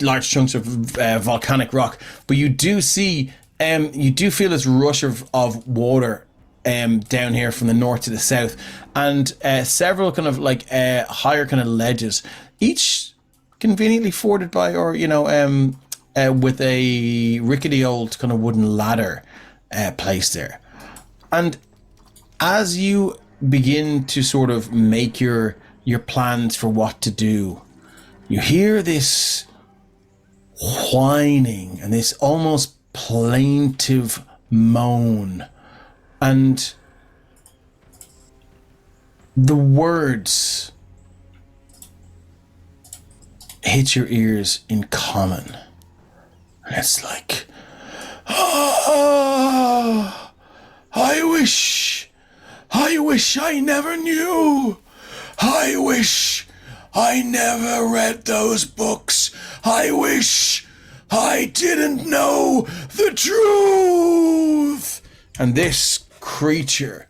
large chunks of volcanic rock. But you do see, you do feel this rush of water down here from the north to the south, and several kind of like higher kind of ledges, each conveniently forded by, or with a rickety old kind of wooden ladder placed there. And as you begin to sort of make your plans for what to do, you hear this whining and this almost plaintive moan, and the words hit your ears in common. And it's like, I wish I never knew. I wish I never read those books. I wish I didn't know the truth. And this creature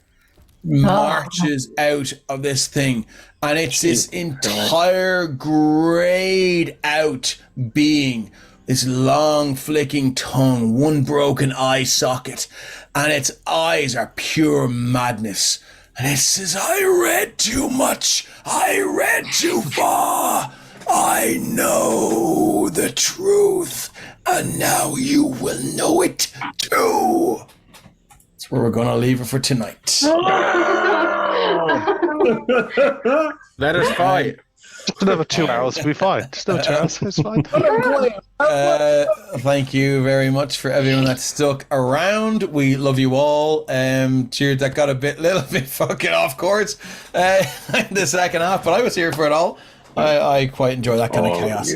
marches out of this thing, and it's this entire grayed out being, this long flicking tongue, one broken eye socket, and its eyes are pure madness. And it says, I read too much, I read too far, I know the truth, and now you will know it too. That's where we're gonna leave it for tonight. Let us fight. Just another 2 hours will be fine. Just another 2 hours, it's fine. Thank you very much for everyone that stuck around. We love you all. Cheers, that got a little bit fucking off course in the second half, but I was here for it all. I quite enjoy that kind of chaos.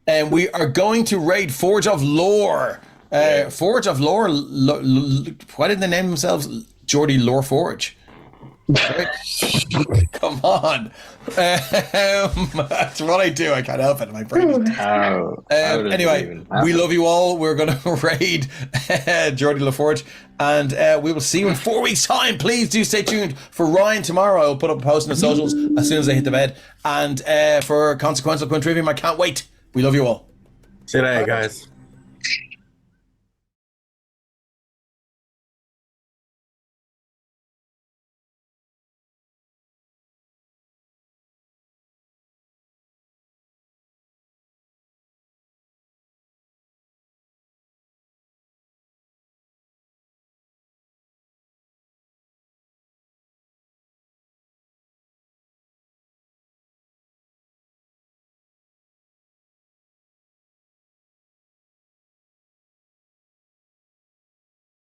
And we are going to raid Forge of Lore. Forge of Lore. Why didn't they name themselves Geordie Lore Forge? Come on. That's what I do. I can't help it. My brain is anyway, we love you all. We're going to raid Geordie LaForge, and we will see you in 4 weeks' time. Please do stay tuned for Ryan tomorrow. I'll put up a post on the socials as soon as I hit the bed. And for Consequential Quintrivium, I can't wait. We love you all. See you later, guys.